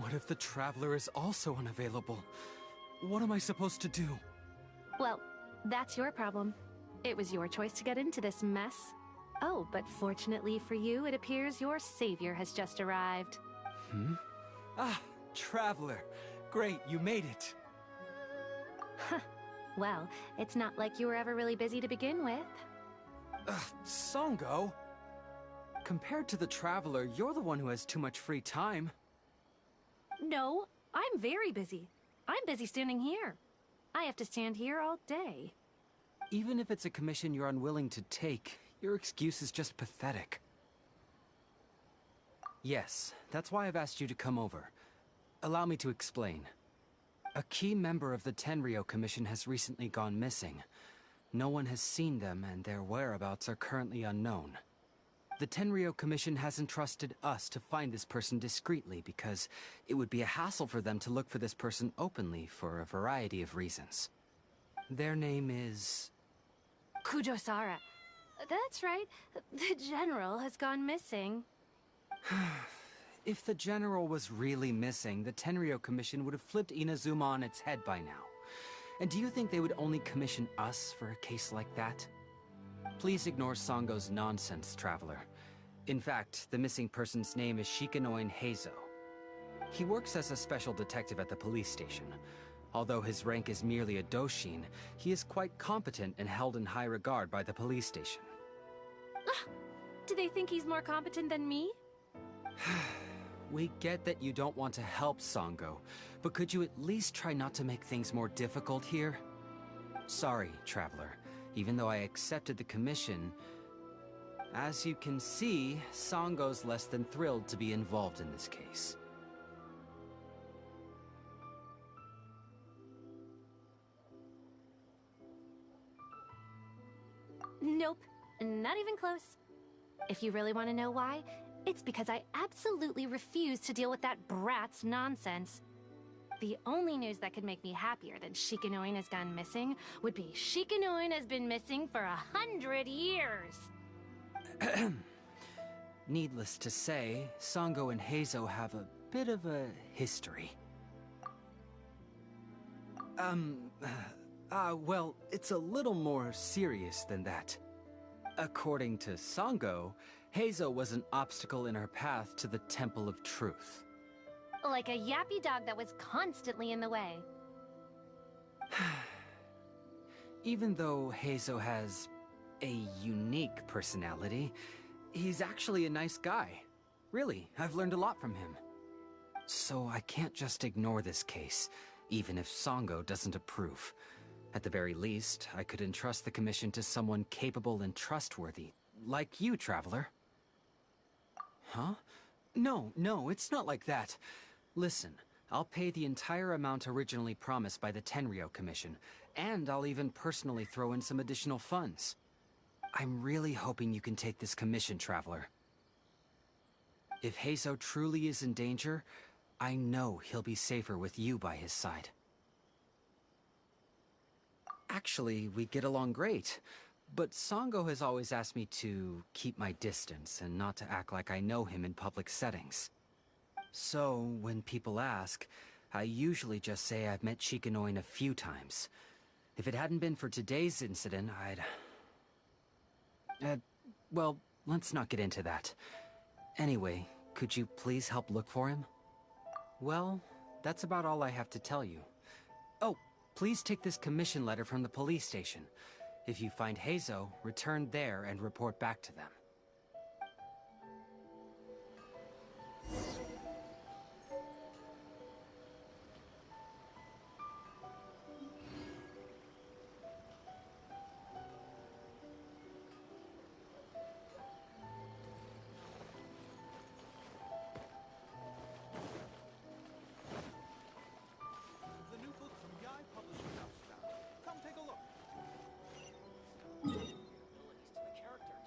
What if the Traveler is also unavailable? What am I supposed to do? Well, that's your problem. It was your choice to get into this mess. Oh, but fortunately for you, it appears your savior has just arrived. Hmm? Ah, Traveler. Great, you made it. Well, it's not like you were ever really busy to begin with. Songo? Compared to the Traveler, you're the one who has too much free time. No, I'm very busy. I'm busy standing here. I have to stand here all day. Even if it's a commission you're unwilling to take, your excuse is just pathetic. Yes, that's why I've asked you to come over. Allow me to explain. A key member of the Tenryou Commission has recently gone missing. No one has seen them, and their whereabouts are currently unknown. The Tenryou Commission has entrusted us to find this person discreetly because it would be a hassle for them to look for this person openly for a variety of reasons. Their name is... Kujosara. That's right. The General has gone missing. If the General was really missing, the Tenryou Commission would have flipped Inazuma on its head by now. And do you think they would only commission us for a case like that? Please ignore Songo's nonsense, Traveler. In fact, the missing person's name is Shikanoin Heizo. He works as a special detective at the police station. Although his rank is merely a doshin, he is quite competent and held in high regard by the police station. Do they think he's more competent than me? We get that you don't want to help Songo, but could you at least try not to make things more difficult here? Sorry, Traveler. Even though I accepted the commission, as you can see, Songo's less than thrilled to be involved in this case. Nope, not even close. If you really want to know why, it's because I absolutely refuse to deal with that brat's nonsense. The only news that could make me happier than Shikanoin has gone missing would be Shikanoin has been missing for 100 years. Needless to say, Songo and Heizo have a bit of a history. Well, it's a little more serious than that. According to Songo, Heizo was an obstacle in her path to the Temple of Truth. Like a yappy dog that was constantly in the way. Even though Heizo has a unique personality, he's actually a nice guy. Really, I've learned a lot from him. So I can't just ignore this case, even if Songo doesn't approve. At the very least, I could entrust the commission to someone capable and trustworthy, like you, Traveler. Huh? No, it's not like that. Listen, I'll pay the entire amount originally promised by the Tenryou Commission, and I'll even personally throw in some additional funds. I'm really hoping you can take this commission, Traveler. If Heizo truly is in danger, I know he'll be safer with you by his side. Actually, we get along great, but Songo has always asked me to keep my distance and not to act like I know him in public settings. So, when people ask, I usually just say I've met Shikanoin a few times. If it hadn't been for today's incident, well, let's not get into that. Anyway, could you please help look for him? Well, that's about all I have to tell you. Oh, please take this commission letter from the police station. If you find Heizo, return there and report back to them. The new book from Yai Publishing House is out. Come take a look. Abilities to the characters.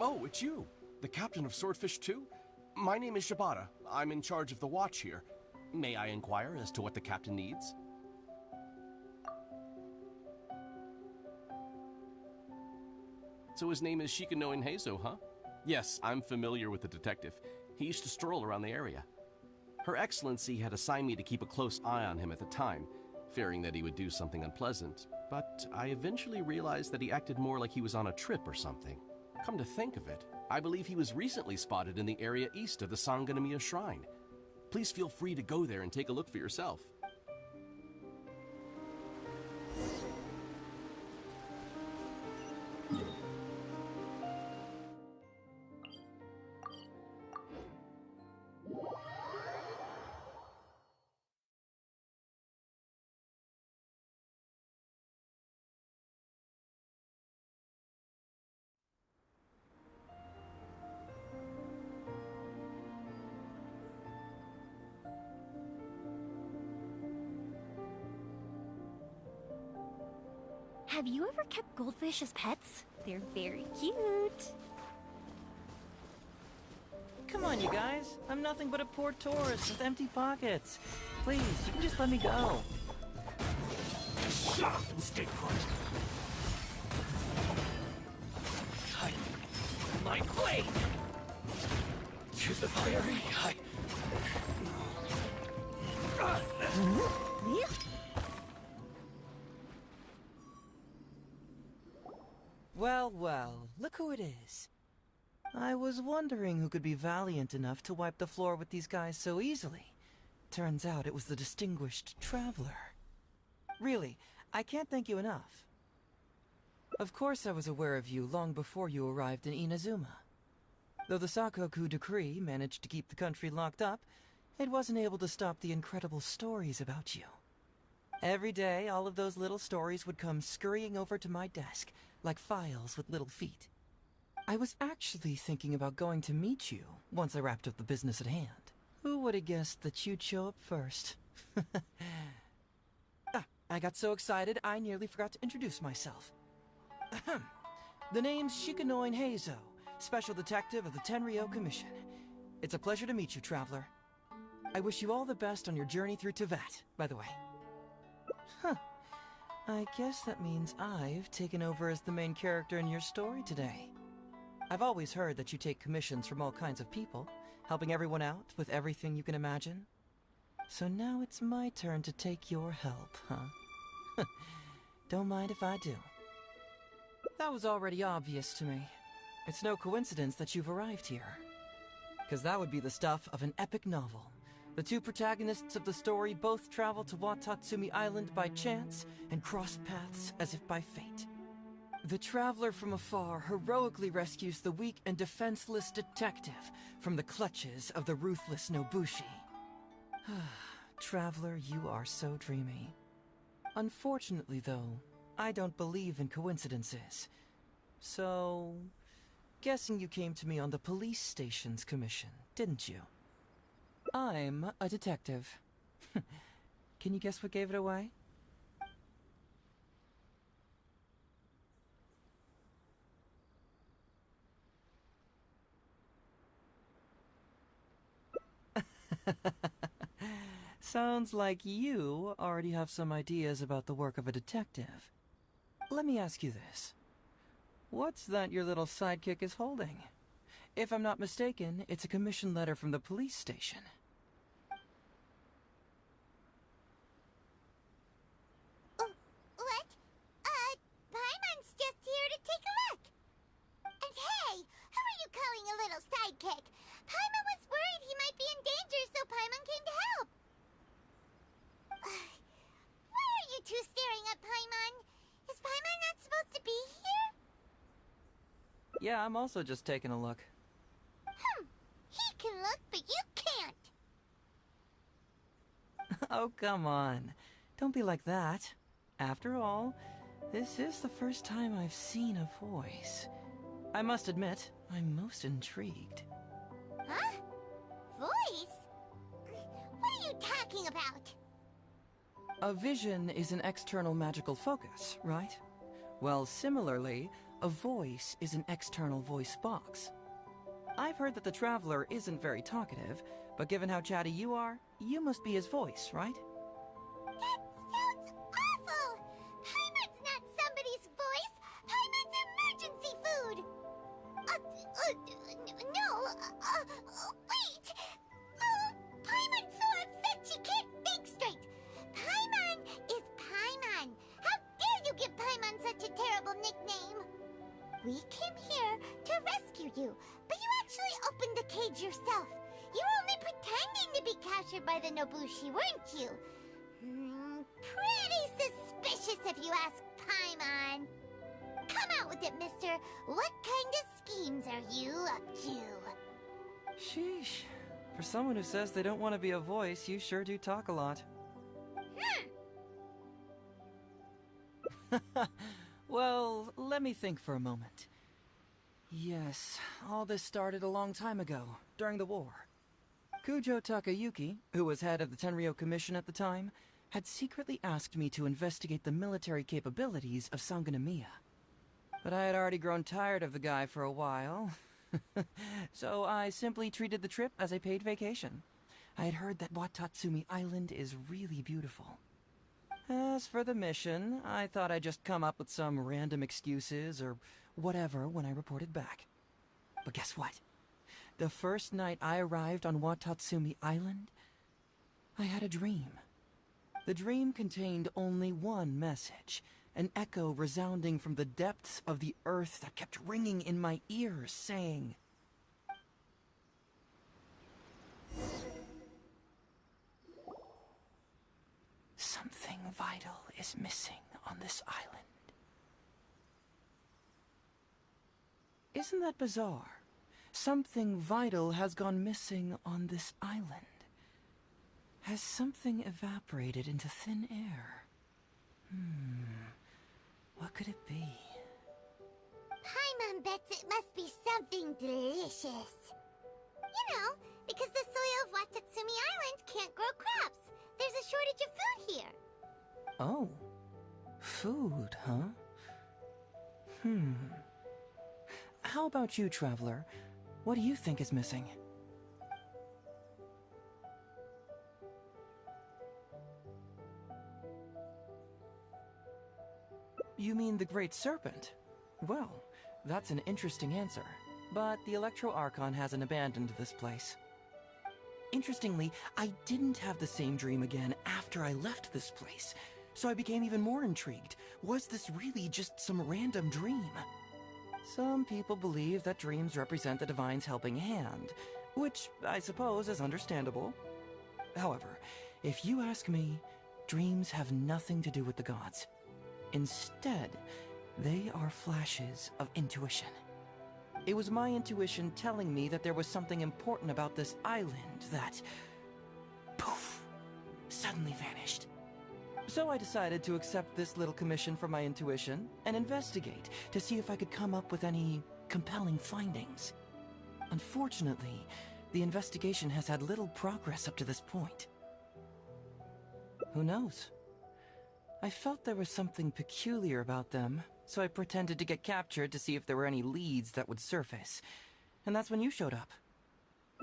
Oh, it's you. The captain of Swordfish 2? My name is Shibata. I'm in charge of the watch here. May I inquire as to what the captain needs? So his name is Shikano Heizo, huh? Yes, I'm familiar with the detective. He used to stroll around the area. Her Excellency had assigned me to keep a close eye on him at the time, fearing that he would do something unpleasant, but I eventually realized that he acted more like he was on a trip or something. Come to think of it, I believe he was recently spotted in the area east of the Sanganamiya Shrine. Please feel free to go there and take a look for yourself. Have you ever kept goldfish as pets? They're very cute. Come on, you guys. I'm nothing but a poor tourist with empty pockets. Please, you can just let me go. Shut up and stay put. My blade! To the fiery eye. Well, well, look who it is. I was wondering who could be valiant enough to wipe the floor with these guys so easily. Turns out it was the distinguished traveler. Really, I can't thank you enough. Of course I was aware of you long before you arrived in Inazuma. Though the Sakoku decree managed to keep the country locked up, it wasn't able to stop the incredible stories about you. Every day, all of those little stories would come scurrying over to my desk, like files with little feet. I was actually thinking about going to meet you once I wrapped up the business at hand. Who would have guessed that you'd show up first? I got so excited I nearly forgot to introduce myself. The name's Shikano Heizo, Special Detective of the Tenryou Commission. It's a pleasure to meet you, Traveler. I wish you all the best on your journey through Teyvat, by the way. I guess that means I've taken over as the main character in your story today. I've always heard that you take commissions from all kinds of people, helping everyone out with everything you can imagine. So now it's my turn to take your help, huh? Don't mind if I do. That was already obvious to me. It's no coincidence that you've arrived here. Because that would be the stuff of an epic novel. The two protagonists of the story both travel to Watatsumi Island by chance and cross paths as if by fate. The traveler from afar heroically rescues the weak and defenseless detective from the clutches of the ruthless Nobushi. Traveler, you are so dreamy. Unfortunately, though, I don't believe in coincidences. So, guessing you came to me on the police station's commission, didn't you? I'm a detective. Can you guess what gave it away? Sounds like you already have some ideas about the work of a detective. Let me ask you this. What's that your little sidekick is holding? If I'm not mistaken, it's a commission letter from the police station. What? Paimon's just here to take a look. And hey, who are you calling a little sidekick? Paimon was worried he might be in danger, so Paimon came to help. Why are you two staring at Paimon? Is Paimon not supposed to be here? Yeah, I'm also just taking a look. He can look, but you can't. Oh, come on. Don't be like that. After all, this is the first time I've seen a voice. I must admit, I'm most intrigued. Huh? Voice? What are you talking about? A vision is an external magical focus, right? Well, similarly, a voice is an external voice box. I've heard that the Traveler isn't very talkative, but given how chatty you are, you must be his voice, right? That sounds awful! Paimon's not somebody's voice! Paimon's emergency food! Wait! Paimon's so upset she can't think straight! Paimon is Paimon! How dare you give Paimon such a terrible nickname? We came here to rescue you, but you actually opened the cage yourself. You were only pretending to be captured by the Nobushi, weren't you? Pretty suspicious if you ask Paimon. Come out with it, mister. What kind of schemes are you up to? Sheesh. For someone who says they don't want to be a voice, you sure do talk a lot. Well, let me think for a moment. Yes, all this started a long time ago, during the war. Kujo Takayuki, who was head of the Tenryo Commission at the time, had secretly asked me to investigate the military capabilities of Sangonomiya. But I had already grown tired of the guy for a while, so I simply treated the trip as a paid vacation. I had heard that Watatsumi Island is really beautiful. As for the mission, I thought I'd just come up with some random excuses or whatever when I reported back. But guess what? The first night I arrived on Watatsumi Island, I had a dream. The dream contained only one message, an echo resounding from the depths of the earth that kept ringing in my ears, saying, "Something vital is missing on this island." Isn't that bizarre? Something vital has gone missing on this island. Has something evaporated into thin air? What could it be? Paimon bets it must be something delicious. You know, because the soil of Watatsumi Island can't grow crops. There's a shortage of food here. Oh. Food, huh? How about you, Traveler? What do you think is missing? You mean the Great Serpent? Well, that's an interesting answer. But the Electro Archon hasn't abandoned this place. Interestingly, I didn't have the same dream again after I left this place, so I became even more intrigued. Was this really just some random dream? Some people believe that dreams represent the Divine's helping hand, which I suppose is understandable. However, if you ask me, dreams have nothing to do with the gods. Instead, they are flashes of intuition. It was my intuition telling me that there was something important about this island that, poof, suddenly vanished. So I decided to accept this little commission from my intuition and investigate to see if I could come up with any compelling findings. Unfortunately, the investigation has had little progress up to this point. Who knows? I felt there was something peculiar about them, so I pretended to get captured to see if there were any leads that would surface. And that's when you showed up.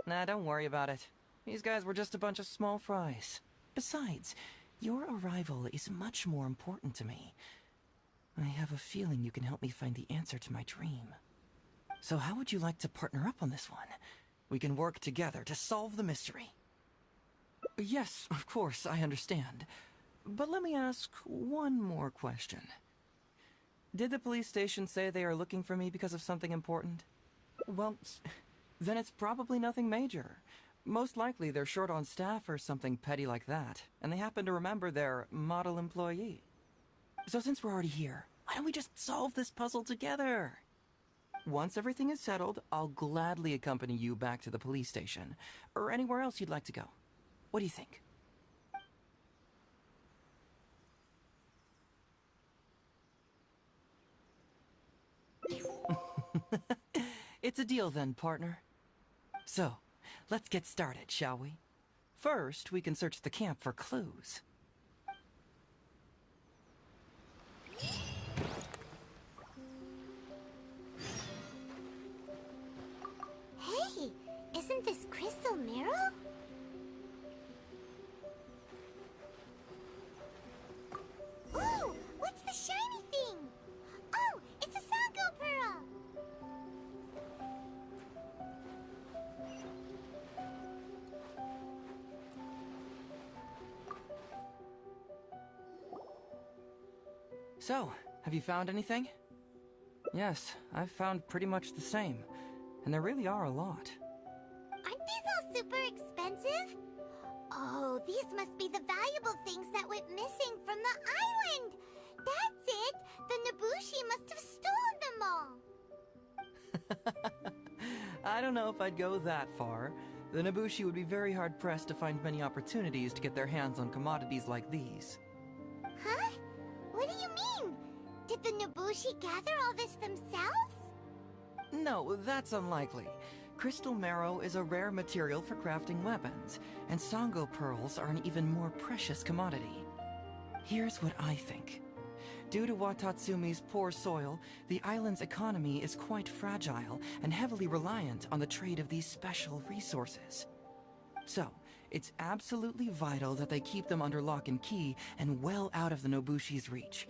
Nah, don't worry about it. These guys were just a bunch of small fries. Besides, your arrival is much more important to me. I have a feeling you can help me find the answer to my dream. So how would you like to partner up on this one? We can work together to solve the mystery. Yes, of course, I understand. But let me ask one more question. Did the police station say they are looking for me because of something important? Well, then it's probably nothing major. Most likely they're short on staff or something petty like that, and they happen to remember their model employee. So since we're already here, why don't we just solve this puzzle together? Once everything is settled, I'll gladly accompany you back to the police station, or anywhere else you'd like to go. What do you think? It's a deal then, partner. So, let's get started, shall we? First, we can search the camp for clues. So, have you found anything? Yes, I've found pretty much the same. And there really are a lot. Aren't these all super expensive? Oh, these must be the valuable things that went missing from the island! That's it! The Nobushi must have stolen them all! I don't know if I'd go that far. The Nobushi would be very hard-pressed to find many opportunities to get their hands on commodities like these. Huh? What do you mean? Did the Nobushi gather all this themselves? No, that's unlikely. Crystal marrow is a rare material for crafting weapons, and Sango pearls are an even more precious commodity. Here's what I think. Due to Watatsumi's poor soil, the island's economy is quite fragile and heavily reliant on the trade of these special resources. So, it's absolutely vital that they keep them under lock and key and well out of the Nobushi's reach.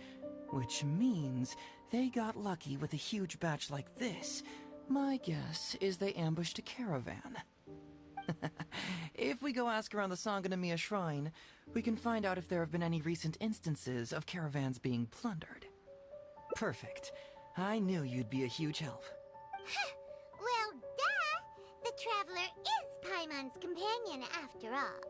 Which means they got lucky with a huge batch like this. My guess is they ambushed a caravan. If we go ask around the Sangonomiya Shrine, we can find out if there have been any recent instances of caravans being plundered. Perfect. I knew you'd be a huge help. Well, duh! The Traveler is Paimon's companion after all.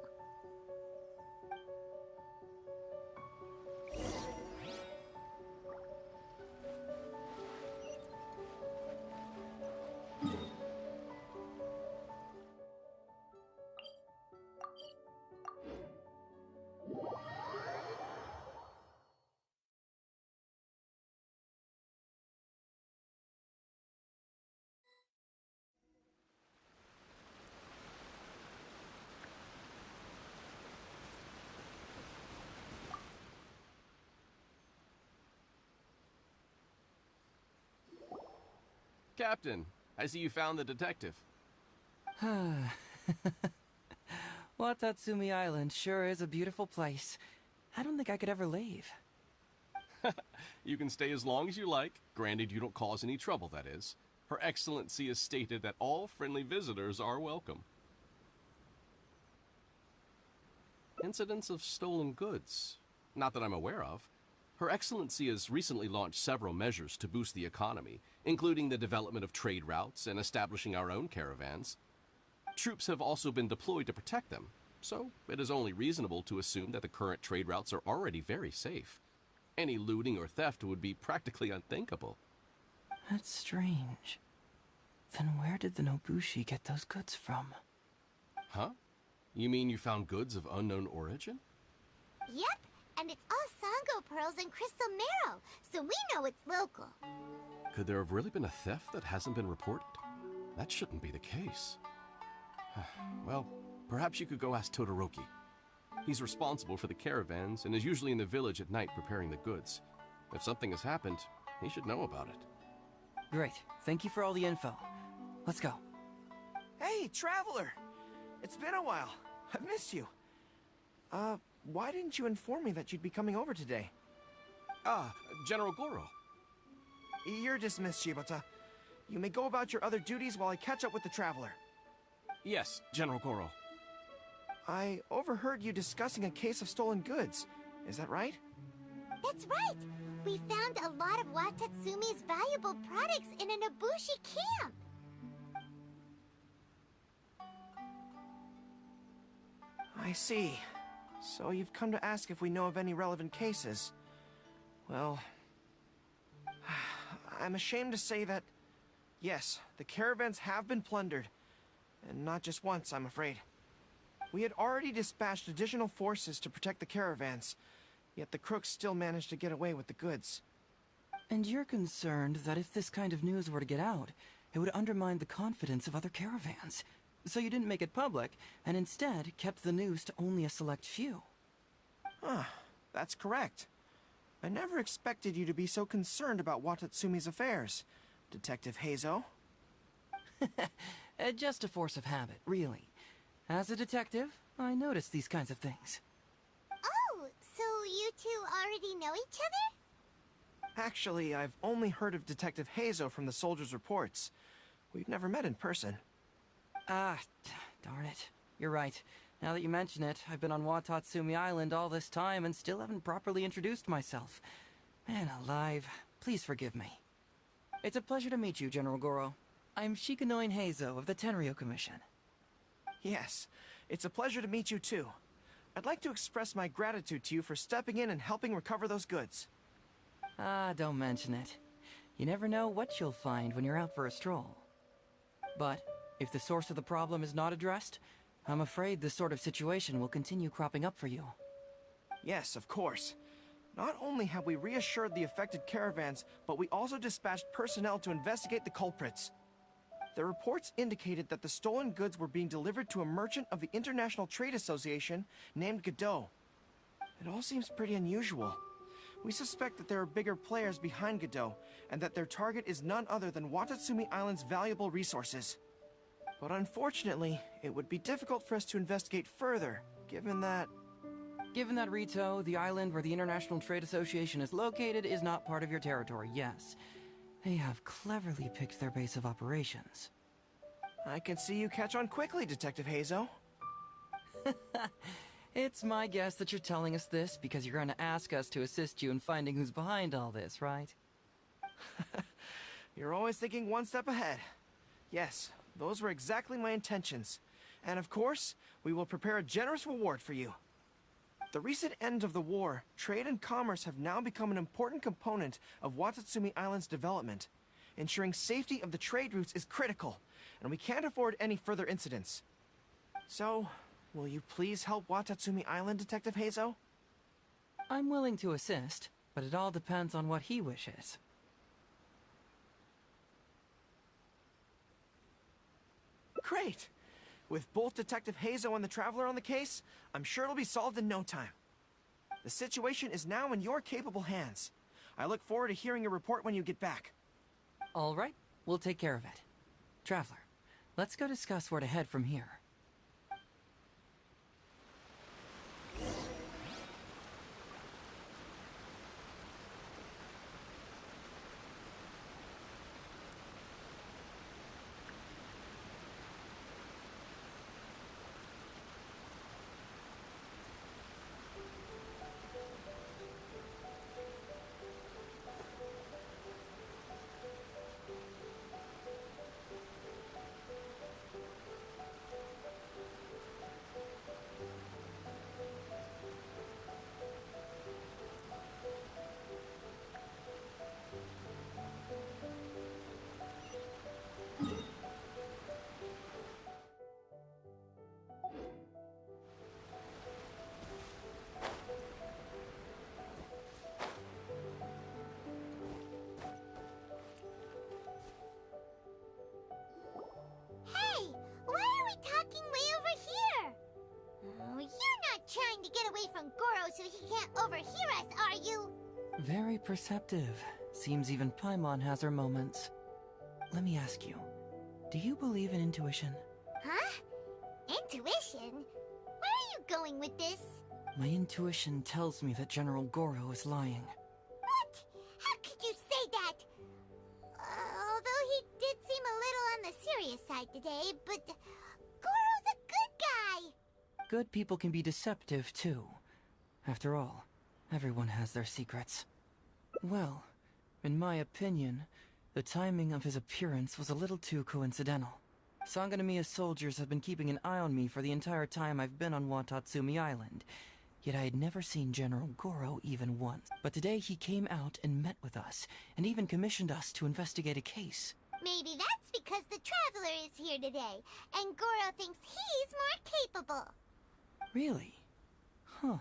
Captain, I see you found the detective. Watatsumi Island sure is a beautiful place. I don't think I could ever leave. You can stay as long as you like, granted you don't cause any trouble, that is. Her Excellency has stated that all friendly visitors are welcome. Incidents of stolen goods? Not that I'm aware of. Her Excellency has recently launched several measures to boost the economy, including the development of trade routes and establishing our own caravans. Troops have also been deployed to protect them, so it is only reasonable to assume that the current trade routes are already very safe. Any looting or theft would be practically unthinkable. That's strange. Then where did the Nobushi get those goods from? Huh? You mean you found goods of unknown origin? Yep, and it's all Sango pearls and crystal marrow, so we know it's local. Could there have really been a theft that hasn't been reported? That shouldn't be the case. Well, perhaps you could go ask Todoroki. He's responsible for the caravans and is usually in the village at night preparing the goods. If something has happened, he should know about it. Great. Thank you for all the info. Let's go. Hey, Traveler! It's been a while. I've missed you. Why didn't you inform me that you'd be coming over today? Ah, General Goro. You're dismissed, Shibata. You may go about your other duties while I catch up with the Traveler. Yes, General Goro. I overheard you discussing a case of stolen goods. Is that right? That's right! We found a lot of Watatsumi's valuable products in a Nobushi camp! I see. So you've come to ask if we know of any relevant cases. Well, I'm ashamed to say that, yes, the caravans have been plundered. And not just once, I'm afraid. We had already dispatched additional forces to protect the caravans, yet the crooks still managed to get away with the goods. And you're concerned that if this kind of news were to get out, it would undermine the confidence of other caravans. So you didn't make it public, and instead kept the news to only a select few. That's correct. I never expected you to be so concerned about Watatsumi's affairs, Detective Heizo. Just a force of habit, really. As a detective, I notice these kinds of things. Oh, so you two already know each other? Actually, I've only heard of Detective Heizo from the soldiers' reports. We've never met in person. Ah, darn it. You're right. Now that you mention it, I've been on Watatsumi Island all this time and still haven't properly introduced myself. Man alive, please forgive me. It's a pleasure to meet you, General Goro. I'm Shikanoin Heizo of the Tenryo Commission. Yes, it's a pleasure to meet you too. I'd like to express my gratitude to you for stepping in and helping recover those goods. Ah, don't mention it. You never know what you'll find when you're out for a stroll. But if the source of the problem is not addressed, I'm afraid this sort of situation will continue cropping up for you. Yes, of course. Not only have we reassured the affected caravans, but we also dispatched personnel to investigate the culprits. The reports indicated that the stolen goods were being delivered to a merchant of the International Trade Association named Godot. It all seems pretty unusual. We suspect that there are bigger players behind Godot, and that their target is none other than Watatsumi Island's valuable resources. But unfortunately, it would be difficult for us to investigate further, given that... Given that Rito, the island where the International Trade Association is located, is not part of your territory, yes. They have cleverly picked their base of operations. I can see you catch on quickly, Detective Heizo. It's my guess that you're telling us this because you're going to ask us to assist you in finding who's behind all this, right? You're always thinking one step ahead. Yes, those were exactly my intentions. And of course, we will prepare a generous reward for you. The recent end of the war, trade and commerce have now become an important component of Watatsumi Island's development. Ensuring safety of the trade routes is critical, and we can't afford any further incidents. So, will you please help Watatsumi Island, Detective Heizo? I'm willing to assist, but it all depends on what he wishes. Great! With both Detective Heizo and the Traveler on the case, I'm sure it'll be solved in no time. The situation is now in your capable hands. I look forward to hearing your report when you get back. All right, we'll take care of it. Traveler, let's go discuss where to head from here. Hey, why are we talking way over here? Oh, you're not trying to get away from Goro so he can't overhear us, are you? Very perceptive. Seems even Paimon has her moments. Let me ask you, do you believe in intuition? Huh? Intuition? Where are you going with this? My intuition tells me that General Goro is lying. What? How could you say that? Although he did seem a little on the serious side today, but Goro's a good guy. Good people can be deceptive, too. After all, everyone has their secrets. Well, in my opinion, the timing of his appearance was a little too coincidental. Sangonomiya's soldiers have been keeping an eye on me for the entire time I've been on Watatsumi Island, yet I had never seen General Goro even once. But today he came out and met with us, and even commissioned us to investigate a case. Maybe that's because the Traveler is here today, and Goro thinks he's more capable. Really? Huh.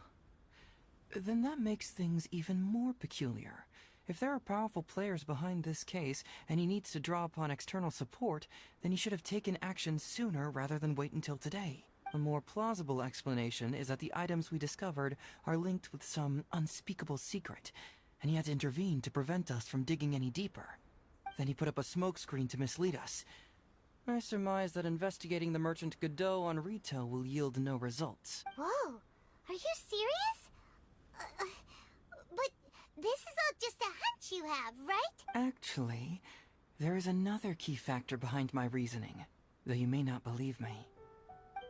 Then that makes things even more peculiar. If there are powerful players behind this case, and he needs to draw upon external support, then he should have taken action sooner rather than wait until today. A more plausible explanation is that the items we discovered are linked with some unspeakable secret, and he had to intervene to prevent us from digging any deeper. Then he put up a smokescreen to mislead us. I surmise that investigating the merchant Godot on Rito will yield no results. Whoa, are you serious? But this is all just a hunch you have, right? Actually, there is another key factor behind my reasoning, though you may not believe me.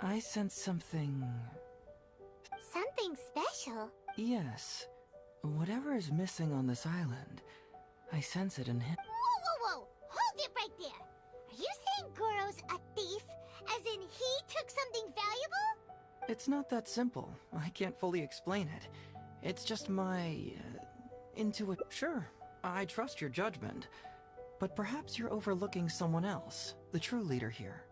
I sense something... Something special? Yes. Whatever is missing on this island, I sense it in him. Whoa, whoa, whoa! Hold it right there! Are you saying Goro's a thief? As in he took something valuable? It's not that simple. I can't fully explain it. It's just my... intuition. Sure, I trust your judgment. But perhaps you're overlooking someone else, the true leader here.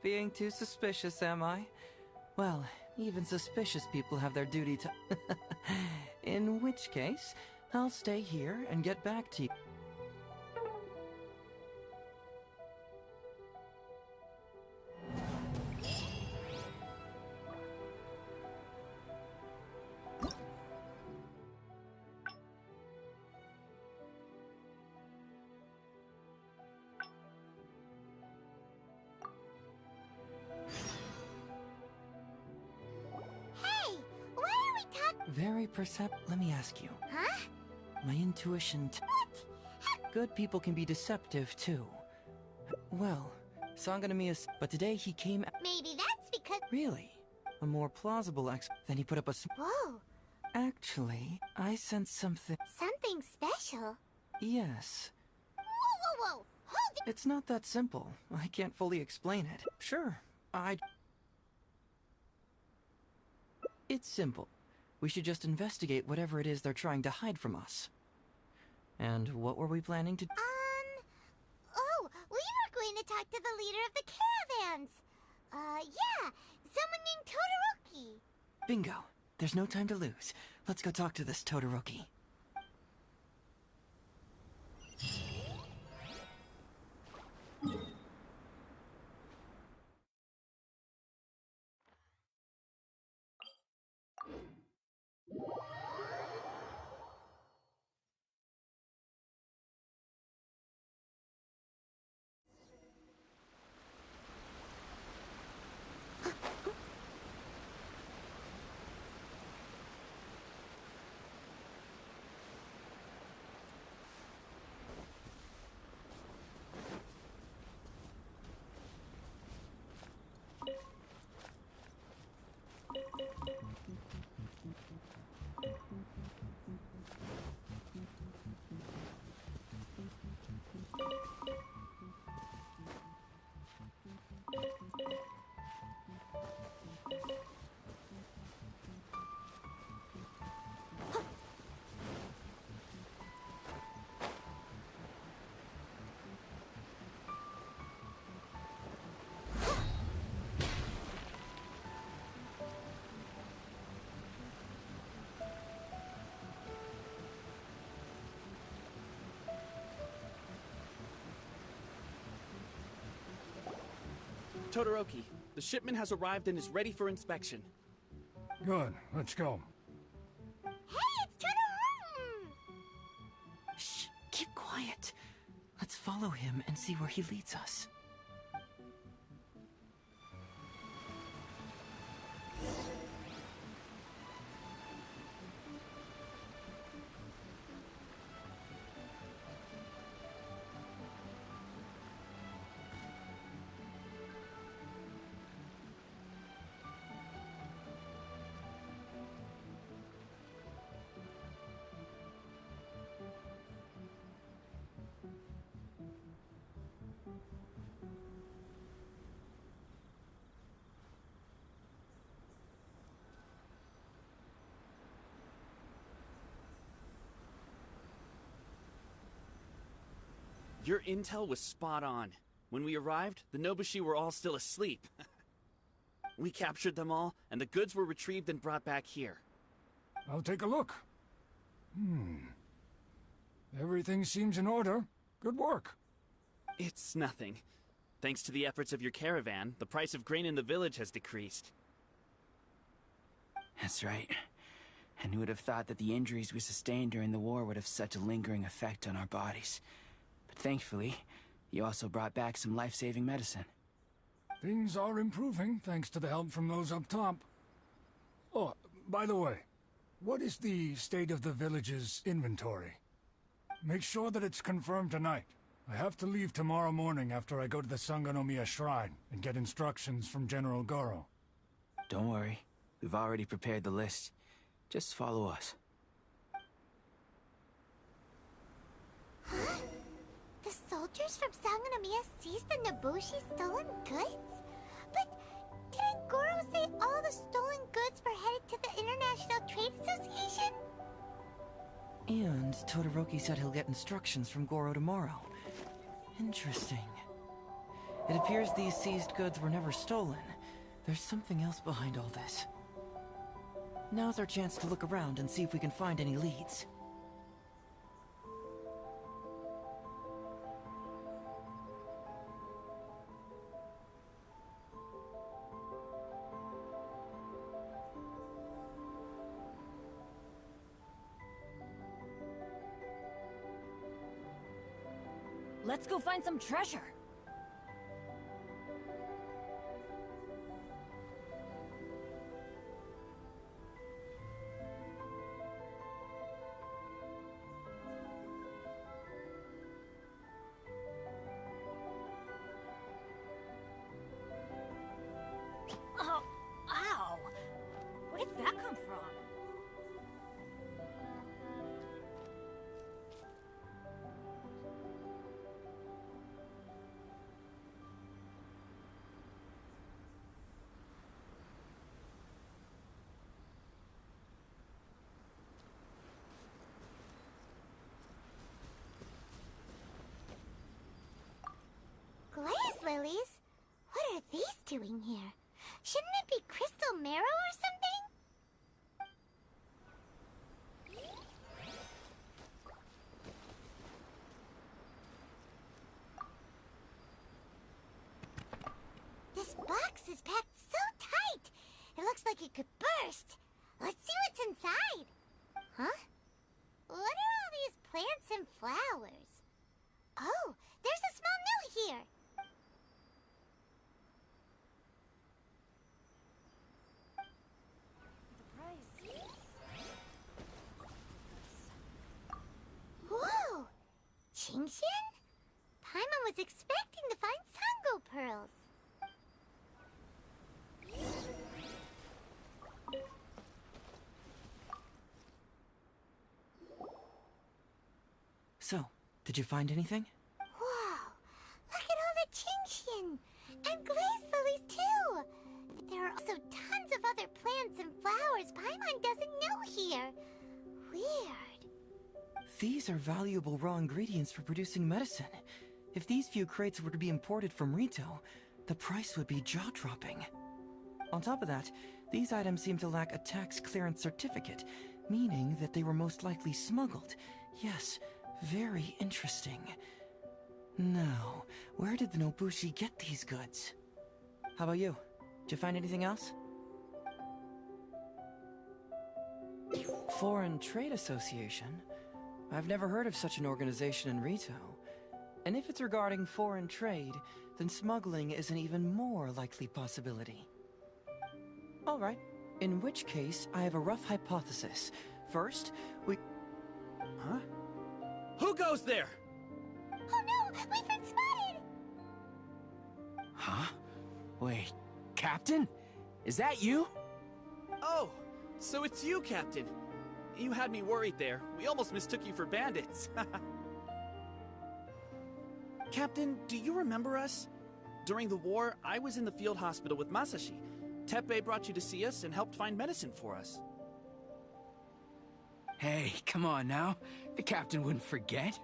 Being too suspicious, am I? Well, even suspicious people have their duty to... In which case, I'll stay here and get back to you. Hey, why are we talking? Very Let me ask you. Huh? My intuition... What? Good people can be deceptive, too. Well, Sanganamiya... But today he came... Maybe that's because... Really? A more plausible Then he put up a... Whoa, Actually, I sense something... something special. Yes. Whoa, whoa, whoa! Hold it! It's not that simple. I can't fully explain it. Sure, It's simple. We should just investigate whatever it is they're trying to hide from us. And what were we planning to... Oh, we were going to talk to the leader of the caravans. Yeah, someone named Todoroki. Bingo. There's no time to lose. Let's go talk to this Todoroki. Todoroki, the shipment has arrived and is ready for inspection. Good, let's go. Hey, it's Todoroki! Shh, keep quiet. Let's follow him and see where he leads us. Your intel was spot on. When we arrived, the Nobushi were all still asleep. We captured them all, and the goods were retrieved and brought back here. I'll take a look. Everything seems in order. Good work. It's nothing. Thanks to the efforts of your caravan, the price of grain in the village has decreased. That's right. And who would have thought that the injuries we sustained during the war would have such a lingering effect on our bodies? But thankfully, you also brought back some life-saving medicine. Things are improving, thanks to the help from those up top. Oh, by the way, what is the state of the village's inventory? Make sure that it's confirmed tonight. I have to leave tomorrow morning after I go to the Sangonomiya Shrine and get instructions from General Goro. Don't worry. We've already prepared the list. Just follow us. Huh? The soldiers from Sangonomiya seized the Nobushi stolen goods? But didn't Goro say all the stolen goods were headed to the International Trade Association? And Todoroki said he'll get instructions from Goro tomorrow. Interesting. It appears these seized goods were never stolen. There's something else behind all this. Now's our chance to look around and see if we can find any leads. Let's go find some treasure. Oh, ow! Where did that come from? Glaze lilies? What are these doing here? Shouldn't it be crystal marrow or something? This box is packed so tight. It looks like it could burst. Let's see what's inside. Huh? What are all these plants and flowers? Oh, there's a small note here. Whoa! Chingshin? Paimon was expecting to find Sango pearls. So, did you find anything? Wow! Look at all the Chingshin! And glaze lilies too! There are also tons of other plants and flowers Paimon doesn't know here. Weird. These are valuable raw ingredients for producing medicine. If these few crates were to be imported from Rito, the price would be jaw-dropping. On top of that, these items seem to lack a tax clearance certificate, meaning that they were most likely smuggled. Yes, very interesting. Now, where did the Nobushi get these goods? How about you? Did you find anything else? Foreign Trade Association? I've never heard of such an organization in Rito. And if it's regarding foreign trade, then smuggling is an even more likely possibility. All right. In which case, I have a rough hypothesis. First, we... Huh? Who goes there? Oh no! We've been spotted! Huh? Wait, Captain? Is that you? Oh, so it's you, Captain. You had me worried there. We almost mistook you for bandits. Captain, do you remember us? During the war, I was in the field hospital with Masashi. Teppei brought you to see us and helped find medicine for us. Hey, come on now. The captain wouldn't forget.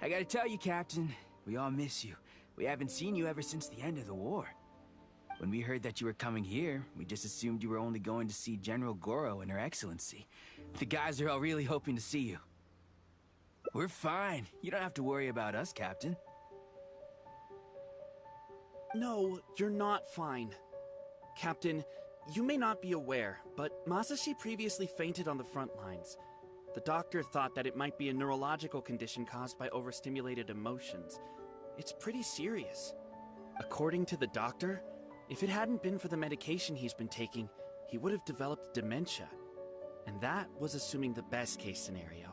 I gotta tell you, Captain, we all miss you. We haven't seen you ever since the end of the war. When we heard that you were coming here, we just assumed you were only going to see General Goro and Her Excellency. The guys are all really hoping to see you. We're fine. You don't have to worry about us, Captain. No, you're not fine. Captain, you may not be aware, but Masashi previously fainted on the front lines. The doctor thought that it might be a neurological condition caused by overstimulated emotions. It's pretty serious. According to the doctor, if it hadn't been for the medication he's been taking, he would have developed dementia. And that was assuming the best case scenario.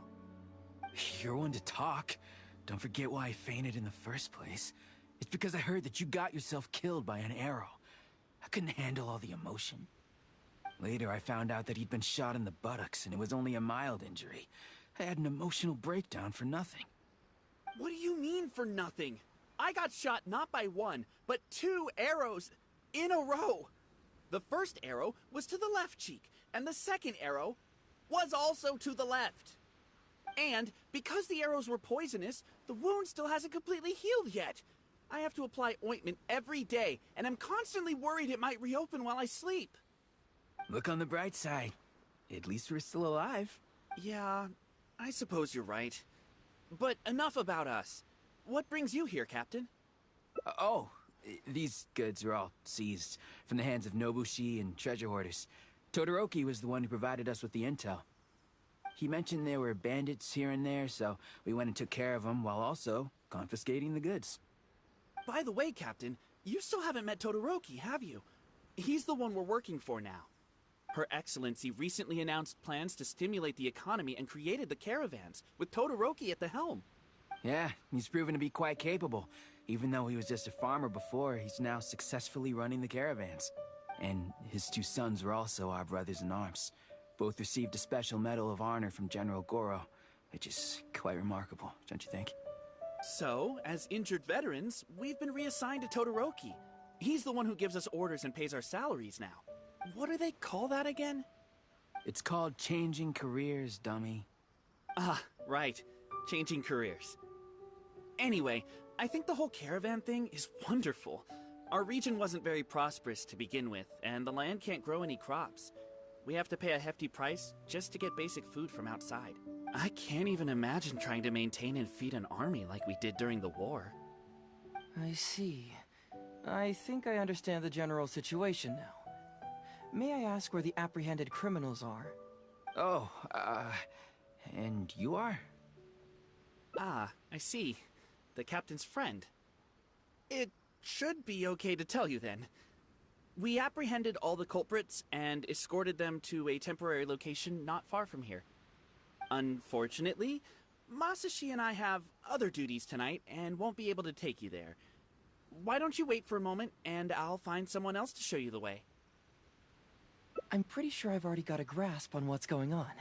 You're one to talk. Don't forget why I fainted in the first place. It's because I heard that you got yourself killed by an arrow. I couldn't handle all the emotion. Later, I found out that he'd been shot in the buttocks, and it was only a mild injury. I had an emotional breakdown for nothing. What do you mean for nothing? I got shot not by one, but 2 arrows in a row. The first arrow was to the left cheek, and the second arrow was also to the left. And because the arrows were poisonous, the wound still hasn't completely healed yet. I have to apply ointment every day, and I'm constantly worried it might reopen while I sleep. Look on the bright side. At least we're still alive. Yeah, I suppose you're right. But enough about us. What brings you here, Captain? These goods were all seized from the hands of Nobushi and treasure hoarders. Todoroki was the one who provided us with the intel. He mentioned there were bandits here and there, so we went and took care of them while also confiscating the goods. By the way, Captain, you still haven't met Todoroki, have you? He's the one we're working for now. Her Excellency recently announced plans to stimulate the economy and created the caravans, with Todoroki at the helm. Yeah, he's proven to be quite capable. Even though he was just a farmer before, he's now successfully running the caravans. And his 2 sons were also our brothers in arms. Both received a special medal of honor from General Goro, which is quite remarkable, don't you think? So, as injured veterans, we've been reassigned to Todoroki. He's the one who gives us orders and pays our salaries now. What do they call that again? It's called changing careers, dummy. Ah, right. Changing careers. Anyway, I think the whole caravan thing is wonderful. Our region wasn't very prosperous to begin with, and the land can't grow any crops. We have to pay a hefty price just to get basic food from outside. I can't even imagine trying to maintain and feed an army like we did during the war. I see. I think I understand the general situation now. May I ask where the apprehended criminals are? And you are? Ah, I see. The captain's friend. It should be okay to tell you then. We apprehended all the culprits and escorted them to a temporary location not far from here. Unfortunately, Masashi and I have other duties tonight and won't be able to take you there. Why don't you wait for a moment and I'll find someone else to show you the way. I'm pretty sure I've already got a grasp on what's going on.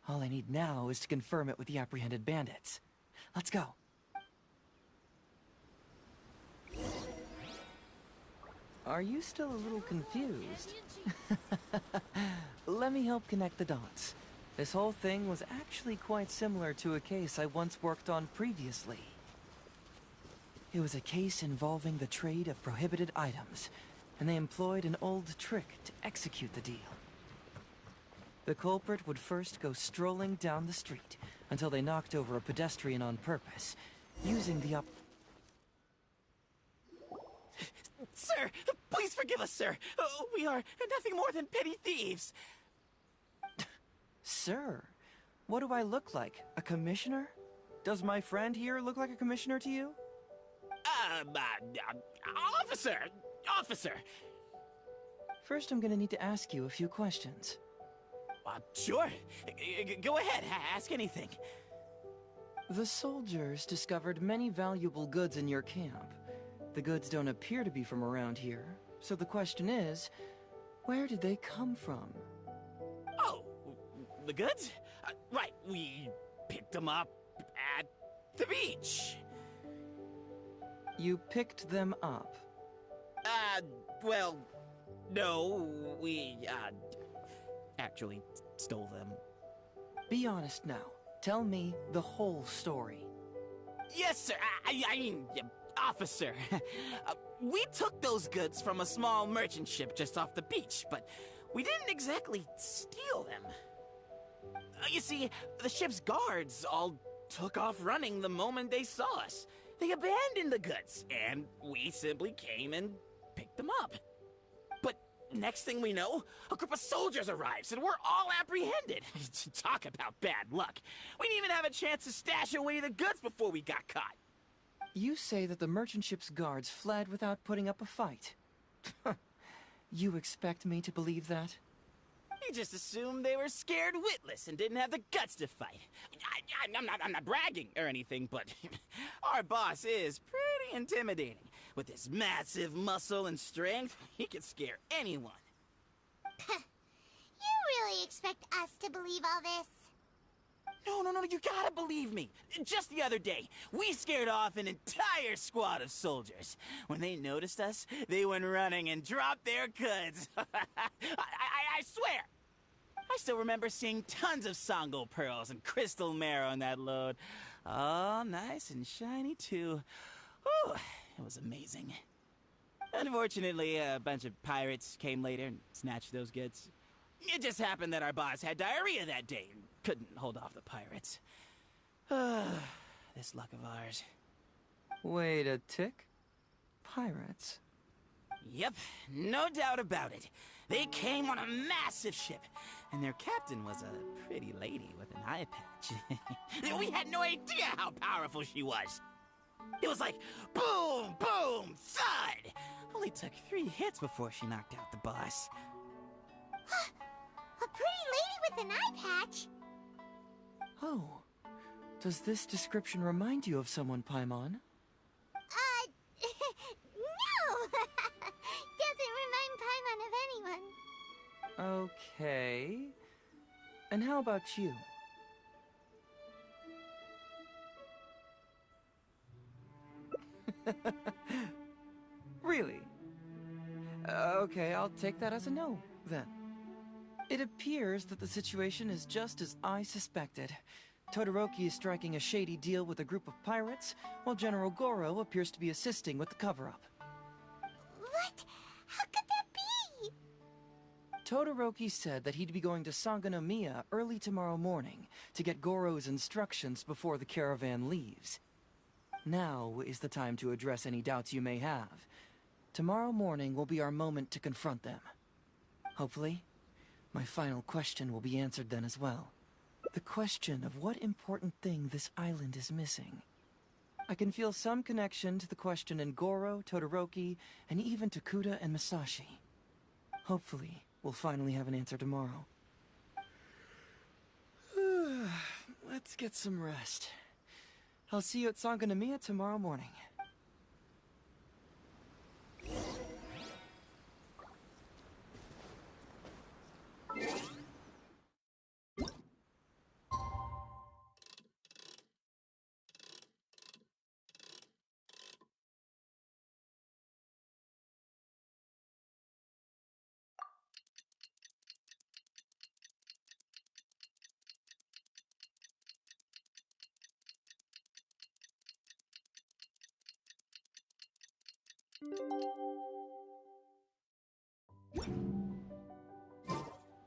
All I need now is to confirm it with the apprehended bandits. Let's go. Are you still a little confused? Let me help connect the dots. This whole thing was actually quite similar to a case I once worked on previously. It was a case involving the trade of prohibited items, and they employed an old trick to execute the deal. The culprit would first go strolling down the street until they knocked over a pedestrian on purpose, using the Sir, please forgive us, sir. We are nothing more than petty thieves. Sir, what do I look like? A commissioner? Does my friend here look like a commissioner to you? Officer! First, I'm gonna need to ask you a few questions. Sure. Go ahead, ask anything. The soldiers discovered many valuable goods in your camp. The goods don't appear to be from around here, so the question is, where did they come from? Oh, the goods? Right, we picked them up at the beach. You picked them up? Well, no, we, actually stole them. Be honest now. Tell me the whole story. Yes, sir. I mean, officer. We took those goods from a small merchant ship just off the beach, but we didn't exactly steal them. You see, the ship's guards all took off running the moment they saw us. They abandoned the goods, and we simply came and picked them up. But next thing we know, a group of soldiers arrives, and we're all apprehended. Talk about bad luck. We didn't even have a chance to stash away the goods before we got caught. You say that the merchant ship's guards fled without putting up a fight. You expect me to believe that? He just assumed they were scared witless and didn't have the guts to fight. I'm not bragging or anything, but our boss is pretty intimidating. With his massive muscle and strength, he could scare anyone. You really expect us to believe all this? No, you gotta believe me. Just the other day, we scared off an entire squad of soldiers. When they noticed us, they went running and dropped their goods. I swear. I still remember seeing tons of Songo pearls and crystal marrow in that load. All nice and shiny, too. Whew, it was amazing. Unfortunately, a bunch of pirates came later and snatched those goods. It just happened that our boss had diarrhea that day and couldn't hold off the pirates. This luck of ours. Wait a tick. Pirates? Yep, no doubt about it. They came on a massive ship, and their captain was a pretty lady with an eye patch. We had no idea how powerful she was. It was like boom, boom, thud. Only took 3 hits before she knocked out the boss. A pretty lady with an eye patch? Oh. Does this description remind you of someone, Paimon? No! Doesn't remind Paimon of anyone. Okay. And how about you? Really? Okay, I'll take that as a no, then. It appears that the situation is just as I suspected. Todoroki is striking a shady deal with a group of pirates, while General Goro appears to be assisting with the cover-up. What? How could that be? Todoroki said that he'd be going to Sangonomiya early tomorrow morning to get Goro's instructions before the caravan leaves. Now is the time to address any doubts you may have. Tomorrow morning will be our moment to confront them. Hopefully, my final question will be answered then as well. The question of what important thing this island is missing. I can feel some connection to the question in Goro, Todoroki, and even Tokuda and Masashi. Hopefully, we'll finally have an answer tomorrow. Let's get some rest. I'll see you at Sangonomiya tomorrow morning.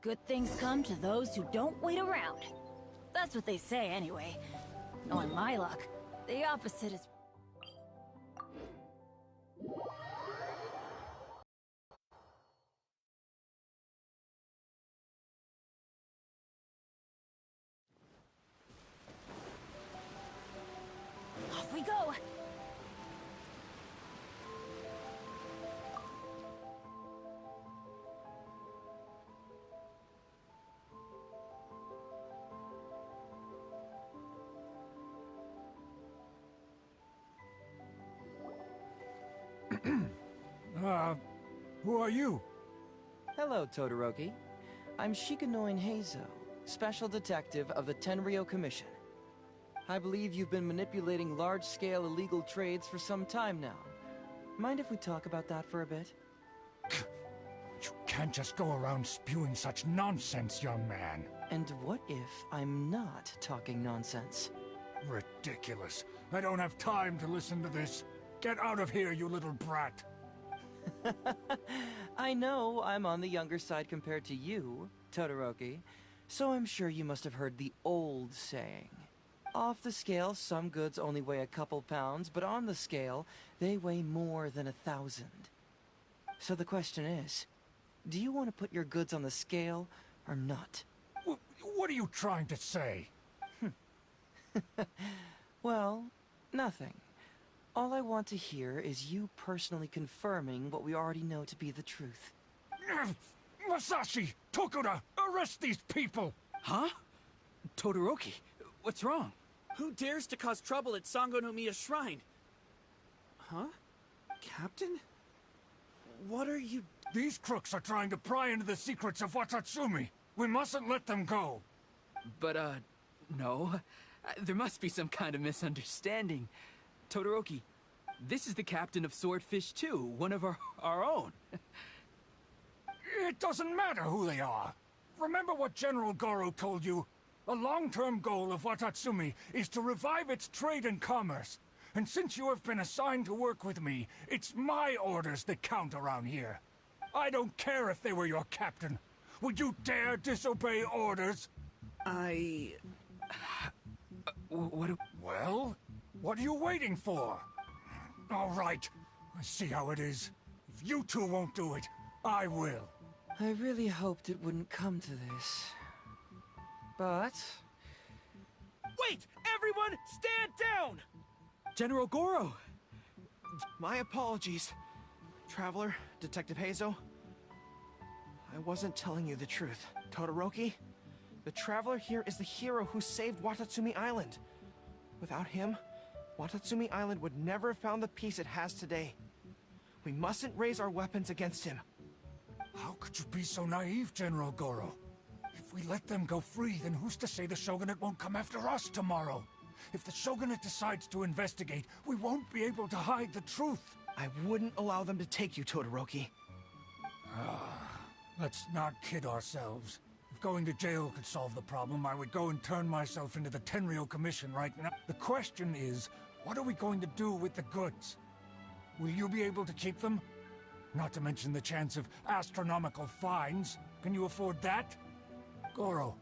Good things come to those who don't wait around. That's what they say anyway. Knowing my luck, the opposite is... Off we go! Who are you? Hello, Todoroki. I'm Shikanoin Heizo, Special Detective of the Tenryou Commission. I believe you've been manipulating large-scale illegal trades for some time now. Mind if we talk about that for a bit? You can't just go around spewing such nonsense, young man. And what if I'm not talking nonsense? Ridiculous. I don't have time to listen to this. Get out of here, you little brat. I know I'm on the younger side compared to you, Todoroki, so I'm sure you must have heard the old saying. Off the scale, some goods only weigh a couple pounds, but on the scale, they weigh more than 1,000. So the question is, do you want to put your goods on the scale or not? What are you trying to say? Well, nothing. All I want to hear is you personally confirming what we already know to be the truth. Masashi! Tokuda! Arrest these people! Huh? Todoroki, what's wrong? Who dares to cause trouble at Sangonomiya Shrine? Huh? Captain? What are you... These crooks are trying to pry into the secrets of Watatsumi. We mustn't let them go. But, no. There must be some kind of misunderstanding. Todoroki, this is the captain of Swordfish 2, one of our own. It doesn't matter who they are. Remember what General Goro told you? A long-term goal of Watatsumi is to revive its trade and commerce. And since you have been assigned to work with me, it's my orders that count around here. I don't care if they were your captain. Would you dare disobey orders? Well, what are you waiting for? All right, I see how it is. If you two won't do it, I will. I really hoped it wouldn't come to this. But... Wait! Everyone, stand down! General Goro! My apologies. Traveler, Detective Heizo. I wasn't telling you the truth. Todoroki, the Traveler here is the hero who saved Watatsumi Island. Without him, Watatsumi Island would never have found the peace it has today. We mustn't raise our weapons against him. How could you be so naive, General Goro? If we let them go free, then who's to say the Shogunate won't come after us tomorrow? If the Shogunate decides to investigate, we won't be able to hide the truth. I wouldn't allow them to take you, Todoroki. Let's not kid ourselves. If going to jail could solve the problem, I would go and turn myself into the Tenryo Commission right now. The question is, what are we going to do with the goods? Will you be able to keep them? Not to mention the chance of astronomical fines. Can you afford that? Goro,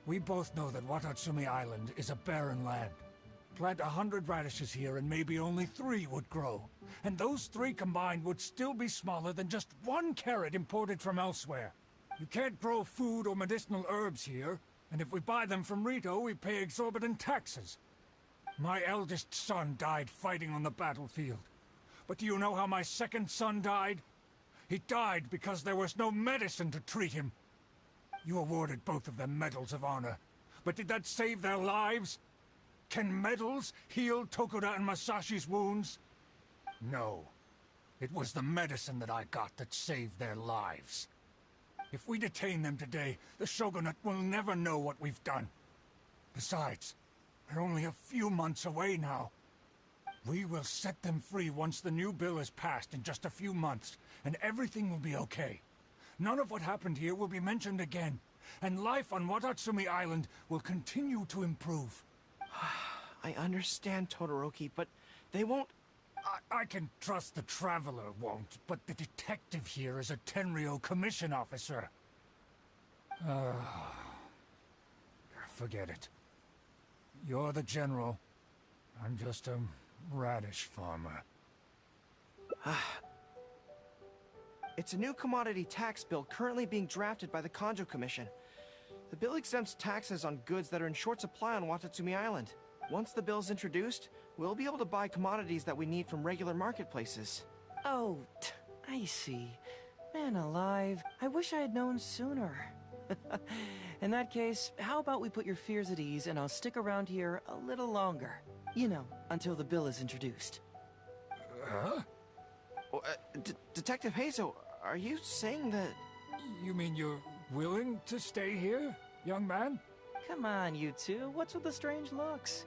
we both know that Watatsumi Island is a barren land. Plant 100 radishes here and maybe only 3 would grow. And those 3 combined would still be smaller than just 1 carrot imported from elsewhere. You can't grow food or medicinal herbs here, and if we buy them from Rito, we pay exorbitant taxes. My eldest son died fighting on the battlefield. But do you know how my second son died? He died because there was no medicine to treat him. You awarded both of them medals of honor, but did that save their lives? Can medals heal Tokuda and Masashi's wounds? No. It was the medicine that I got that saved their lives. If we detain them today, the Shogunate will never know what we've done. Besides, they're only a few months away now. We will set them free once the new bill is passed in just a few months, and everything will be okay. None of what happened here will be mentioned again, and life on Watatsumi Island will continue to improve. I understand, Todoroki, but they won't... I can trust the Traveler won't, but the detective here is a Tenryo Commission officer. Forget it. You're the general. I'm just a radish farmer. It's a new commodity tax bill currently being drafted by the Kanjo Commission. The bill exempts taxes on goods that are in short supply on Watatsumi Island. Once the bill's introduced, we'll be able to buy commodities that we need from regular marketplaces. Oh, I see. Man alive, I wish I had known sooner. In that case, how about we put your fears at ease and I'll stick around here a little longer. You know, until the bill is introduced. Huh? Detective Heizo, are you saying that... You mean you're willing to stay here, young man? Come on, you two. What's with the strange looks?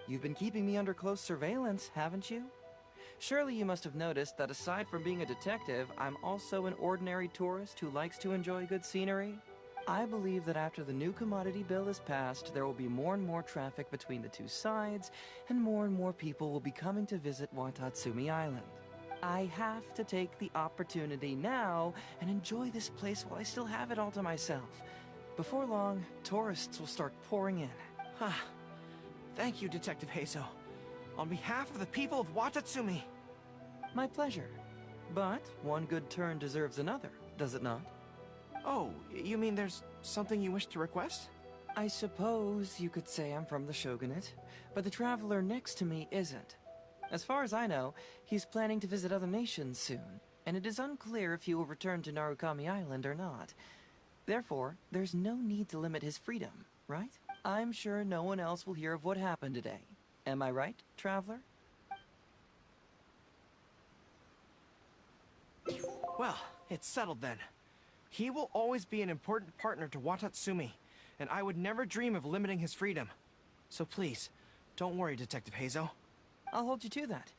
You've been keeping me under close surveillance, haven't you? Surely you must have noticed that aside from being a detective, I'm also an ordinary tourist who likes to enjoy good scenery. I believe that after the new commodity bill is passed, there will be more and more traffic between the two sides, and more people will be coming to visit Watatsumi Island. I have to take the opportunity now and enjoy this place while I still have it all to myself. Before long, tourists will start pouring in. Thank you, Detective Heizo. On behalf of the people of Watatsumi. My pleasure. But one good turn deserves another, does it not? Oh, you mean there's something you wish to request? I suppose you could say I'm from the Shogunate, but the traveler next to me isn't. As far as I know, he's planning to visit other nations soon. and it is unclear if he will return to Narukami Island or not. Therefore, there's no need to limit his freedom, right? I'm sure no one else will hear of what happened today. Am I right, Traveler? Well, it's settled then. He will always be an important partner to Watatsumi, and I would never dream of limiting his freedom. So please, don't worry, Detective Heizo. I'll hold you to that.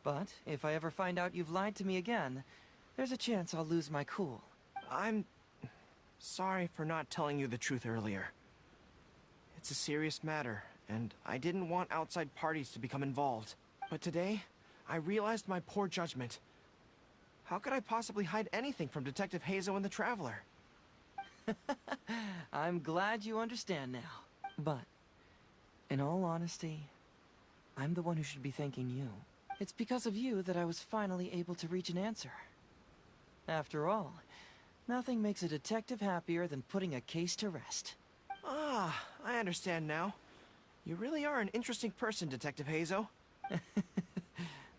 But if I ever find out you've lied to me again, there's a chance I'll lose my cool. I'm sorry for not telling you the truth earlier. It's a serious matter, and I didn't want outside parties to become involved. But today, I realized my poor judgment. How could I possibly hide anything from Detective Heizo and the Traveler? I'm glad you understand now. But, in all honesty, I'm the one who should be thanking you. It's because of you that I was finally able to reach an answer. After all, nothing makes a detective happier than putting a case to rest. Ah, I understand now. You really are an interesting person, Detective Heizo.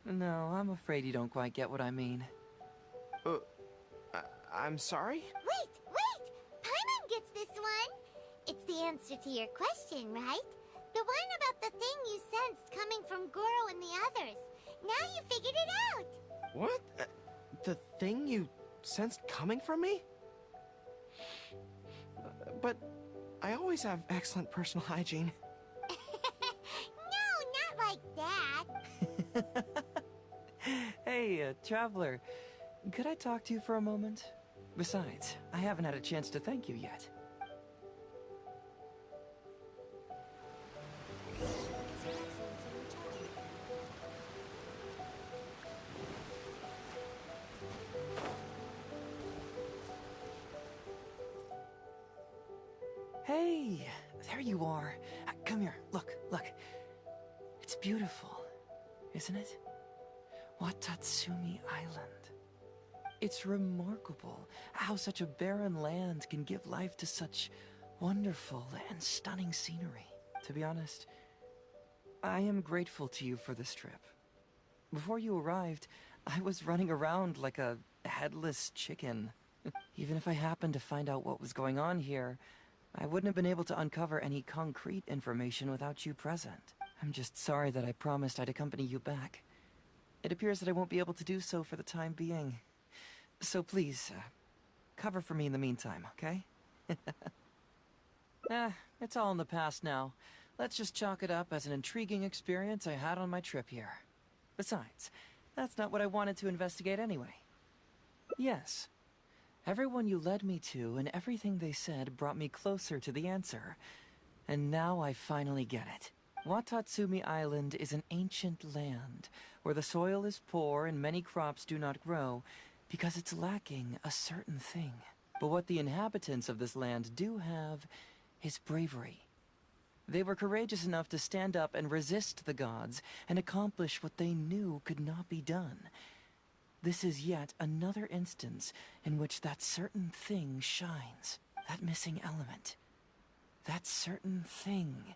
No, I'm afraid you don't quite get what I mean. I'm sorry? Wait! Paimon gets this one! It's the answer to your question, right? The one about the thing you sensed coming from Goro and the others. Now you figured it out! What? The thing you sensed coming from me? But I always have excellent personal hygiene. No, not like that. Hey, Traveler, could I talk to you for a moment? Besides, I haven't had a chance to thank you yet. Hey, there you are. Come here, look. It's beautiful, isn't it? Watatsumi Island. It's remarkable how such a barren land can give life to such wonderful and stunning scenery. To be honest, I am grateful to you for this trip. Before you arrived, I was running around like a headless chicken. Even if I happened to find out what was going on here, I wouldn't have been able to uncover any concrete information without you present. I'm just sorry that I promised I'd accompany you back. It appears that I won't be able to do so for the time being. So please, cover for me in the meantime, okay? It's all in the past now. Let's just chalk it up as an intriguing experience I had on my trip here. Besides, that's not what I wanted to investigate anyway. Yes, everyone you led me to and everything they said brought me closer to the answer. And now I finally get it. Watatsumi Island is an ancient land where the soil is poor and many crops do not grow because it's lacking a certain thing. But what the inhabitants of this land do have is bravery. They were courageous enough to stand up and resist the gods and accomplish what they knew could not be done. This is yet another instance in which that certain thing shines. That missing element. That certain thing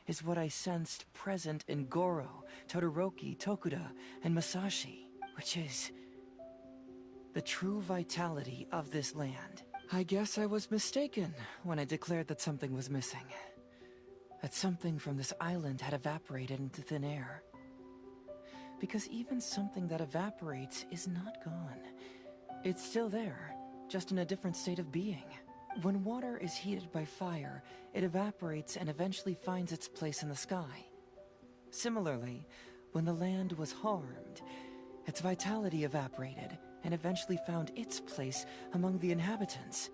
is what I sensed present in Goro, Todoroki, Tokuda, and Masashi, which is the true vitality of this land. I guess I was mistaken when I declared that something was missing. That something from this island had evaporated into thin air. Because even something that evaporates is not gone. It's still there, just in a different state of being. When water is heated by fire, it evaporates and eventually finds its place in the sky. Similarly, when the land was harmed, its vitality evaporated and eventually found its place among the inhabitants.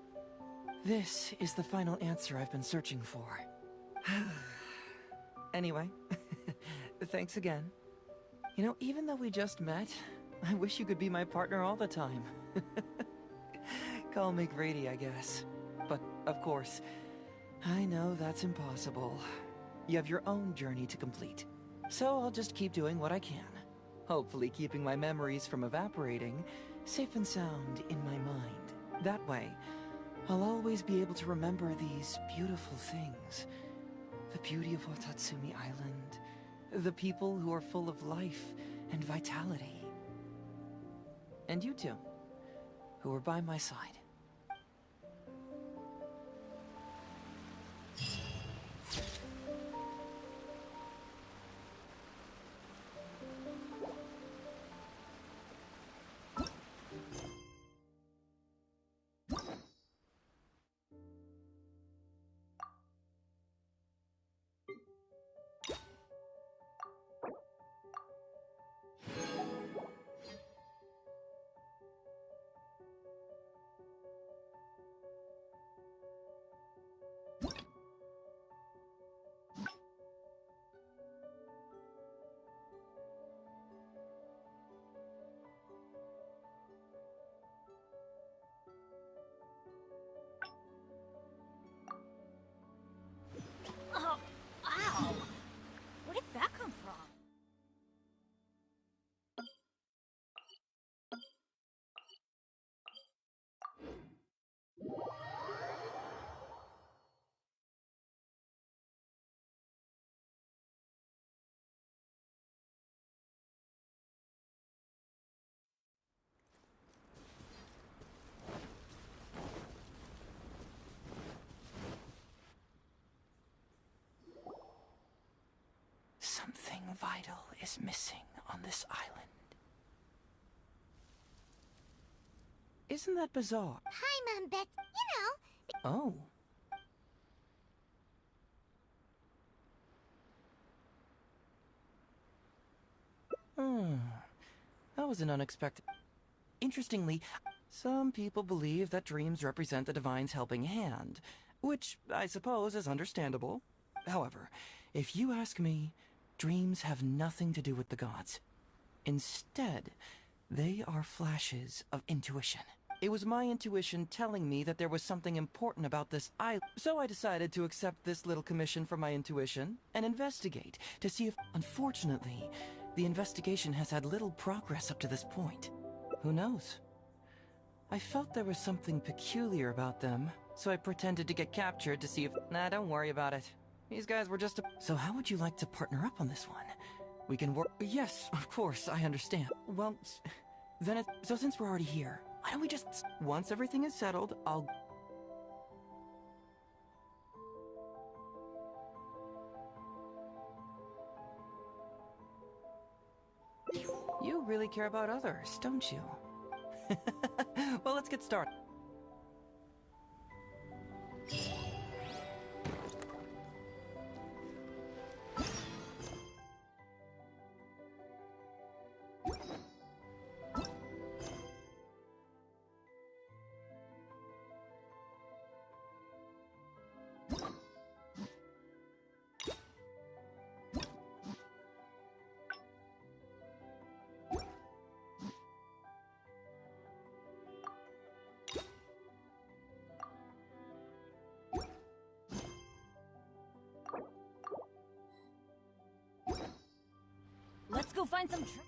This is the final answer I've been searching for. Anyway, thanks again. You know, even though we just met, I wish you could be my partner all the time. Call me greedy, I guess. But, of course, I know that's impossible. You have your own journey to complete. So I'll just keep doing what I can. Hopefully keeping my memories from evaporating safe and sound in my mind. That way, I'll always be able to remember these beautiful things. The beauty of Watatsumi Island. The people who are full of life and vitality. And you too. who were by my side. Oh, ow! Where did that come from? Something vital is missing on this island. Isn't that bizarre? Hi, Mom, Bets. You know, Oh. That was an unexpected... Interestingly, some people believe that dreams represent the divine's helping hand, which I suppose is understandable. However, if you ask me, dreams have nothing to do with the gods. Instead, they are flashes of intuition. It was my intuition telling me that there was something important about this island, so I decided to accept this little commission from my intuition and investigate to see if... Unfortunately, the investigation has had little progress up to this point. Who knows? I felt there was something peculiar about them, so I pretended to get captured to see if... Nah, don't worry about it. These guys were just... So how would you like to partner up on this one? We can work... Yes, of course, I understand. Well, then it... So since we're already here, why don't we just... Once everything is settled, I'll... You really care about others, don't you? Well, let's get started. Let's go find some treasure.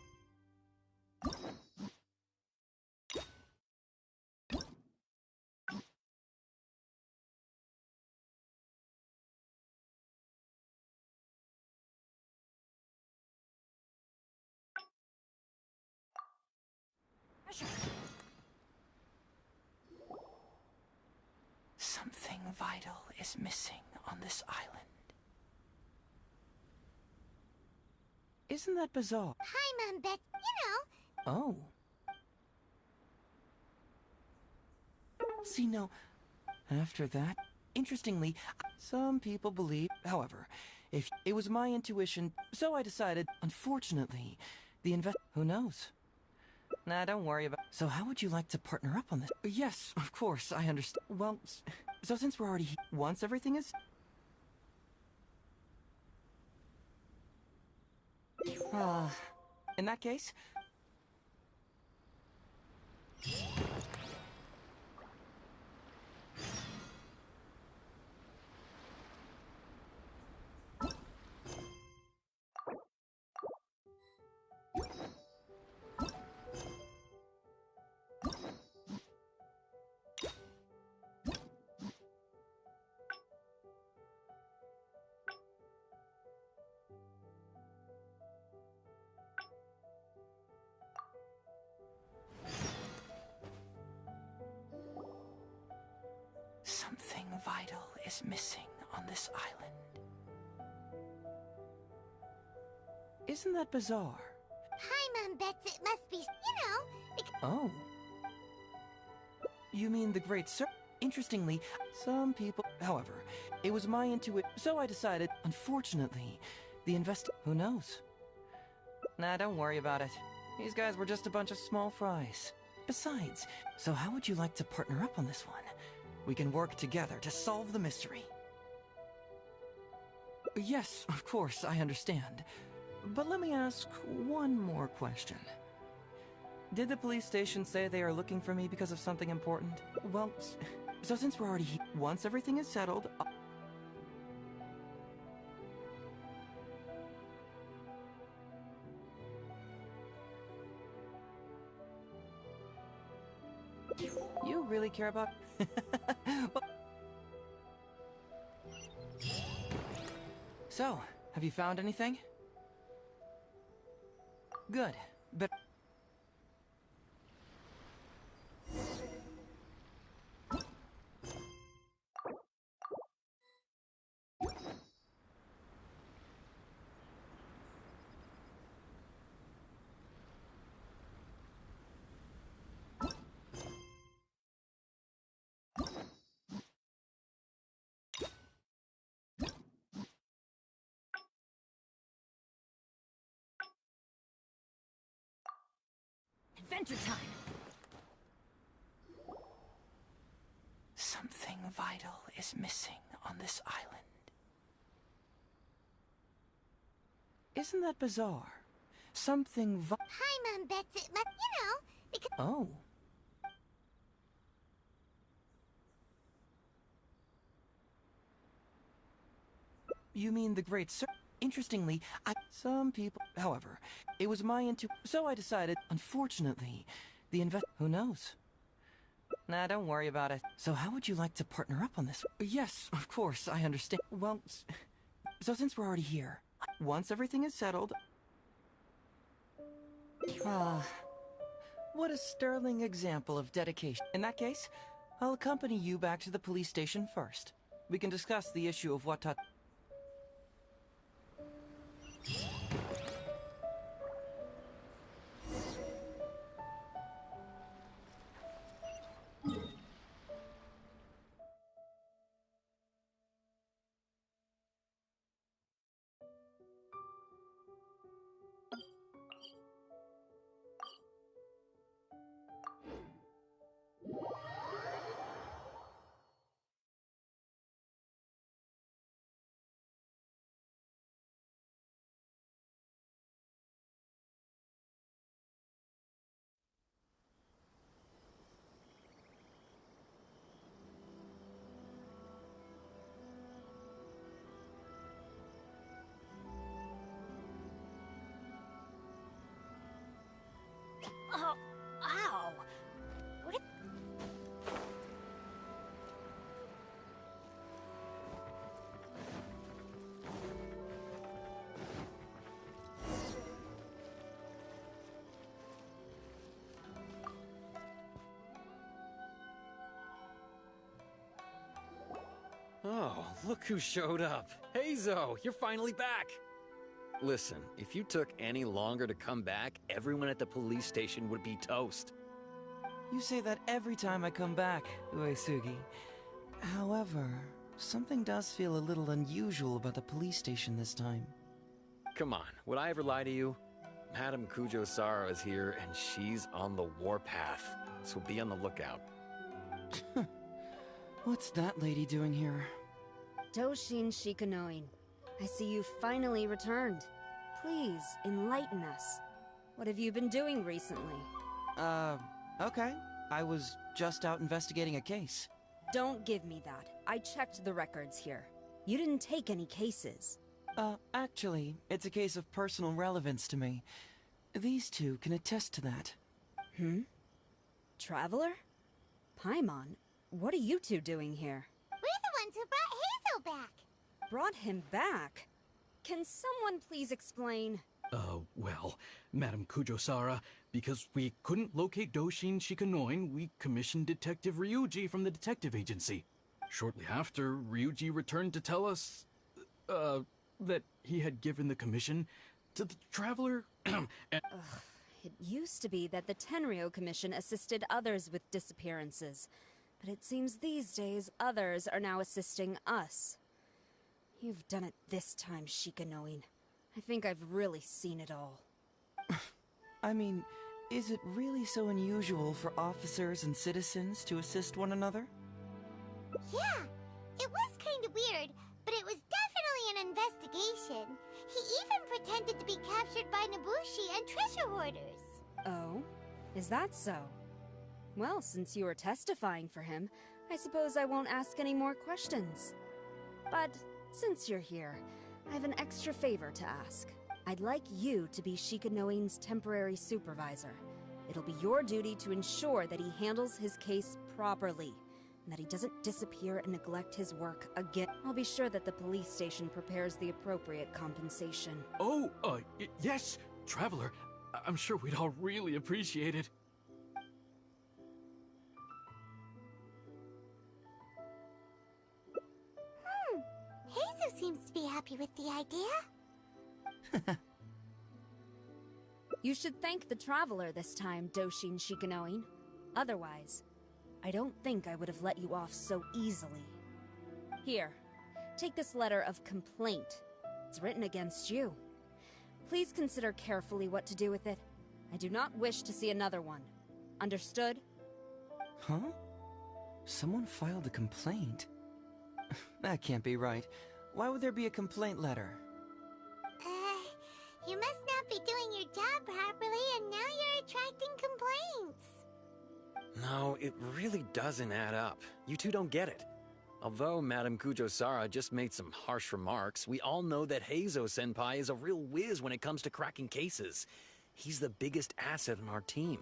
Something vital is missing on this island. Isn't that bizarre? hi, Mom, Bets. You know, Oh. See, no. After that, interestingly, some people believe... However, if it was my intuition, so I decided... Unfortunately, the Who knows? Nah, don't worry about... So how would you like to partner up on this? Yes, of course, I understand. Well, so since we're already... Once everything is... in that case... vital is missing on this island. Isn't that bizarre? Paimon bets it must be, because... Oh. You mean the Great Sir? Interestingly, some people... However, it was my intuition, so I decided, unfortunately, who knows? Nah, don't worry about it. These guys were just a bunch of small fries. Besides, so how would you like to partner up on this one? We can work together to solve the mystery. Yes, of course, I understand. But let me ask one more question. Did the police station say they are looking for me because of something important? Well, so since we're already here, once everything is settled... You really care about... So, have you found anything? Good, but... Adventure time! Something vital is missing on this island. Isn't that bizarre? Something Paimon bets it must, because... Oh. You mean the Great Sir? Interestingly, some people... However, it was my so I decided, unfortunately, who knows? Nah, don't worry about it. So how would you like to partner up on this? Yes, of course, I understand. Well, so since we're already here, once everything is settled... what a sterling example of dedication. In that case, I'll accompany you back to the police station first. We can discuss the issue of what Oh, ow! What it... Oh, look who showed up. Heizo, you're finally back! Listen, if you took any longer to come back, everyone at the police station would be toast. You say that every time I come back, Uesugi. However, something does feel a little unusual about the police station this time. Come on, would I ever lie to you? Madame Kujo-Sara is here, and she's on the warpath, so be on the lookout. What's that lady doing here? Doshin Shikanoin, I see you finally returned. Please, enlighten us. What have you been doing recently? Okay. I was just out investigating a case. Don't give me that. I checked the records here. You didn't take any cases. Actually, it's a case of personal relevance to me. These two can attest to that. Traveler? Paimon, what are you two doing here? We're the ones who brought Hazel back. Brought him back? Can someone please explain? Well, Madame Kujo-Sara, because we couldn't locate Doshin Shikanoin, we commissioned Detective Ryuji from the detective agency. Shortly after, Ryuji returned to tell us, that he had given the commission to the Traveler, and... It used to be that the Tenryo Commission assisted others with disappearances, but it seems these days others are now assisting us. You've done it this time, Shikanoin. I think I've really seen it all. I mean, is it really so unusual for officers and citizens to assist one another? Yeah, it was kind of weird, but it was definitely an investigation. He even pretended to be captured by Nobushi and treasure hoarders. Oh? Is that so? Well, since you were testifying for him, I suppose I won't ask any more questions. But since you're here, I have an extra favor to ask. I'd like you to be Shikanoin's temporary supervisor. It'll be your duty to ensure that he handles his case properly, and that he doesn't disappear and neglect his work again. I'll be sure that the police station prepares the appropriate compensation. Oh, yes, Traveler. I'm sure we'd all really appreciate it. Heizo seems to be happy with the idea. You should thank the Traveler this time, Doshin Shikanoin. Otherwise, I don't think I would have let you off so easily. Here, take this letter of complaint. It's written against you. Please consider carefully what to do with it. I do not wish to see another one. Understood? Huh? Someone filed a complaint? That can't be right. Why would there be a complaint letter? You must not be doing your job properly, and now you're attracting complaints. No, it really doesn't add up. You two don't get it. Although Madame Kujo-Sara just made some harsh remarks, we all know that Heizo-senpai is a real whiz when it comes to cracking cases. He's the biggest asset on our team.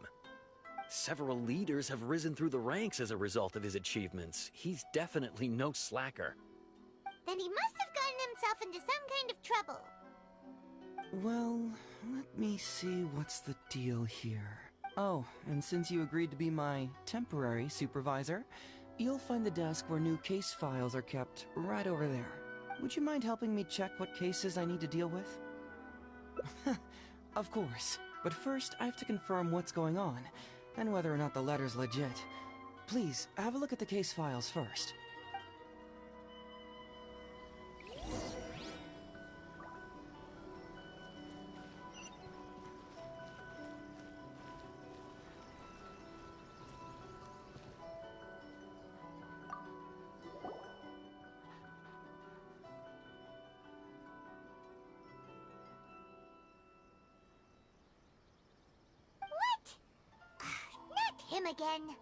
Several leaders have risen through the ranks as a result of his achievements. He's definitely no slacker. Then he must have gotten himself into some kind of trouble. Well, let me see what's the deal here. Oh, and since you agreed to be my temporary supervisor, you'll find the desk where new case files are kept right over there. Would you mind helping me check what cases I need to deal with? Of course, but first I have to confirm what's going on, and whether or not the letter's legit. Please, have a look at the case files first. Him again.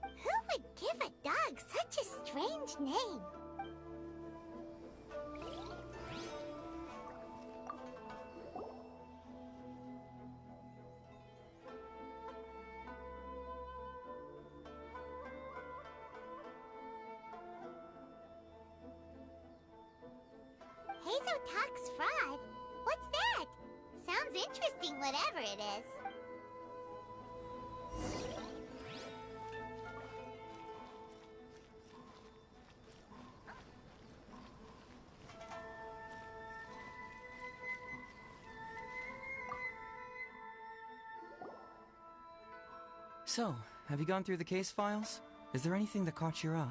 Who would give a dog such a strange name? Heizo talks fraud? What's that? Sounds interesting, whatever it is. So, have you gone through the case files? Is there anything that caught your eye?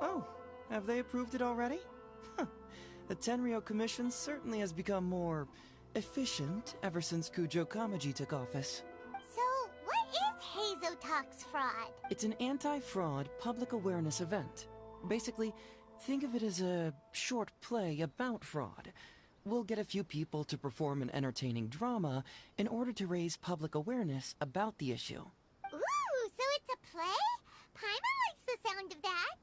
Oh, have they approved it already? Huh. The Tenryo Commission certainly has become more efficient ever since Kujo Kamaji took office. So, what is Heizo Talks Fraud? It's an anti-fraud public awareness event. Basically, think of it as a short play about fraud. We'll get a few people to perform an entertaining drama in order to raise public awareness about the issue. Ooh, so it's a play? Paimon likes the sound of that.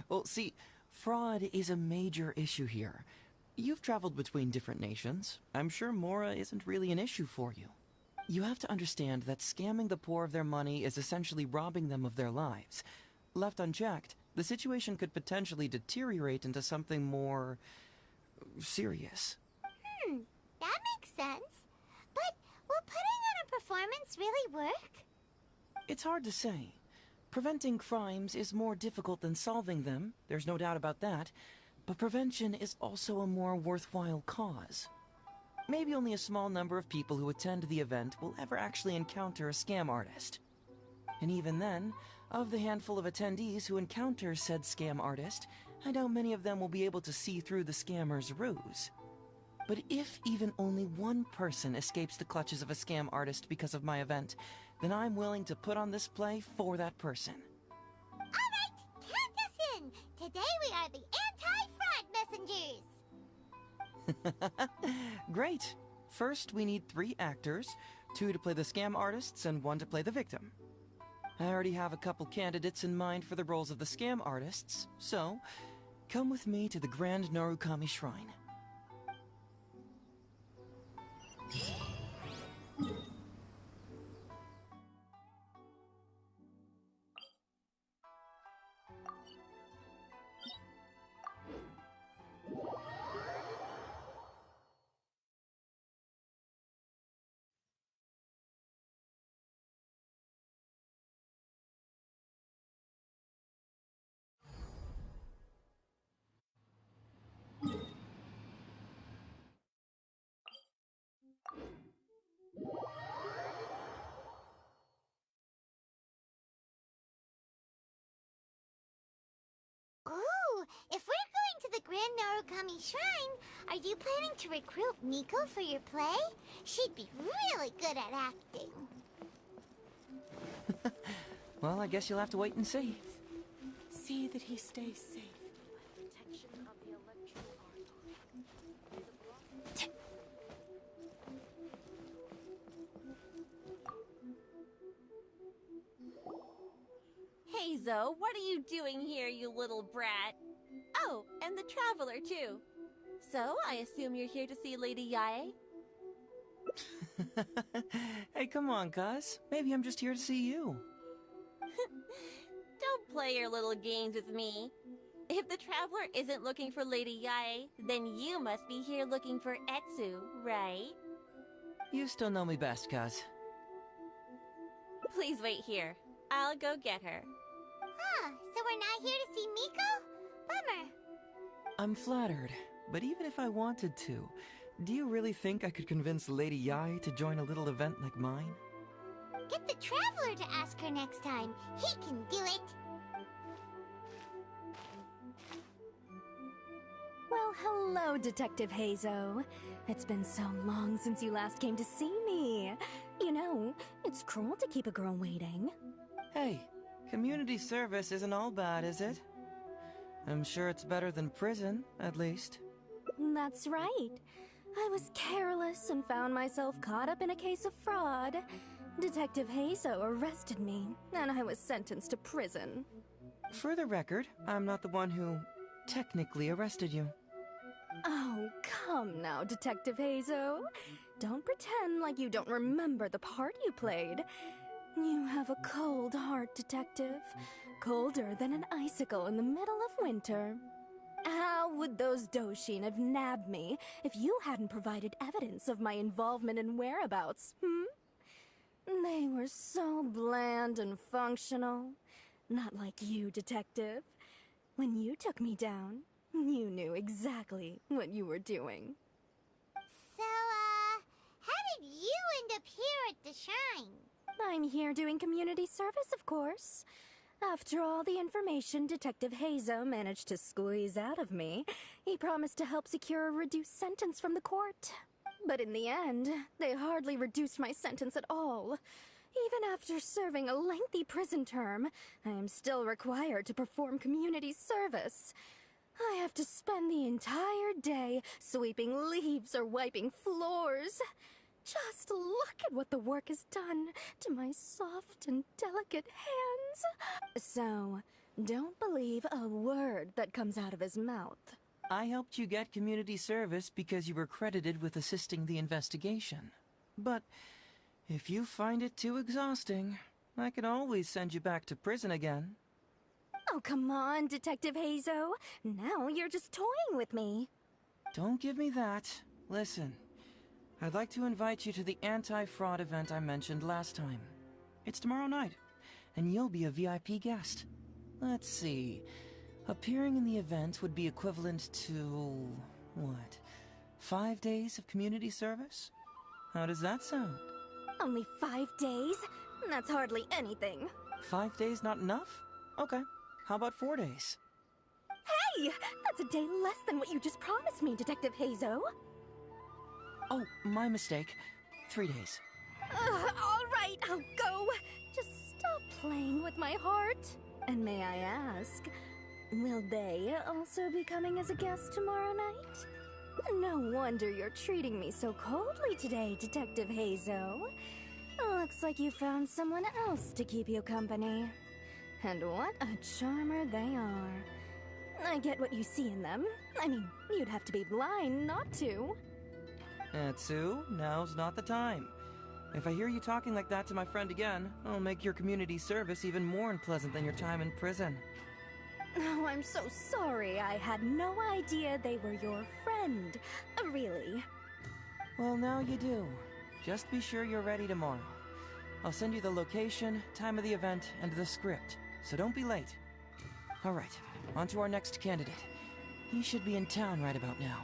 Well, see, Fraud is a major issue here. You've traveled between different nations. I'm sure Mora isn't really an issue for you. You have to understand that scamming the poor of their money is essentially robbing them of their lives. Left unchecked, the situation could potentially deteriorate into something more serious. That makes sense. But will putting on a performance really work? It's hard to say. Preventing crimes is more difficult than solving them, there's no doubt about that, but prevention is also a more worthwhile cause. Maybe only a small number of people who attend the event will ever actually encounter a scam artist. And even then, of the handful of attendees who encounter said scam artist, I doubt many of them will be able to see through the scammer's ruse. But if even only one person escapes the clutches of a scam artist because of my event, then I'm willing to put on this play for that person. Alright, count us in! Today we are the anti-fraud messengers! Great! First, we need 3 actors, 2 to play the scam artists and 1 to play the victim. I already have a couple candidates in mind for the roles of the scam artists, so come with me to the Grand Narukami Shrine. Ooh, if we're going to the Grand Narukami Shrine, are you planning to recruit Miko for your play? She'd be really good at acting. Well, I guess you'll have to wait and see. See that he stays safe. Hey, Zoe, what are you doing here, you little brat? Oh, and the Traveler, too. So, I assume you're here to see Lady Yae? Hey, come on, cuz. Maybe I'm just here to see you. Don't play your little games with me. If the Traveler isn't looking for Lady Yae, then you must be here looking for Etsu, right? You still know me best, cuz. Please wait here. I'll go get her. Huh, so we're not here to see Miko? Bummer. I'm flattered, but even if I wanted to, do you really think I could convince Lady Yae to join a little event like mine? Get the Traveler to ask her next time. He can do it. Well, hello, Detective Hazo. It's been so long since you last came to see me. You know, it's cruel to keep a girl waiting. Hey, community service isn't all bad, is it? I'm sure it's better than prison, at least. That's right. I was careless and found myself caught up in a case of fraud. Detective Hazo arrested me, and I was sentenced to prison. For the record, I'm not the one who technically arrested you. Oh, come now, Detective Hazo. Don't pretend like you don't remember the part you played. You have a cold heart, Detective. Colder than an icicle in the middle of winter. How would those Doshin have nabbed me if you hadn't provided evidence of my involvement and whereabouts, They were so bland and functional. Not like you, Detective. When you took me down, you knew exactly what you were doing. So, how did you end up here at the shrine? I'm here doing community service, of course. After all the information Detective Hazo managed to squeeze out of me, he promised to help secure a reduced sentence from the court. But in the end, they hardly reduced my sentence at all. Even after serving a lengthy prison term, I am still required to perform community service. I have to spend the entire day sweeping leaves or wiping floors. Just look at what the work has done to my soft and delicate hands. So, Don't believe a word that comes out of his mouth. I helped you get community service because you were credited with assisting the investigation. But if you find it too exhausting, I can always send you back to prison again. Oh, come on, Detective Hazo. Now you're just toying with me. Don't give me that. Listen, I'd like to invite you to the anti-fraud event I mentioned last time. It's tomorrow night, and you'll be a VIP guest. Let's see. Appearing in the event would be equivalent to... what? 5 days of community service? How does that sound? Only 5 days? That's hardly anything. 5 days not enough? Okay. How about 4 days? Hey! That's a day less than what you just promised me, Detective Hazo. Oh, my mistake. 3 days. All right, I'll go. Just stop playing with my heart. And may I ask, will they also be coming as a guest tomorrow night? No wonder you're treating me so coldly today, Detective Hazo. Looks like you found someone else to keep you company. And what a charmer they are. I get what you see in them. I mean, you'd have to be blind not to. Etsu, now's not the time. If I hear you talking like that to my friend again, I'll make your community service even more unpleasant than your time in prison. Oh, I'm so sorry. I had no idea they were your friend. Really. Well, now you do. Just be sure you're ready tomorrow. I'll send you the location, time of the event, and the script, so don't be late. All right, on to our next candidate. He should be in town right about now.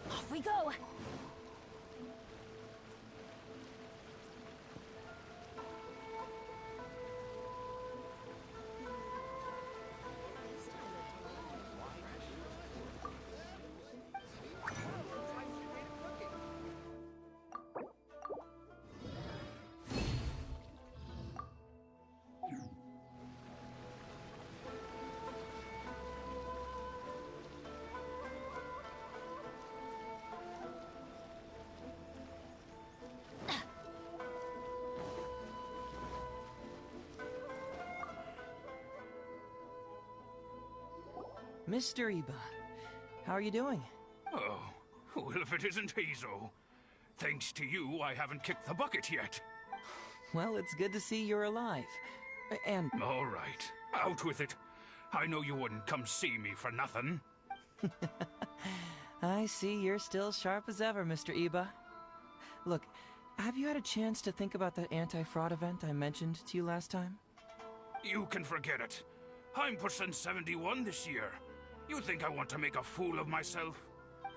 Off we go! Mr. Iba, how are you doing? Oh, well, if it isn't Hazo. Thanks to you, I haven't kicked the bucket yet. Well, it's good to see you're alive. And... All right, out with it. I know you wouldn't come see me for nothing. I see you're still sharp as ever, Mr. Iba. Look, have you had a chance to think about that anti-fraud event I mentioned to you last time? You can forget it. I'm percent 71 this year. You think I want to make a fool of myself?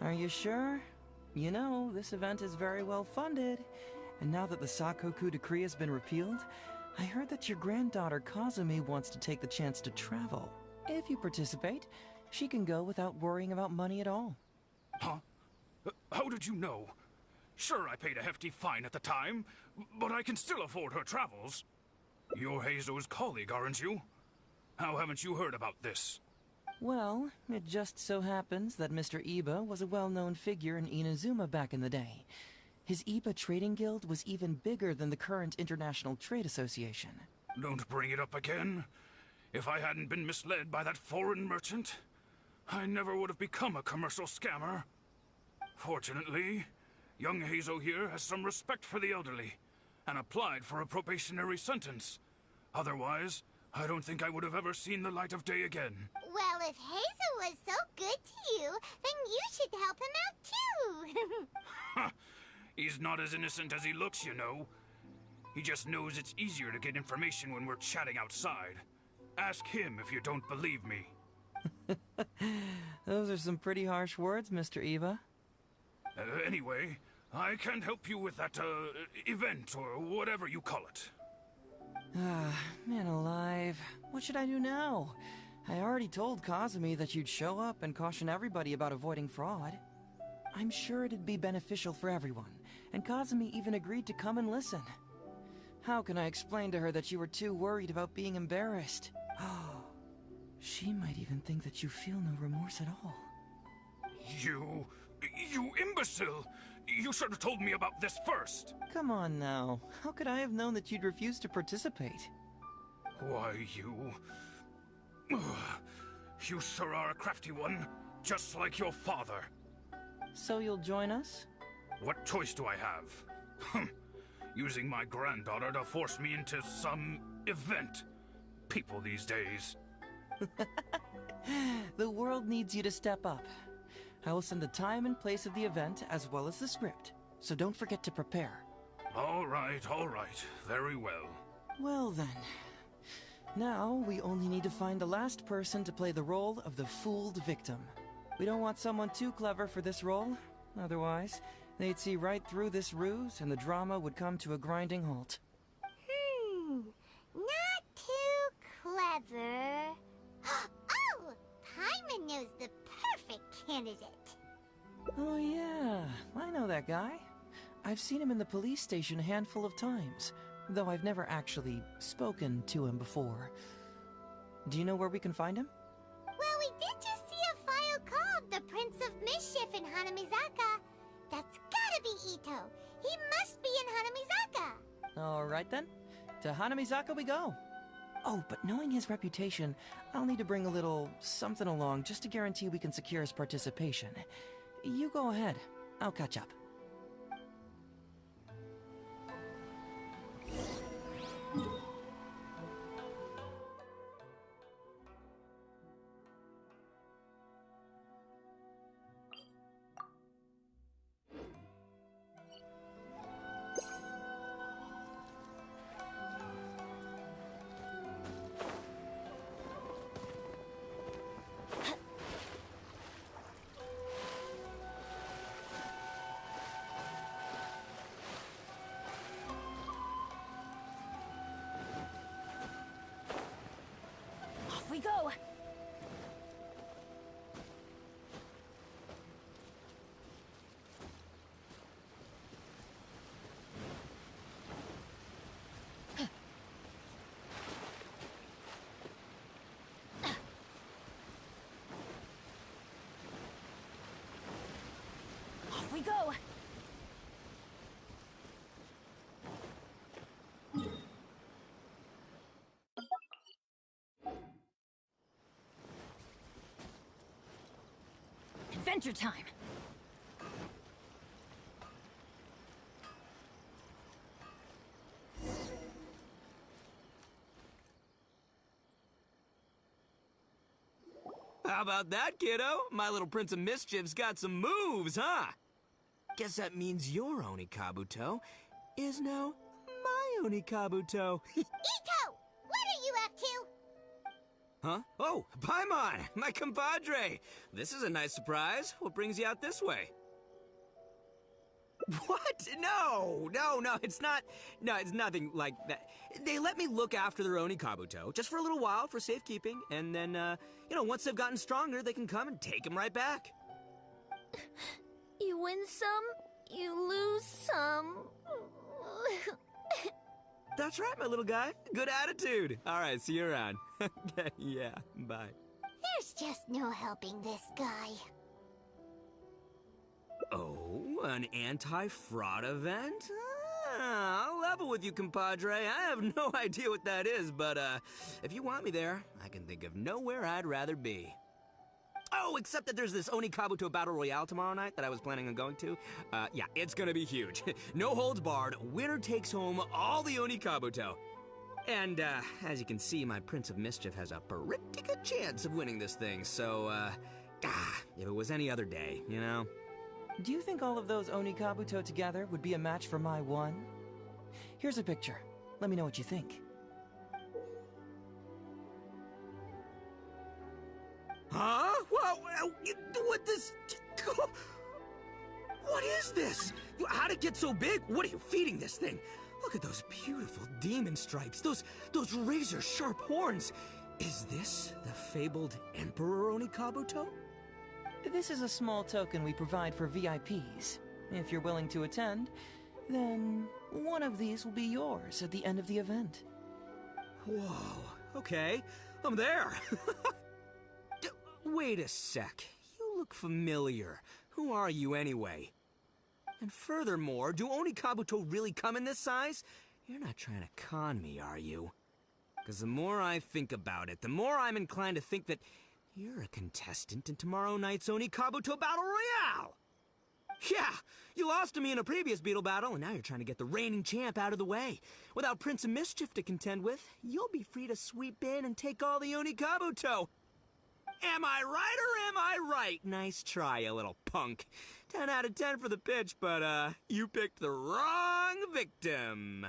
Are you sure? You know, this event is very well funded. And now that the Sakoku decree has been repealed, I heard that your granddaughter Kazumi wants to take the chance to travel. If you participate, she can go without worrying about money at all. Huh? How did you know? Sure, I paid a hefty fine at the time, but I can still afford her travels. You're Hazo's colleague, aren't you? How haven't you heard about this? Well, it just so happens that Mr. Iba was a well-known figure in Inazuma back in the day. His Iba Trading Guild was even bigger than the current International Trade Association. Don't bring it up again. If I hadn't been misled by that foreign merchant, I never would have become a commercial scammer. Fortunately, young Hazo here has some respect for the elderly, and applied for a probationary sentence. Otherwise, I don't think I would have ever seen the light of day again. Well, if Hazel was so good to you, then you should help him out too. He's not as innocent as he looks, you know. He just knows it's easier to get information when we're chatting outside. Ask him if you don't believe me. Those are some pretty harsh words, Mr. Iba. Anyway, I can't help you with that, event, or whatever you call it. Ah, man alive. What should I do now? I already told Kazumi that you'd show up and caution everybody about avoiding fraud. I'm sure it'd be beneficial for everyone, and Kazumi even agreed to come and listen. How can I explain to her that you were too worried about being embarrassed? She might even think that you feel no remorse at all. You imbecile! You should have told me about this first! Come on now. How could I have known that you'd refuse to participate? Why, you... You sure are a crafty one, just like your father. So you'll join us? What choice do I have? Using my granddaughter to force me into some event. People these days. The world needs you to step up. I will send the time and place of the event as well as the script, so don't forget to prepare. All right, very well. Well then. Now, we only need to find the last person to play the role of the fooled victim. We don't want someone too clever for this role. Otherwise, they'd see right through this ruse and the drama would come to a grinding halt. Not too clever. Oh! Paimon knows the perfect candidate. Oh yeah, I know that guy. I've seen him in the police station a handful of times, though I've never actually spoken to him before. Do you know where we can find him? Well, we did just see a file called the Prince of Mischief in Hanamizaka. That's gotta be Ito. He must be in Hanamizaka. Alright then. To Hanamizaka we go. Oh, but knowing his reputation, I'll need to bring a little something along just to guarantee we can secure his participation. You go ahead. I'll catch up. Off we go! Off we go! Adventure time! How about that, kiddo? My little Prince of Mischief's got some moves, huh? Guess that means your Onikabuto is now my Onikabuto. Ito! What are you up to? Huh? Oh, Paimon, my compadre. This is a nice surprise. What brings you out this way? What? No, it's not. No, it's nothing like that. They let me look after their Onikabuto just for a little while for safekeeping, and then, once they've gotten stronger, they can come and take him right back. You win some, you lose some. That's right, my little guy. Good attitude. All right, see you around. Okay, yeah, bye. There's just no helping this guy. Oh, an anti-fraud event? I'll level with you, compadre. I have no idea what that is, but if you want me there, I can think of nowhere I'd rather be. Oh, except that there's this Onikabuto Battle Royale tomorrow night that I was planning on going to. Yeah, it's gonna be huge. No holds barred, winner takes home all the Onikabuto. And, as you can see, my Prince of Mischief has a pretty good chance of winning this thing, so, if it was any other day, you know? Do you think all of those Onikabuto together would be a match for my one? Here's a picture. Let me know what you think. Huh? What this... What is this? How'd it get so big? What are you feeding this thing? Look at those beautiful demon stripes, those razor-sharp horns. Is this the fabled Emperor Onikabuto? This is a small token we provide for VIPs. If you're willing to attend, then one of these will be yours at the end of the event. Whoa, okay, I'm there. Wait a sec, you look familiar. Who are you anyway? And furthermore, do Onikabuto really come in this size? You're not trying to con me, are you? Because the more I think about it, the more I'm inclined to think that you're a contestant in tomorrow night's Onikabuto Battle Royale! Yeah, you lost to me in a previous Beetle battle, and now you're trying to get the reigning champ out of the way. Without Prince of Mischief to contend with, you'll be free to sweep in and take all the Onikabuto. Am I right or am I right? Nice try, you little punk. 10 out of 10 for the pitch, but, you picked the wrong victim.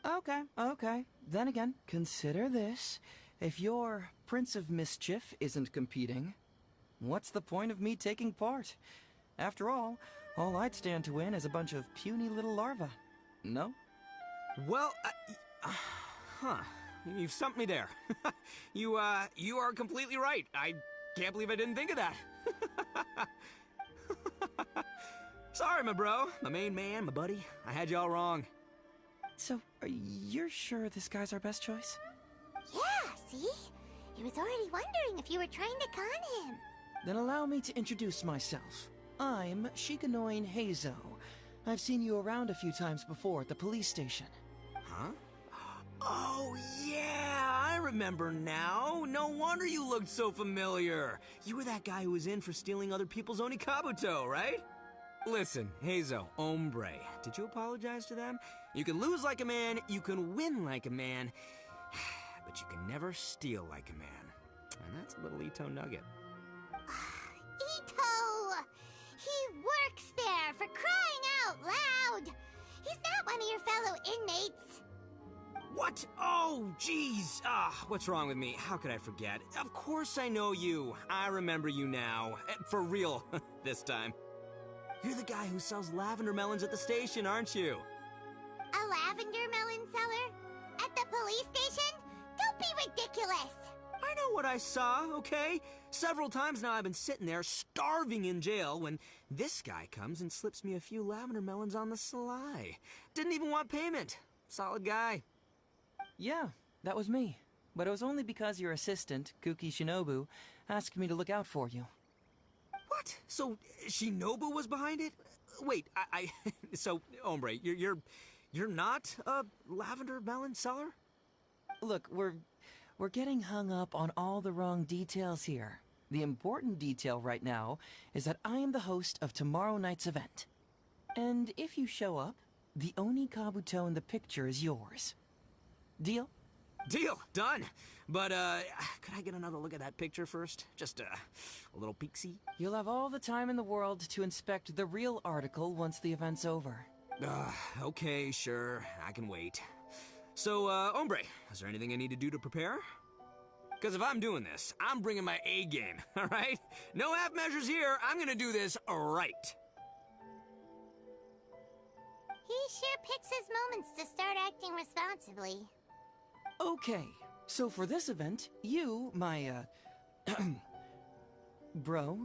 Okay. Then again, consider this. If your Prince of Mischief isn't competing, what's the point of me taking part? After all I'd stand to win is a bunch of puny little larvae. No? Well, you've stumped me there. You are completely right. I can't believe I didn't think of that. Sorry, my bro, my main man, my buddy. I had you all wrong. So, you're sure this guy's our best choice? Yeah, see? He was already wondering if you were trying to con him. Then allow me to introduce myself. I'm Shikanoin Heizo. I've seen you around a few times before at the police station. Huh? Oh, yeah, I remember now. No wonder you looked so familiar. You were that guy who was in for stealing other people's Onikabuto, right? Listen, Heizo, hombre, did you apologize to them? You can lose like a man, you can win like a man, but you can never steal like a man. And that's a little Ito nugget. Ito! He works there, for crying out loud! He's not one of your fellow inmates. What? Oh, jeez. What's wrong with me? How could I forget? Of course I know you. I remember you now. For real, this time. You're the guy who sells lavender melons at the station, aren't you? A lavender melon seller? At the police station? Don't be ridiculous! I know what I saw, okay? Several times now I've been sitting there starving in jail when this guy comes and slips me a few lavender melons on the sly. Didn't even want payment. Solid guy. Yeah, that was me. But it was only because your assistant, Kuki Shinobu, asked me to look out for you. What? So Shinobu was behind it? Wait, so hombre, you're not a lavender melon seller? Look, we're getting hung up on all the wrong details here. The important detail right now is that I am the host of tomorrow night's event. And if you show up, the Onikabuto in the picture is yours. Deal? Deal, done. But, could I get another look at that picture first? Just, a little peek-see? You'll have all the time in the world to inspect the real article once the event's over. Okay, sure. I can wait. So, hombre, is there anything I need to do to prepare? Because if I'm doing this, I'm bringing my A game, alright? No half measures here. I'm gonna do this right. He sure picks his moments to start acting responsibly. Okay, so for this event, you, my, bro,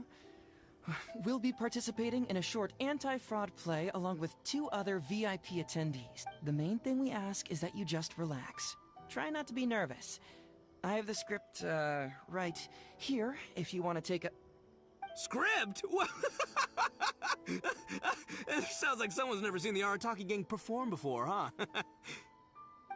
will be participating in a short anti-fraud play along with 2 other VIP attendees. The main thing we ask is that you just relax. Try not to be nervous. I have the script, right here, if you want to take a... Script? It sounds like someone's never seen the Arataki gang perform before, huh?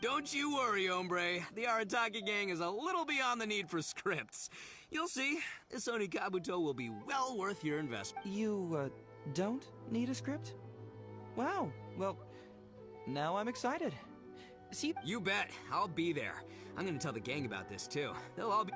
Don't you worry, hombre. The Arataki gang is a little beyond the need for scripts. You'll see, this Onikabuto will be well worth your investment. You, don't need a script? Wow, well, now I'm excited. See? You bet. I'll be there. I'm gonna tell the gang about this, too. They'll all be...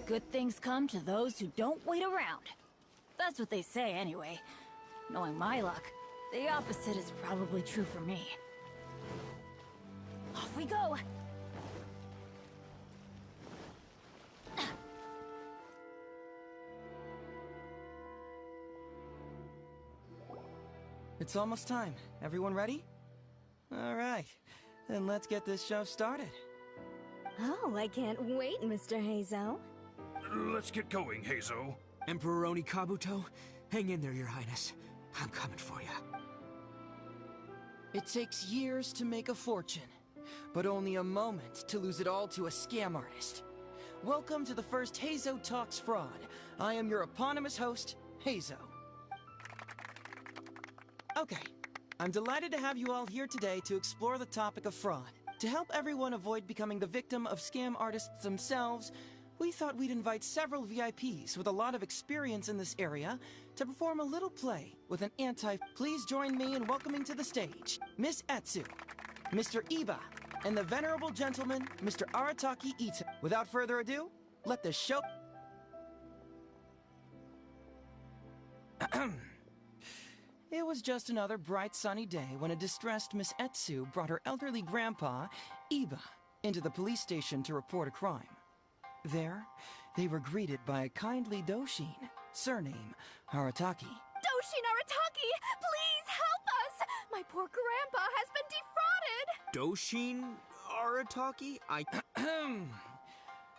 Good things come to those who don't wait around. That's what they say anyway. Knowing my luck, the opposite is probably true for me. Off we go! It's almost time. Everyone ready? All right, then let's get this show started. Oh, I can't wait, Mr. Heizo. Let's get going, Heizo. Emperor Oni Kabuto, hang in there, Your Highness. I'm coming for you. It takes years to make a fortune, but only a moment to lose it all to a scam artist. Welcome to the first Heizo Talks Fraud. I am your eponymous host, Heizo. Okay, I'm delighted to have you all here today to explore the topic of fraud. To help everyone avoid becoming the victim of scam artists themselves, we thought we'd invite several VIPs with a lot of experience in this area to perform a little play with an Please join me in welcoming to the stage Miss Etsu, Mr. Iba, and the venerable gentleman, Mr. Arataki Ito. Without further ado, let the show... It was just another bright sunny day when a distressed Miss Etsu brought her elderly grandpa, Iba, into the police station to report a crime. There, they were greeted by a kindly Doshin, surname Arataki. Doshin Arataki, please help us! My poor grandpa has been defrauded! Doshin Arataki?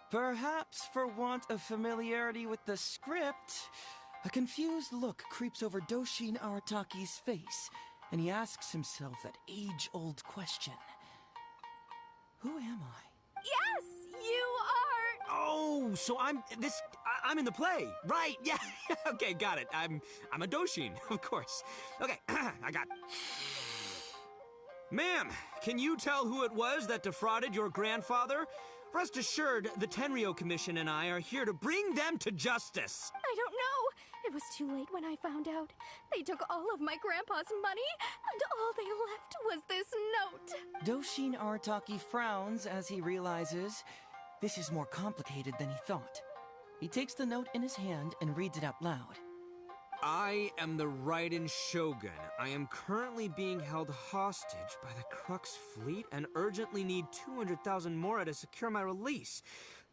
Perhaps for want of familiarity with the script, a confused look creeps over Doshin Arataki's face, and he asks himself that age-old question. Who am I? Yes, you are! Oh, so I'm in the play. Right, yeah. Okay, got it. I'm a Doshin, of course. Okay, I got... Ma'am, can you tell who it was that defrauded your grandfather? Rest assured, the Tenryo Commission and I are here to bring them to justice. I don't know. It was too late when I found out. They took all of my grandpa's money, and all they left was this note. Doshin Arataki frowns as he realizes this is more complicated than he thought. He takes the note in his hand and reads it out loud. I am the Raiden Shogun. I am currently being held hostage by the Crux fleet and urgently need 200,000 mora to secure my release.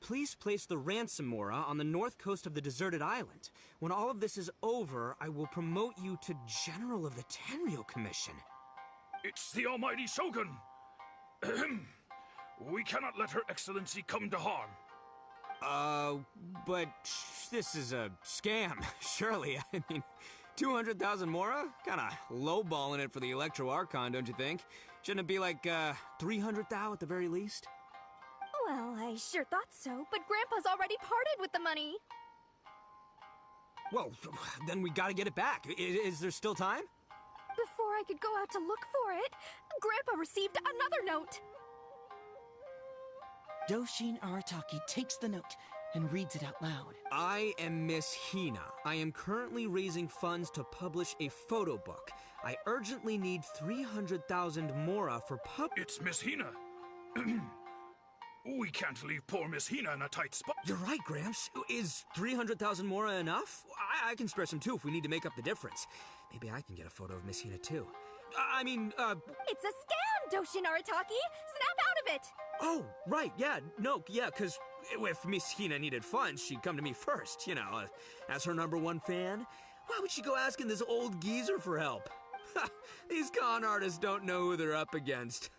Please place the ransom mora on the north coast of the deserted island. When all of this is over, I will promote you to General of the Tenryo Commission. It's the almighty Shogun! We cannot let Her Excellency come to harm. But this is a scam, surely. I mean, 200,000 mora? Kinda lowballing it for the Electro Archon, don't you think? Shouldn't it be like, 300 thou at the very least? Well, I sure thought so, but Grandpa's already parted with the money. Well, then we gotta get it back. Is there still time? Before I could go out to look for it, Grandpa received another note. Doshin Arataki takes the note and reads it out loud. I am Miss Hina. I am currently raising funds to publish a photo book. I urgently need 300,000 mora for It's Miss Hina. We can't leave poor Miss Hina in a tight spot. You're right, Gramps. Is 300,000 mora enough? I can spare some too if we need to make up the difference. Maybe I can get a photo of Miss Hina too. It's a scam, Doshin Arataki! Snap out of it! Oh, right, yeah, because if Miss Hina needed funds, she'd come to me first, as her #1 fan. Why would she go asking this old geezer for help? These con artists don't know who they're up against.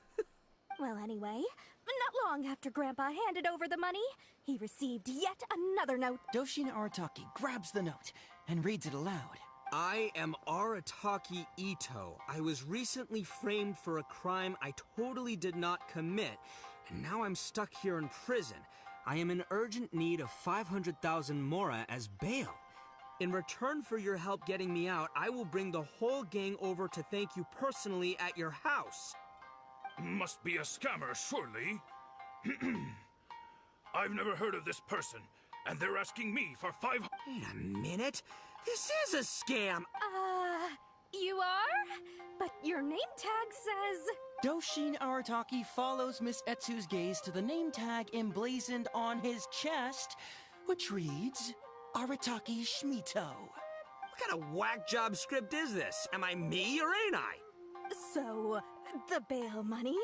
Well, anyway, not long after Grandpa handed over the money, he received yet another note. Doshin Arataki grabs the note and reads it aloud. I am Arataki Ito. I was recently framed for a crime I totally did not commit, and now I'm stuck here in prison. I am in urgent need of 500,000 mora as bail. In return for your help getting me out, I will bring the whole gang over to thank you personally at your house. Must be a scammer, surely. I've never heard of this person, and they're asking me for 500... Wait a minute. This is a scam! You are? But you're Your name tag says... Doshin Arataki follows Miss Etsu's gaze to the name tag emblazoned on his chest, which reads, Arataki Shmito. What kind of whack job script is this? Am I me or ain't I? So, the bail money?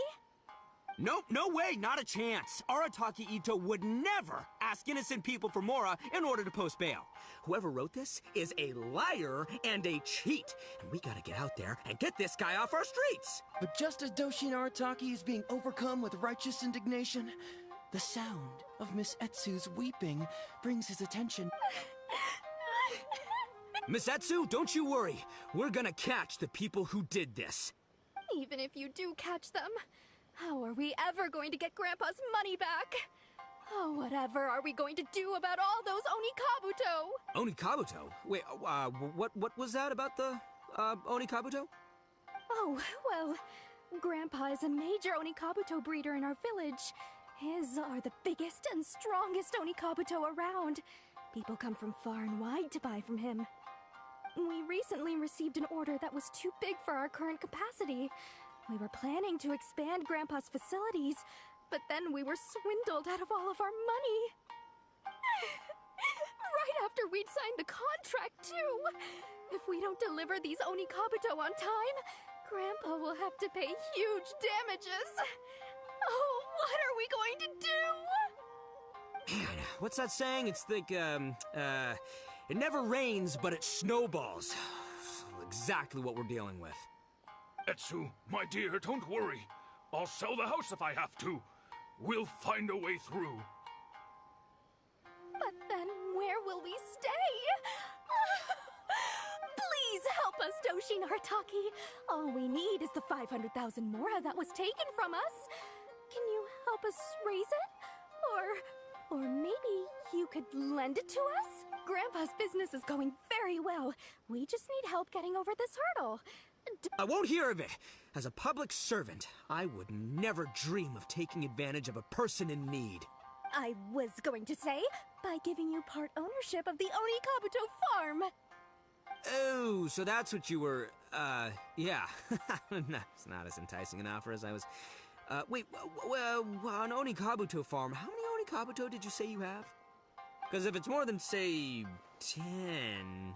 Nope, no way, not a chance. Arataki Ito would never ask innocent people for Mora in order to post bail. Whoever wrote this is a liar and a cheat, and we gotta get out there and get this guy off our streets. But just as Doshin Arataki is being overcome with righteous indignation, the sound of Miss Etsu's weeping brings his attention. Miss Etsu, don't you worry. We're gonna catch the people who did this. Even if you do catch them, how are we ever going to get Grandpa's money back? Oh, whatever are we going to do about all those Onikabuto? Onikabuto? Wait, what was that about the, Onikabuto? Oh, well, Grandpa is a major Onikabuto breeder in our village. His are the biggest and strongest Onikabuto around. People come from far and wide to buy from him. We recently received an order that was too big for our current capacity. We were planning to expand Grandpa's facilities, but then we were swindled out of all of our money. Right after we'd signed the contract, too. If we don't deliver these Onikabuto on time, Grandpa will have to pay huge damages. Oh, what are we going to do? Man, what's that saying? It's like, it never rains, but it snowballs. Exactly what we're dealing with. Etsu, my dear, don't worry. I'll sell the house if I have to. We'll find a way through. But then where will we stay? Please help us, Doshin Arataki. All we need is the 500,000 Mora that was taken from us. Can you help us raise it? Or maybe you could lend it to us? Grandpa's business is going very well. We just need help getting over this hurdle. I won't hear of it. As a public servant, I would never dream of taking advantage of a person in need. I was going to say, by giving you part ownership of the Onikabuto farm. Oh, so that's what you were, yeah. That's not as enticing an offer as I was... wait, an Onikabuto farm, how many Onikabuto did you say you have? Because if it's more than, say, 10...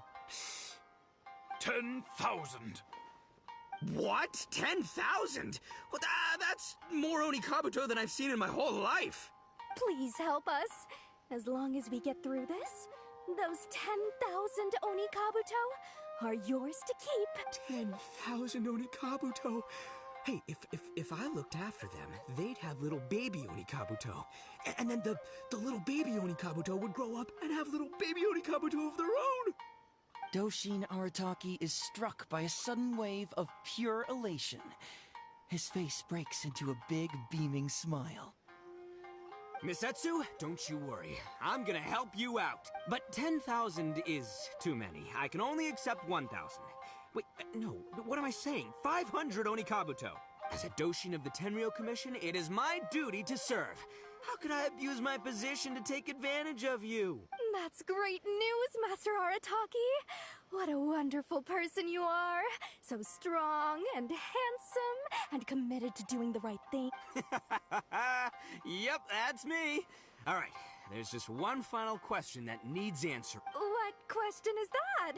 10,000. What? 10,000? Well, that's more Onikabuto than I've seen in my whole life. Please help us. As long as we get through this, those 10,000 Onikabuto are yours to keep. 10,000 Onikabuto? Hey, if I looked after them, they'd have little baby Onikabuto. And then the little baby Onikabuto would grow up and have little baby Onikabuto of their own. Doshin Arataki is struck by a sudden wave of pure elation. His face breaks into a big, beaming smile. Miss Etsu, don't you worry. I'm gonna help you out. But 10,000 is too many. I can only accept 1,000. Wait, no, what am I saying? 500 Onikabuto. As a Doshin of the Tenryou Commission, it is my duty to serve. How could I abuse my position to take advantage of you? That's great news, Master Arataki. What a wonderful person you are. So strong and handsome and committed to doing the right thing. Yep, that's me. All right, there's just one final question that needs answer. What question is that?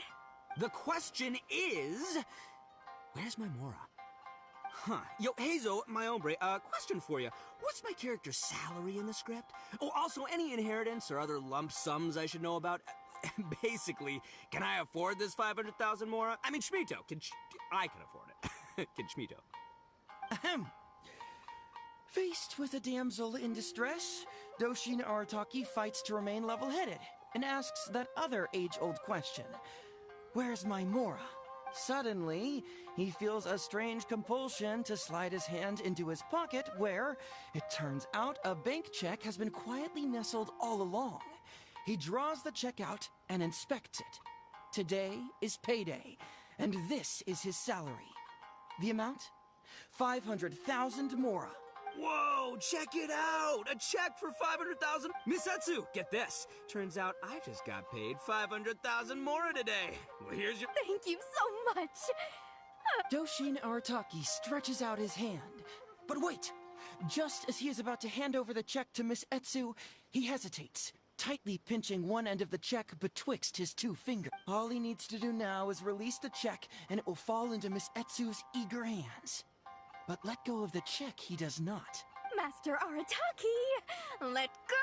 The question is... Where's my Mora? Huh. Yo, Heizo, my hombre, question for you. What's my character's salary in the script? Oh, also, any inheritance or other lump sums I should know about? Basically, can I afford this 500,000 Mora? I mean, Shmito. I can afford it. Can Shmito? Ahem. Faced with a damsel in distress, Doshin Arataki fights to remain level-headed and asks that other age-old question. Where's my Mora? Suddenly, he feels a strange compulsion to slide his hand into his pocket where, it turns out, a bank check has been quietly nestled all along. He draws the check out and inspects it. Today is payday, and this is his salary. The amount? 500,000 Mora. Whoa, check it out! A check for 500,000? Miss Etsu, get this. Turns out I just got paid 500,000 Mora today. Well, here's your... Thank you so much. Doshin Arataki stretches out his hand. But wait! Just as he is about to hand over the check to Miss Etsu, he hesitates, tightly pinching one end of the check betwixt his two fingers. All he needs to do now is release the check, and it will fall into Miss Etsu's eager hands. But let go of the check he does not. Master Arataki, let go!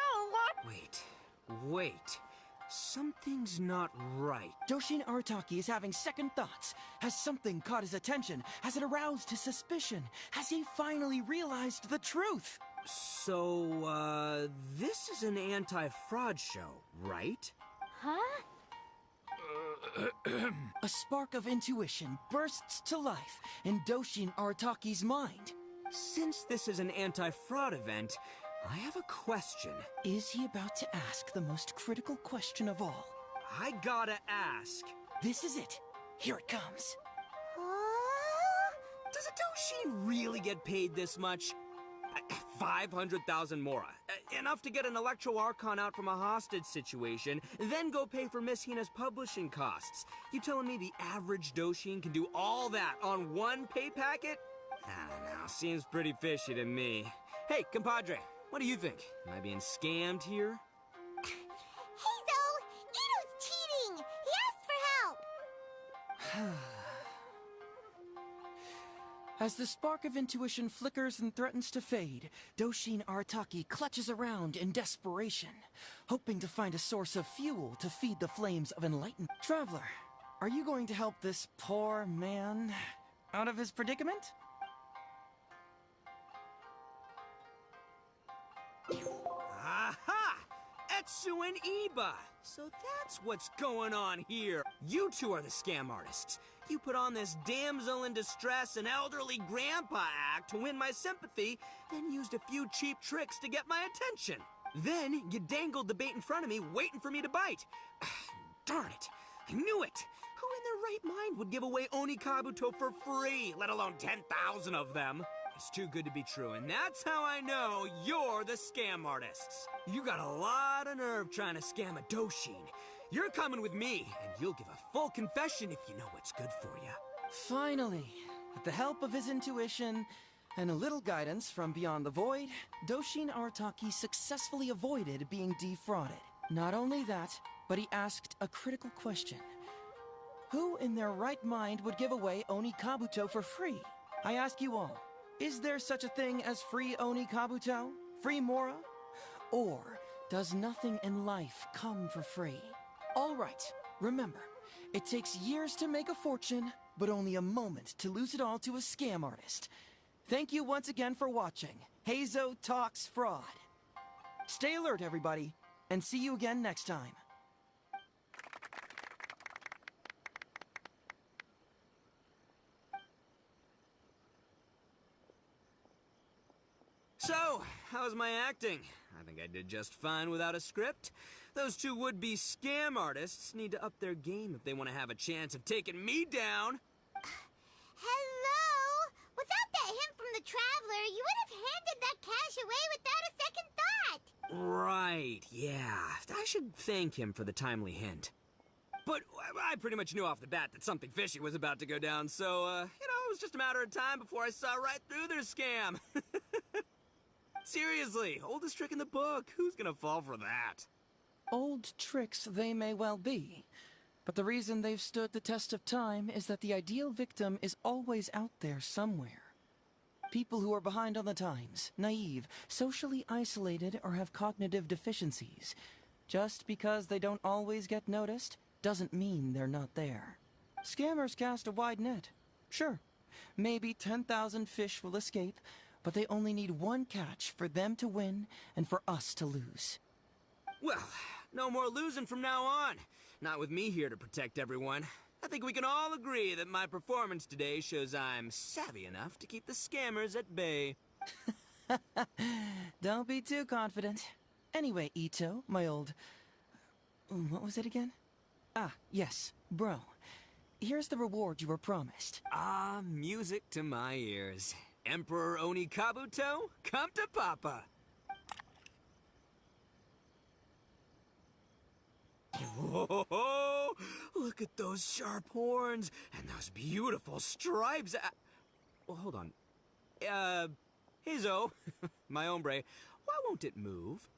Wait. Something's not right. Doshin Arataki is having second thoughts. Has something caught his attention? Has it aroused his suspicion? Has he finally realized the truth? So, this is an anti-fraud show, right? Huh? A spark of intuition bursts to life in Doshin Arataki's mind. Since this is an anti-fraud event, I have a question. Is he about to ask the most critical question of all? I gotta ask. This is it. Here it comes. Does a Doshin really get paid this much? 500,000 mora. Enough to get an Electro Archon out from a hostage situation, then go pay for Miss Hina's publishing costs. You telling me the average Doshin can do all that on one pay packet? I don't know. Seems pretty fishy to me. Hey, compadre. What do you think? Am I being scammed here? Heizo! Ito's cheating! He asked for help! As the spark of intuition flickers and threatens to fade, Doshin Arataki clutches around in desperation, hoping to find a source of fuel to feed the flames of enlightenment. Traveler, are you going to help this poor man out of his predicament? Aha! Etsu and Iba! So that's what's going on here. You two are the scam artists. You put on this damsel in distress and elderly grandpa act to win my sympathy, then used a few cheap tricks to get my attention. Then you dangled the bait in front of me, waiting for me to bite. Darn it! I knew it! Who in their right mind would give away Oni Kabuto for free, let alone 10,000 of them? It's too good to be true, and that's how I know you're the scam artists. You got a lot of nerve trying to scam a Doshin. You're coming with me, and you'll give a full confession if you know what's good for you. Finally, with the help of his intuition and a little guidance from beyond the void, Doshin Arataki successfully avoided being defrauded. Not only that, but he asked a critical question. Who in their right mind would give away Oni Kabuto for free? I ask you all, is there such a thing as free Oni Kabuto? Free Mora? Or does nothing in life come for free? All right, remember, it takes years to make a fortune, but only a moment to lose it all to a scam artist. Thank you once again for watching Heizo Talks Fraud. Stay alert, everybody, and see you again next time. So, how's my acting? I think I did just fine without a script. Those two would-be scam artists need to up their game if they want to have a chance of taking me down. Hello? Without that hint from the Traveler, you would have handed that cash away without a second thought. Right, yeah. I should thank him for the timely hint. But I pretty much knew off the bat that something fishy was about to go down, so, it was just a matter of time before I saw right through their scam. Seriously, oldest trick in the book. Who's gonna fall for that? Old tricks they may well be, but the reason they've stood the test of time is that the ideal victim is always out there somewhere. People who are behind on the times, naive, socially isolated, or have cognitive deficiencies. Just because they don't always get noticed doesn't mean they're not there. Scammers cast a wide net. Sure, maybe 10,000 fish will escape, but they only need one catch for them to win and for us to lose. Well, no more losing from now on. Not with me here to protect everyone. I think we can all agree that my performance today shows I'm savvy enough to keep the scammers at bay. Don't be too confident. Anyway, Ito, my old... what was it again? Ah, yes, bro. Here's the reward you were promised. Ah, music to my ears. Emperor Oni Kabuto, come to Papa. Whoa, Look at those sharp horns and those beautiful stripes. Well, hold on. Heizo, my hombre, why won't it move?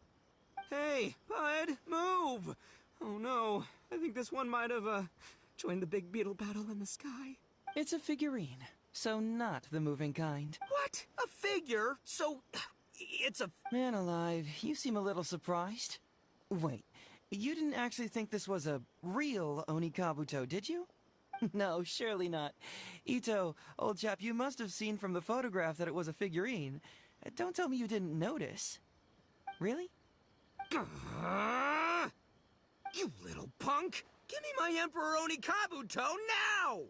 Hey, bud, move! Oh no, I think this one might have, joined the big beetle battle in the sky. It's a figurine, so not the moving kind. What? A figure? So, it's a... Man alive, you seem a little surprised. Wait, you didn't actually think this was a real Onikabuto, did you? No, surely not. Ito, old chap, you must have seen from the photograph that it was a figurine. Don't tell me you didn't notice. Really? You little punk! Give me my Emperor Onikabuto now!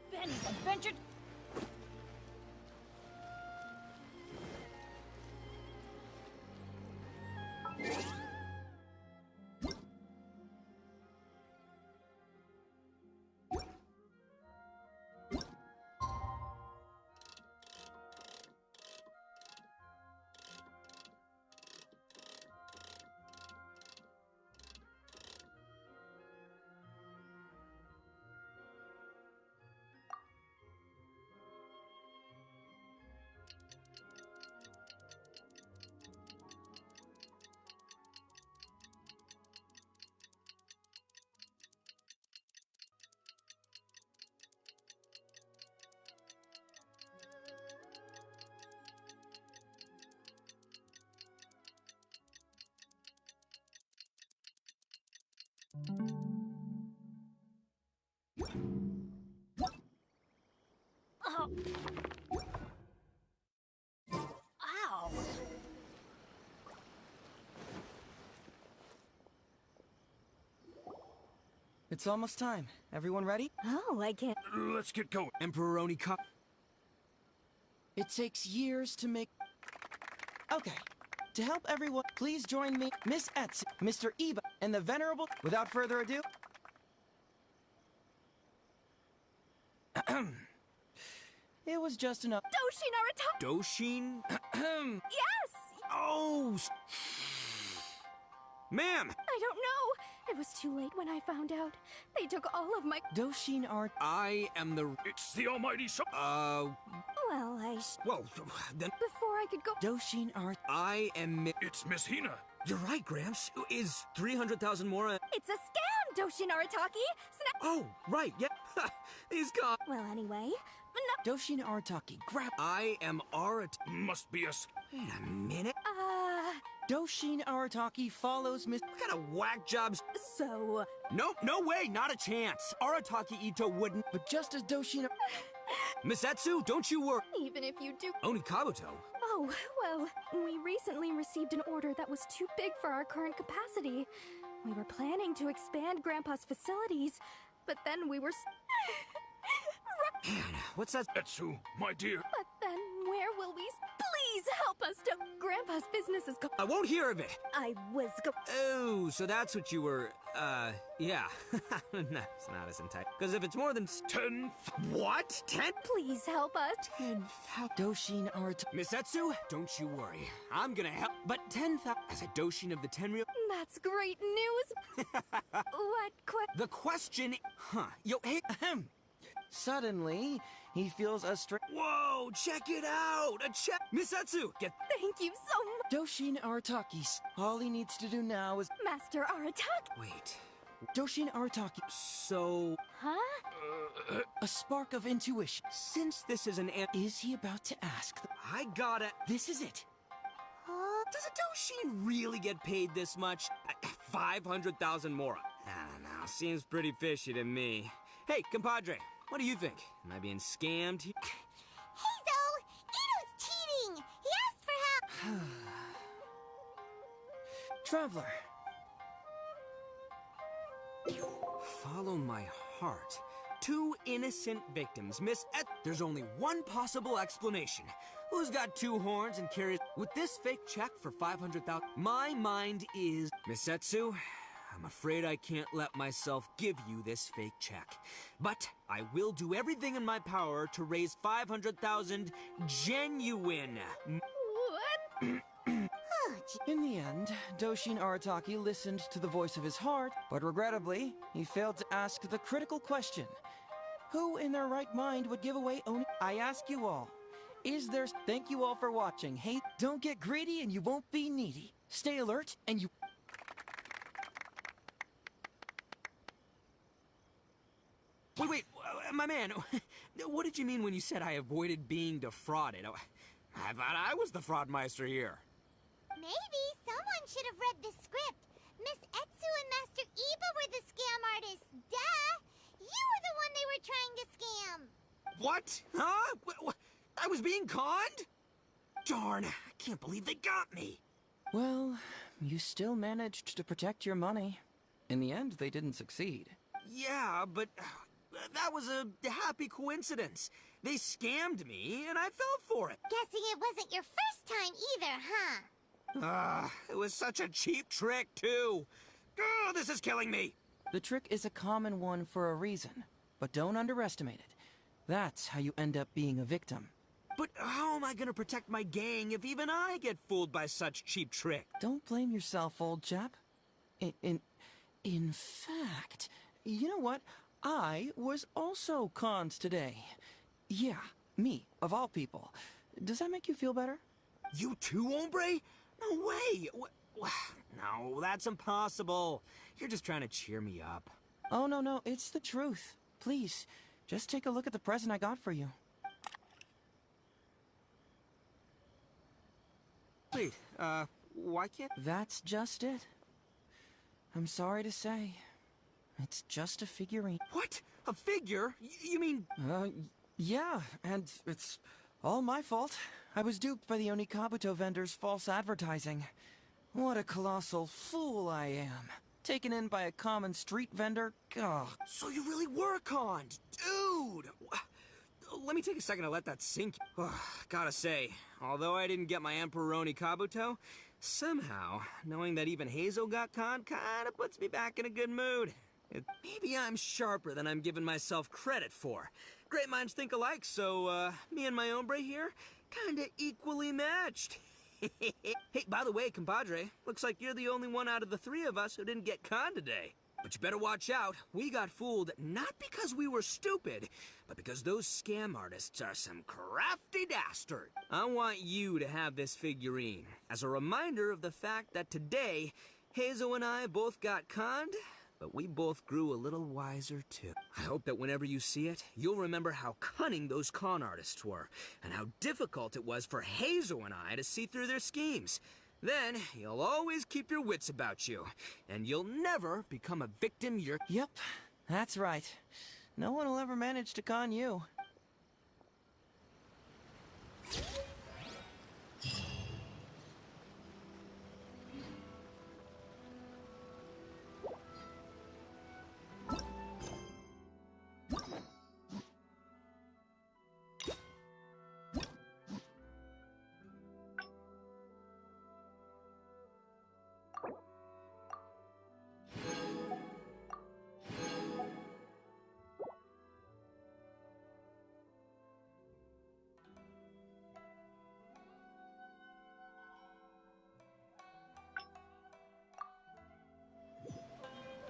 Benny's adventure. Oh. Ow. It's almost time. Everyone ready? Oh, I can't. Let's get going. Emperor Onika... It takes years to make... Okay. To help everyone, please join me, Miss Etsu, Mr. Iba, and the Venerable... Without further ado... It was just enough... Doshin Arata! Doshin? Yes! Oh! Ma'am! I don't know. It was too late when I found out. They took all of my... Doshin Art... I am the... It's the almighty son. Well, Well, then... Before I could go... Doshin Art... I am... It's Miss Hina. You're right, Gramps. Is 300,000 more... It's a scam, Doshin Arataki! Oh, right, yeah. He's got... Well, anyway... Doshin Arataki, grab... I am Arat... Must be a... Wait a minute. Doshin Arataki follows Miss... What kind of whack jobs... So... No way, not a chance. Arataki Ito wouldn't... But just as Doshin... Misatsu, don't you worry. Even if you do... Onikabuto? Oh, well, we recently received an order that was too big for our current capacity. We were planning to expand Grandpa's facilities, but then we were... Man, what's that? Etsu, my dear. But then where will we... Please help us to... Grandpa's business is go... I won't hear of it. I was go... Oh, so that's what you were... yeah. No, it's not as intense. Because if it's more than... 10... What? 10? Please help us. 10,000... Doshin Arataki... Misatsu, don't you worry. I'm gonna help. But 10,000... As a Doshin of the Tenryou... That's great news. What The question... Huh. Yo, hey... Suddenly, he feels a Whoa, check it out! A check! Misatsu, get... Thank you so much. Doshin Arataki. All he needs to do now is... Master Arataki. Wait. Doshin Arataki. So... Huh? A spark of intuition. Since this is an... Is he about to ask? I gotta... This is it. Does a Doshin really get paid this much? 500,000 more. I don't know. Seems pretty fishy to me. Hey, compadre. What do you think? Am I being scammed? Heizo! Ito's cheating! He asked for help! Traveler. Follow my heart. 2 innocent victims, Miss There's only one possible explanation. Who's got 2 horns and carries... With this fake check for 500,000... My mind is... Miss Etsu, I'm afraid I can't let myself give you this fake check. But I will do everything in my power to raise 500,000 genuine... In the end, Doshin Arataki listened to the voice of his heart, but regrettably, he failed to ask the critical question. Who in their right mind would give away only... I ask you all, is there... Thank you all for watching. Hey, don't get greedy and you won't be needy. Stay alert and you... Wait, my man, what did you mean when you said I avoided being defrauded? I thought I was the fraudmeister here. Maybe someone should have read the script. Miss Etsu and Master Iba were the scam artists. Duh! You were the one they were trying to scam. What? Huh? I was being conned? Darn, I can't believe they got me. Well, you still managed to protect your money. In the end, they didn't succeed. Yeah, but that was a happy coincidence. They scammed me, and I fell for it. Guessing it wasn't your first time either, huh? It was such a cheap trick, too. Oh, this is killing me. The trick is a common one for a reason, but don't underestimate it. That's how you end up being a victim. But how am I gonna protect my gang if even I get fooled by such cheap trick? Don't blame yourself, old chap. In fact, you know what? I was also conned today. Yeah, me, of all people. Does that make you feel better? You too, hombre? No way! No, that's impossible. You're just trying to cheer me up. Oh, no, it's the truth. Please, just take a look at the present I got for you. Wait, why can't... That's just it. I'm sorry to say. It's just a figurine. What? A figure? You mean... Yeah, and it's all my fault. I was duped by the Onikabuto vendor's false advertising. What a colossal fool I am. Taken in by a common street vendor? Ugh. So you really were conned, dude! Let me take a second to let that sink. Gotta say, although I didn't get my Emperor Onikabuto, somehow, knowing that even Hazel got conned kinda puts me back in a good mood. Maybe I'm sharper than I'm giving myself credit for. Great minds think alike, so, me and my hombre here, kinda equally matched. Hey, by the way, compadre, looks like you're the only one out of the 3 of us who didn't get conned today. But you better watch out. We got fooled not because we were stupid, but because those scam artists are some crafty dastard. I want you to have this figurine as a reminder of the fact that today, Hazel and I both got conned, but we both grew a little wiser too. I hope that whenever you see it, you'll remember how cunning those con artists were, and how difficult it was for Hazel and I to see through their schemes. Then, you'll always keep your wits about you, and you'll never become a victim Yep, that's right. No one will ever manage to con you.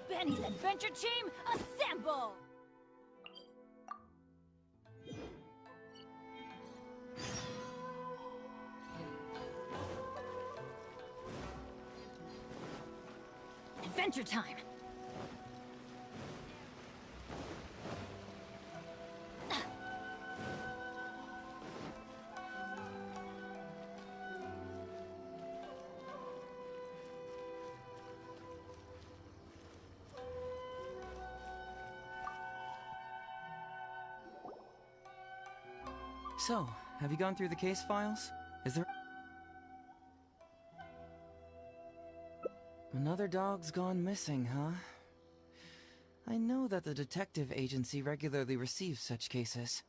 Benny's adventure team, assemble! Adventure time! So, have you gone through the case files? Is there... Another dog's gone missing, huh? I know that the detective agency regularly receives such cases.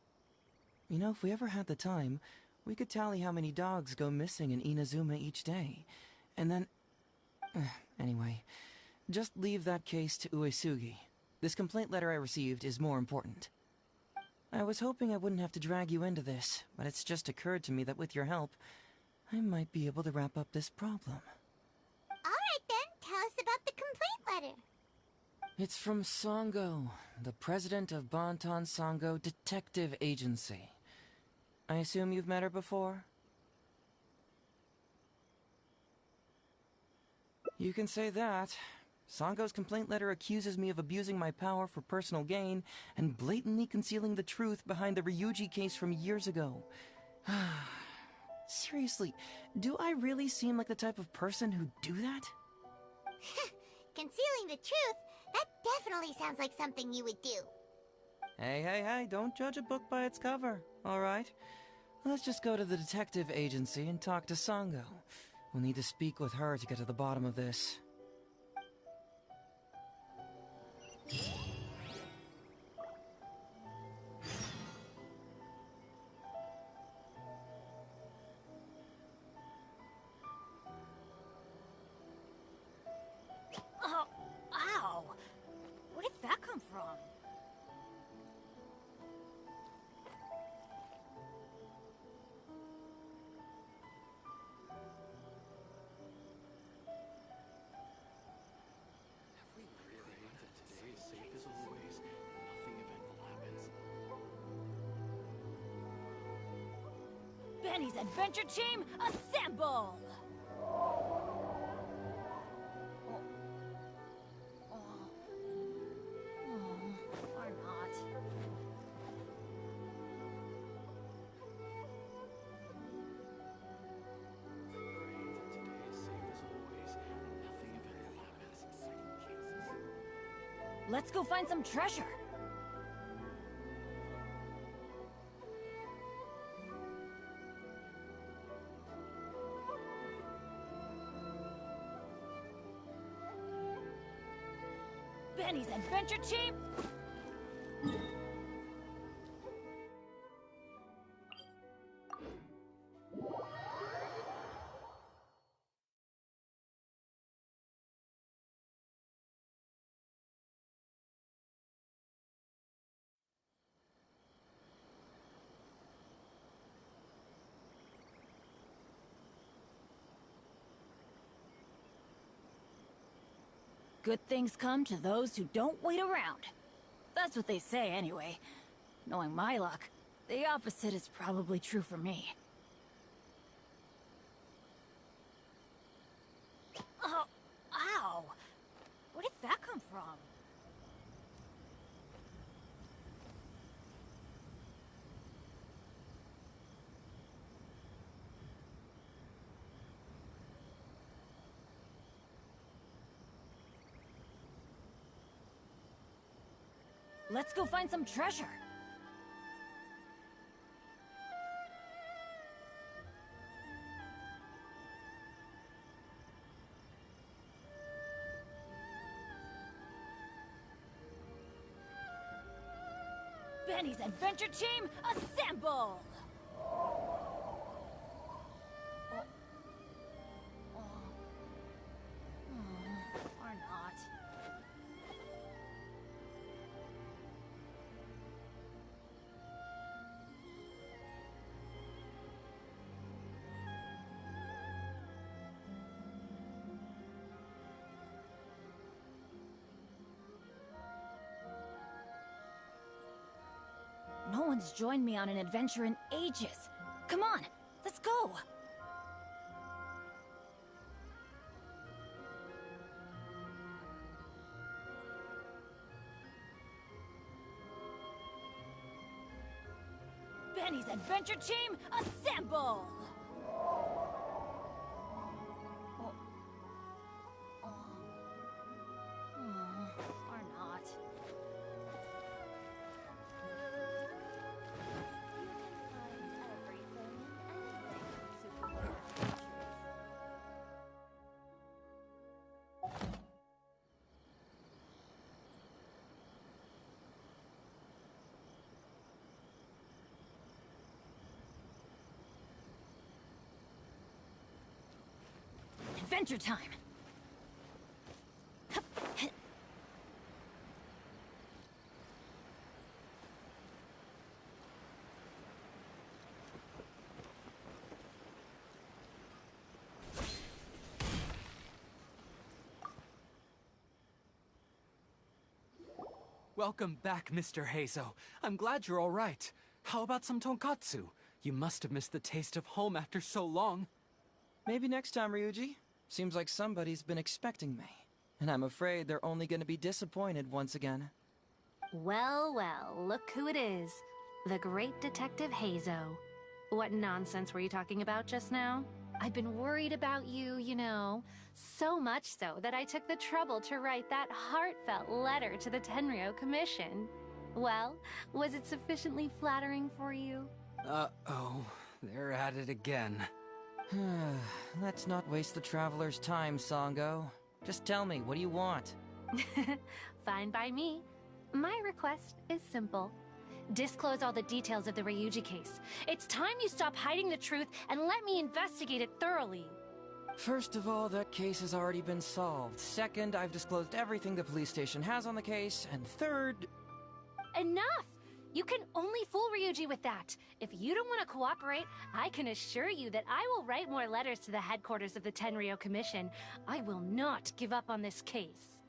You know, if we ever had the time, we could tally how many dogs go missing in Inazuma each day. And then... Anyway, just leave that case to Uesugi. This complaint letter I received is more important. I was hoping I wouldn't have to drag you into this, but it's just occurred to me that with your help, I might be able to wrap up this problem. Alright then, tell us about the complaint letter. It's from Sango, the president of Bantan Sango Detective Agency. I assume you've met her before? You can say that. Sango's complaint letter accuses me of abusing my power for personal gain and blatantly concealing the truth behind the Ryuji case from years ago. Seriously, do I really seem like the type of person who'd do that? Concealing the truth? That definitely sounds like something you would do. Hey, don't judge a book by its cover, alright? Let's just go to the detective agency and talk to Sango. We'll need to speak with her to get to the bottom of this. Oh, ow! Where did that come from? Benny's Adventure Team, assemble! Or not. Let's go find some treasure. Benny's Adventure Team! Good things come to those who don't wait around. That's what they say anyway. Knowing my luck, the opposite is probably true for me. Oh, ow! Where did that come from? Let's go find some treasure. Benny's Adventure Team, assemble! Or not. No one's joined me on an adventure in ages. Come on, let's go! Benny's Adventure Team, assemble! Or not. adventure time. Welcome back, Mr. Heizo. I'm glad you're all right. How about some tonkatsu? You must have missed the taste of home after so long. Maybe next time, Ryuji. Seems like somebody's been expecting me. And I'm afraid they're only gonna be disappointed once again. Well, well, look who it is. The great Detective Heizo. What nonsense were you talking about just now? I've been worried about you, you know. So much so that I took the trouble to write that heartfelt letter to the Tenryou Commission. Well, was it sufficiently flattering for you? Uh-oh, they're at it again. Let's not waste the traveler's time, Sango. Just tell me, what do you want? Fine by me. My request is simple. Disclose all the details of the Ryuji case. It's time you stop hiding the truth and let me investigate it thoroughly. First of all, that case has already been solved. Second, I've disclosed everything the police station has on the case. And third... Enough! You can only fool Ryuji with that. If you don't want to cooperate, I can assure you that I will write more letters to the headquarters of the Tenryou Commission. I will not give up on this case.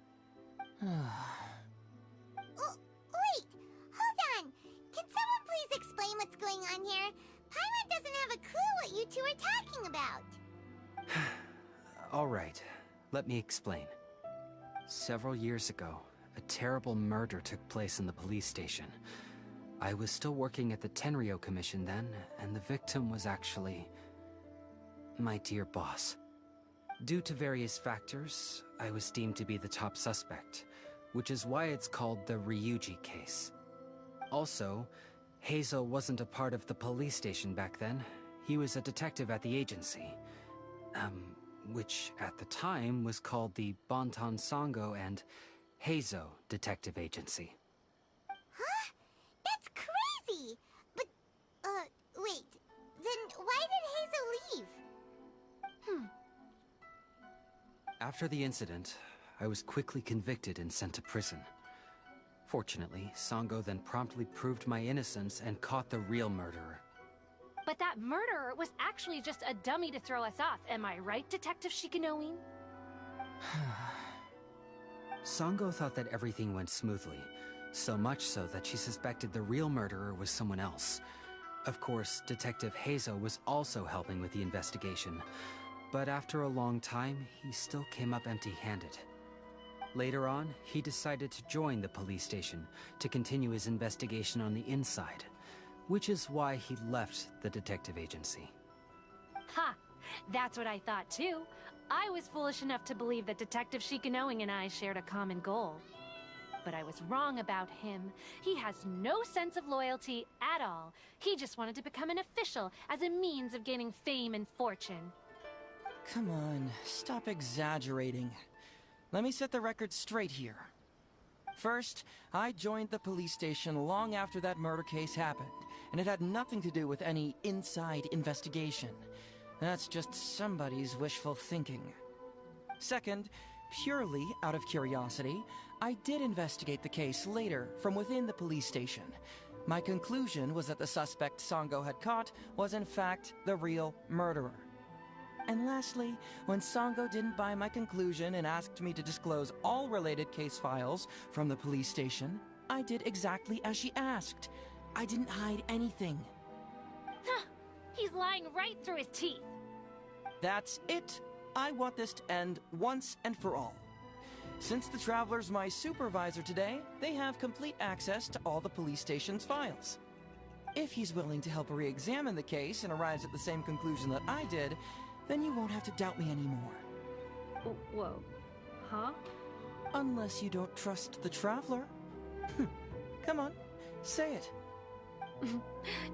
Wait! Hold on! Can someone please explain what's going on here? Paimon doesn't have a clue what you two are talking about. All right, let me explain. Several years ago, a terrible murder took place in the police station. I was still working at the Tenryou Commission then, and the victim was actually my dear boss. Due to various factors, I was deemed to be the top suspect, which is why it's called the Ryuji case. Also, Heizo wasn't a part of the police station back then. He was a detective at the agency. Which at the time was called the Bonton Sango and Heizo Detective Agency. Huh? That's crazy! But, wait. Then why did Heizo leave? After the incident, I was quickly convicted and sent to prison. Fortunately, Sango then promptly proved my innocence and caught the real murderer. But that murderer was actually just a dummy to throw us off, am I right, Detective Shikanoin? Sango thought that everything went smoothly, so much so that she suspected the real murderer was someone else. Of course, Detective Heizo was also helping with the investigation, but after a long time, he still came up empty-handed. Later on, he decided to join the police station to continue his investigation on the inside, which is why he left the detective agency. Ha! That's what I thought too. I was foolish enough to believe that Detective Shikanoin and I shared a common goal. But I was wrong about him. He has no sense of loyalty at all. He just wanted to become an official as a means of gaining fame and fortune. Come on, stop exaggerating. Let me set the record straight here. First, I joined the police station long after that murder case happened, and it had nothing to do with any inside investigation. That's just somebody's wishful thinking. Second, purely out of curiosity, I did investigate the case later from within the police station. My conclusion was that the suspect Sango had caught was in fact the real murderer. And lastly, when Sango didn't buy my conclusion and asked me to disclose all related case files from the police station, I did exactly as she asked. I didn't hide anything. Huh! He's lying right through his teeth. That's it. I want this to end once and for all. Since the Traveler's my supervisor today, they have complete access to all the police station's files. If he's willing to help re-examine the case and arrives at the same conclusion that I did, then you won't have to doubt me anymore. Whoa. Huh? Unless you don't trust the Traveler. Come on, say it.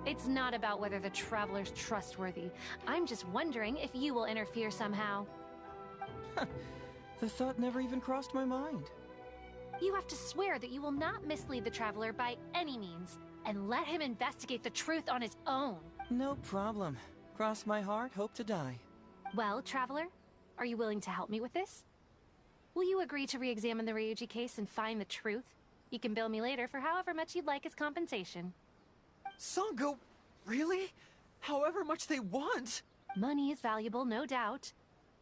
It's not about whether the Traveler's trustworthy. I'm just wondering if you will interfere somehow. The thought never even crossed my mind. You have to swear that you will not mislead the Traveler by any means, and let him investigate the truth on his own. No problem. Cross my heart, hope to die. Well, Traveler, Are you willing to help me with this? Will you agree to re-examine the Ryuji case and find the truth? You can bill me later for however much you'd like as compensation. Sango, really? However much they want? Money is valuable, no doubt.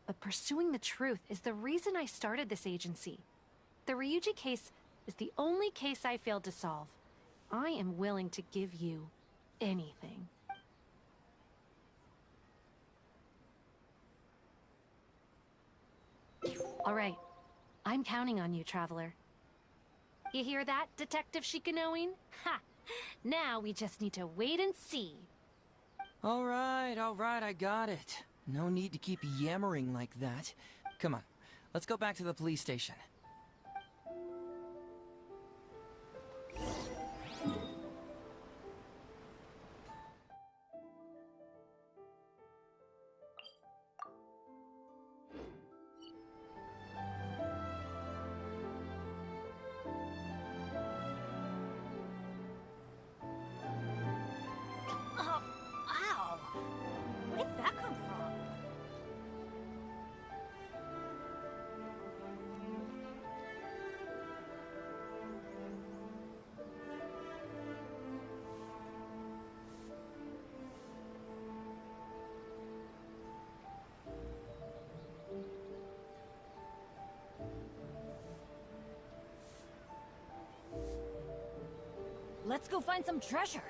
But pursuing the truth is the reason I started this agency. The Ryuji case is the only case I failed to solve. I am willing to give you anything. All right. I'm counting on you, Traveler. You hear that, Detective Shikanoin? Ha! Now we just need to wait and see. All right, I got it. No need to keep yammering like that. Come on, let's go back to the police station. Ow! Where did that come from? Let's go find some treasure.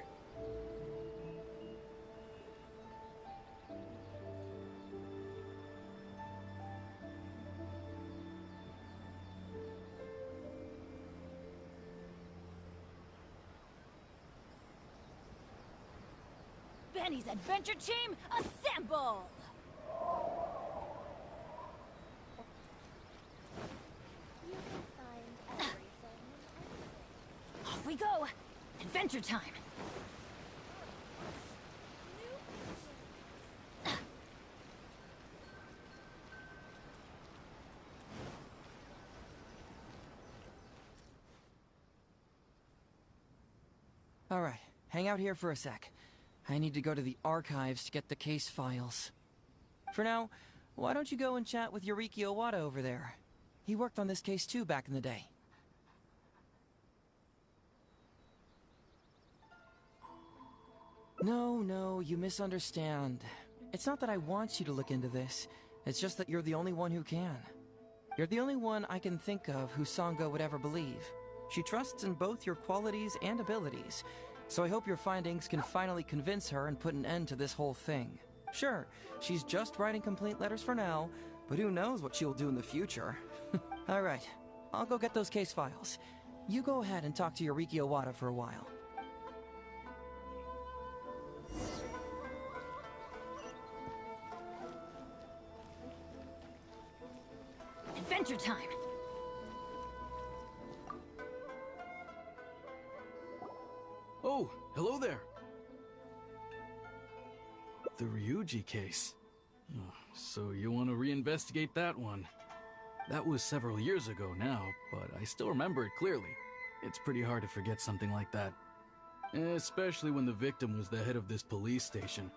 Benny's adventure team, assemble! Off we go! Adventure time! All right, hang out here for a sec. I need to go to the archives to get the case files. For now, why don't you go and chat with Yoriki Owada over there? He worked on this case too back in the day. No, you misunderstand. It's not that I want you to look into this. It's just that you're the only one who can. You're the only one I can think of who Sango would ever believe. She trusts in both your qualities and abilities, so I hope your findings can finally convince her and put an end to this whole thing. Sure, she's just writing complaint letters for now, but who knows what she'll do in the future. Alright, I'll go get those case files. You go ahead and talk to Yoriki Owada for a while. Adventure time! Oh, hello there. The Ryuji case. Oh, so you want to reinvestigate that one? That was several years ago now, but I still remember it clearly. It's pretty hard to forget something like that. Especially when the victim was the head of this police station.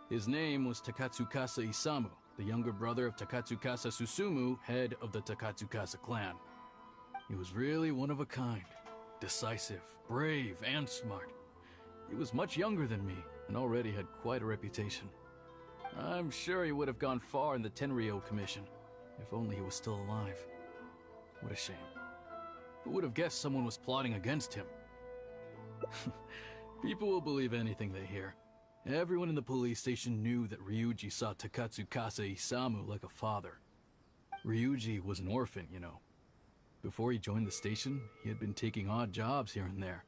His name was Takatsukasa Isamu, the younger brother of Takatsukasa Susumu, head of the Takatsukasa clan. He was really one of a kind. Decisive, brave, and smart. He was much younger than me, and already had quite a reputation. I'm sure he would have gone far in the Tenryou Commission, if only he was still alive. What a shame. Who would have guessed someone was plotting against him? People will believe anything they hear. Everyone in the police station knew that Ryuji saw Takatsukasa Isamu like a father. Ryuji was an orphan, you know. Before he joined the station, he had been taking odd jobs here and there.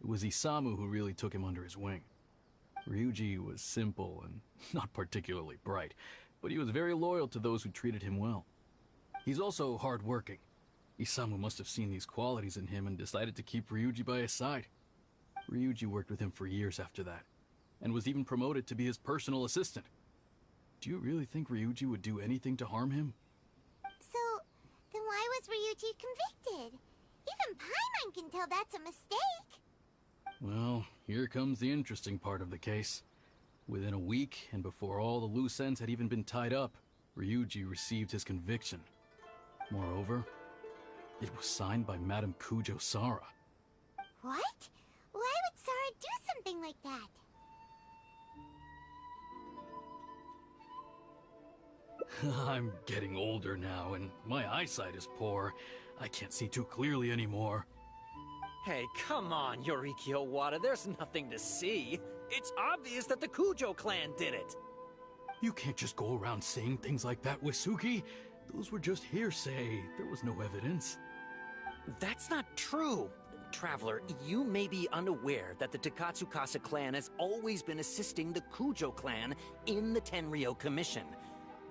It was Isamu who really took him under his wing. Ryuji was simple and not particularly bright, but he was very loyal to those who treated him well. He's also hard-working. Isamu must have seen these qualities in him and decided to keep Ryuji by his side. Ryuji worked with him for years after that, and was even promoted to be his personal assistant. Do you really think Ryuji would do anything to harm him? So, then why was Ryuji convicted? Even Paimon can tell that's a mistake. Well, here comes the interesting part of the case. Within a week, and before all the loose ends had even been tied up, Ryuji received his conviction. Moreover, it was signed by Madame Kujo-Sara. What? Why would Sara do something like that? I'm getting older now, and my eyesight is poor. I can't see too clearly anymore. Hey, come on, Yoriki Owada, there's nothing to see. It's obvious that the Kujo clan did it. You can't just go around saying things like that, Wisuki. Those were just hearsay. There was no evidence. That's not true. Traveler, you may be unaware that the Takatsukasa clan has always been assisting the Kujo clan in the Tenryou Commission.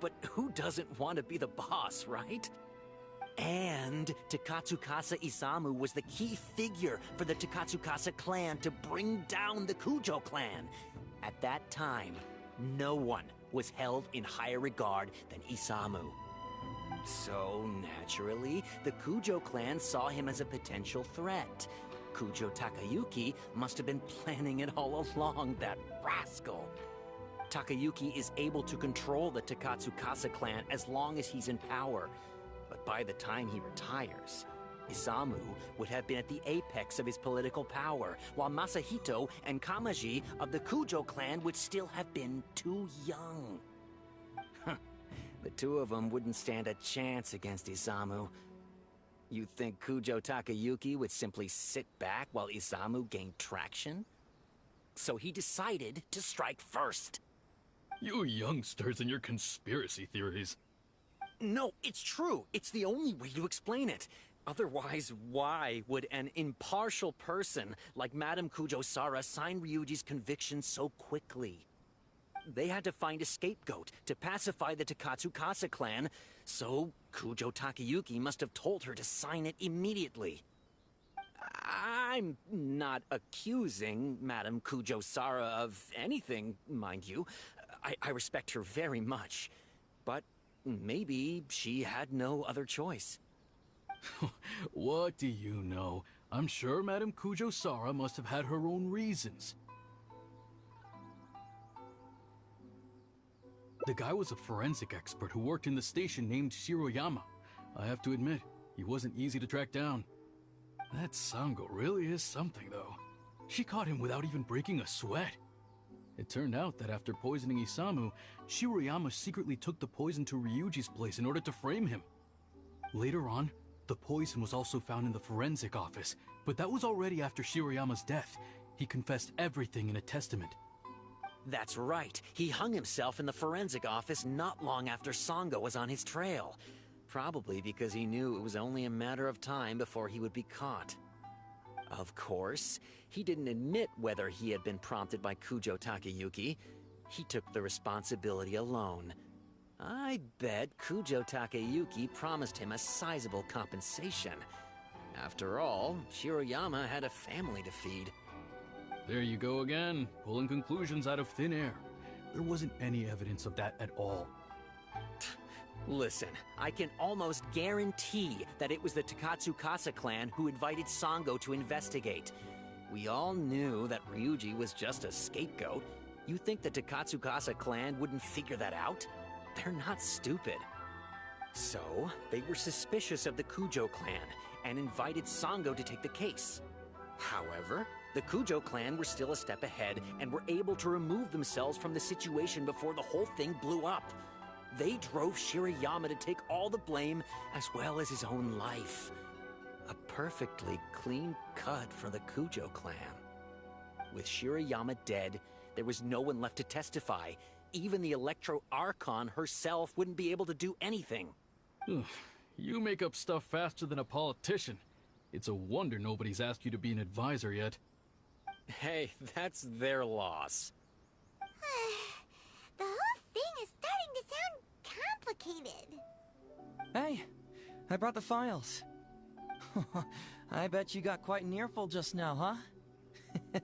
But who doesn't want to be the boss, right? And Takatsukasa Isamu was the key figure for the Takatsukasa clan to bring down the Kujo clan. At that time, no one was held in higher regard than Isamu. So, naturally, the Kujo clan saw him as a potential threat. Kujo Takayuki must have been planning it all along, that rascal. Takayuki is able to control the Takatsukasa clan as long as he's in power. But by the time he retires, Isamu would have been at the apex of his political power, while Masahito and Kamaji of the Kujo clan would still have been too young. The two of them wouldn't stand a chance against Isamu. You think Kujo Takayuki would simply sit back while Isamu gained traction? So he decided to strike first. You youngsters and your conspiracy theories. No, it's true. It's the only way to explain it. Otherwise, why would an impartial person like Madame Kujo-Sara sign Ryuji's conviction so quickly? They had to find a scapegoat to pacify the Takatsukasa clan, so Kujo Takayuki must have told her to sign it immediately. I'm not accusing Madame Kujo-Sara of anything, mind you. I respect her very much. But maybe she had no other choice. What do you know? I'm sure Madame Kujo-Sara must have had her own reasons. The guy was a forensic expert who worked in the station named Shiroyama. I have to admit, he wasn't easy to track down. That Sango really is something, though. She caught him without even breaking a sweat. It turned out that after poisoning Isamu, Shiroyama secretly took the poison to Ryuji's place in order to frame him. Later on, the poison was also found in the forensic office, but that was already after Shiroyama's death. He confessed everything in a testament. That's right. He hung himself in the forensic office not long after Sango was on his trail. Probably because he knew it was only a matter of time before he would be caught. Of course, he didn't admit whether he had been prompted by Kujo Takayuki. He took the responsibility alone. I bet Kujo Takayuki promised him a sizable compensation. After all, Shiroyama had a family to feed. There you go again, pulling conclusions out of thin air. There wasn't any evidence of that at all. Listen, I can almost guarantee that it was the Takatsukasa clan who invited Sango to investigate. We all knew that Ryuji was just a scapegoat. You think the Takatsukasa clan wouldn't figure that out? They're not stupid. So, they were suspicious of the Kujo clan and invited Sango to take the case. However, the Kujo clan were still a step ahead and were able to remove themselves from the situation before the whole thing blew up. They drove Shiroyama to take all the blame as well as his own life. A perfectly clean cut for the Kujo clan. With Shiroyama dead, there was no one left to testify. Even the Electro Archon herself wouldn't be able to do anything. You make up stuff faster than a politician. It's a wonder nobody's asked you to be an advisor yet. Hey, that's their loss. The whole thing is starting to sound complicated. Hey, I brought the files. I bet you got quite an earful just now, huh?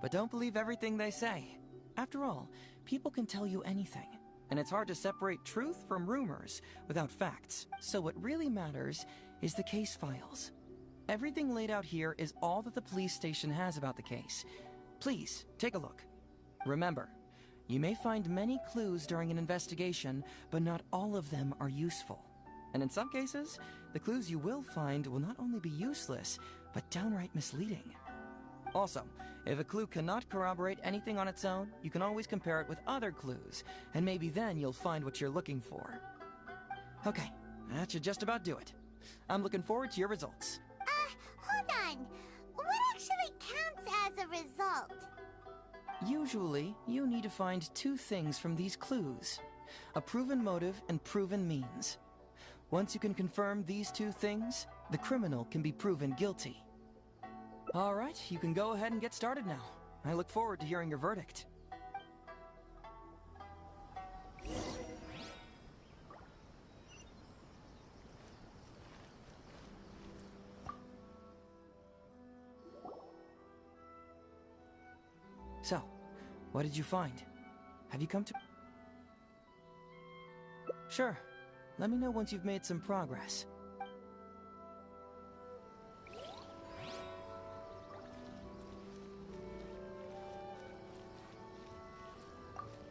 But don't believe everything they say. After all, people can tell you anything, and it's hard to separate truth from rumors without facts. So what really matters is the case files. Everything laid out here is all that the police station has about the case. Please, take a look. Remember, You may find many clues during an investigation, but not all of them are useful. And in some cases, the clues you will find will not only be useless, but downright misleading. Also, if a clue cannot corroborate anything on its own, you can always compare it with other clues, and maybe then you'll find what you're looking for. Okay, that should just about do it. I'm looking forward to your results. Hold on. What actually counts as a result? Usually, you need to find two things from these clues: a proven motive and proven means. Once you can confirm these two things, the criminal can be proven guilty. All right, you can go ahead and get started now. I look forward to hearing your verdict. So, what did you find? Have you come to... Sure. Let me know once you've made some progress.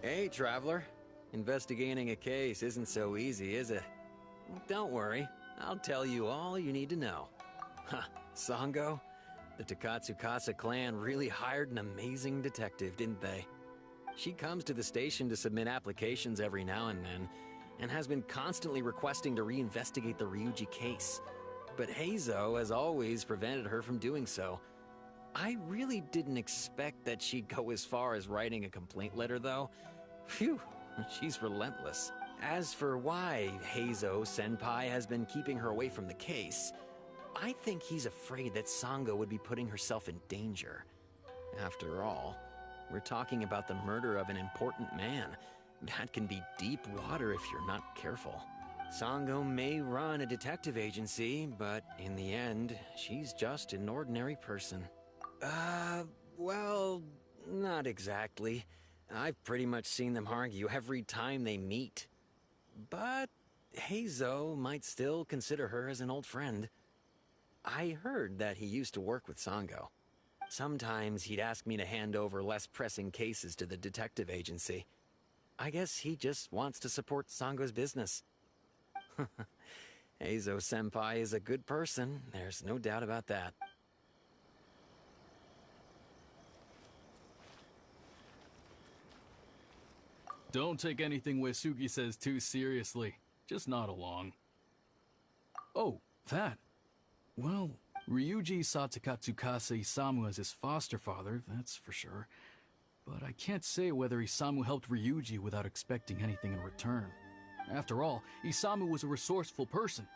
Hey, Traveler. Investigating a case isn't so easy, is it? Don't worry. I'll tell you all you need to know. Huh, Sango? The Takatsukasa clan really hired an amazing detective, didn't they? She comes to the station to submit applications every now and then, and has been constantly requesting to reinvestigate the Ryuji case. But Heizo has always prevented her from doing so. I really didn't expect that she'd go as far as writing a complaint letter, though. Phew, she's relentless. As for why Heizo-senpai has been keeping her away from the case, I think he's afraid that Sango would be putting herself in danger. After all, we're talking about the murder of an important man. That can be deep water if you're not careful. Sango may run a detective agency, but in the end, she's just an ordinary person. Well, not exactly. I've pretty much seen them argue every time they meet. But Heizo might still consider her as an old friend. I heard that he used to work with Sango. Sometimes he'd ask me to hand over less pressing cases to the detective agency. I guess he just wants to support Sango's business. Heizo-senpai is a good person, there's no doubt about that. Don't take anything Uesugi says too seriously. Just nod along. Oh, that. Well, Ryuji saw Takatsukasa Isamu as his foster father, that's for sure. But I can't say whether Isamu helped Ryuji without expecting anything in return. After all, Isamu was a resourceful person.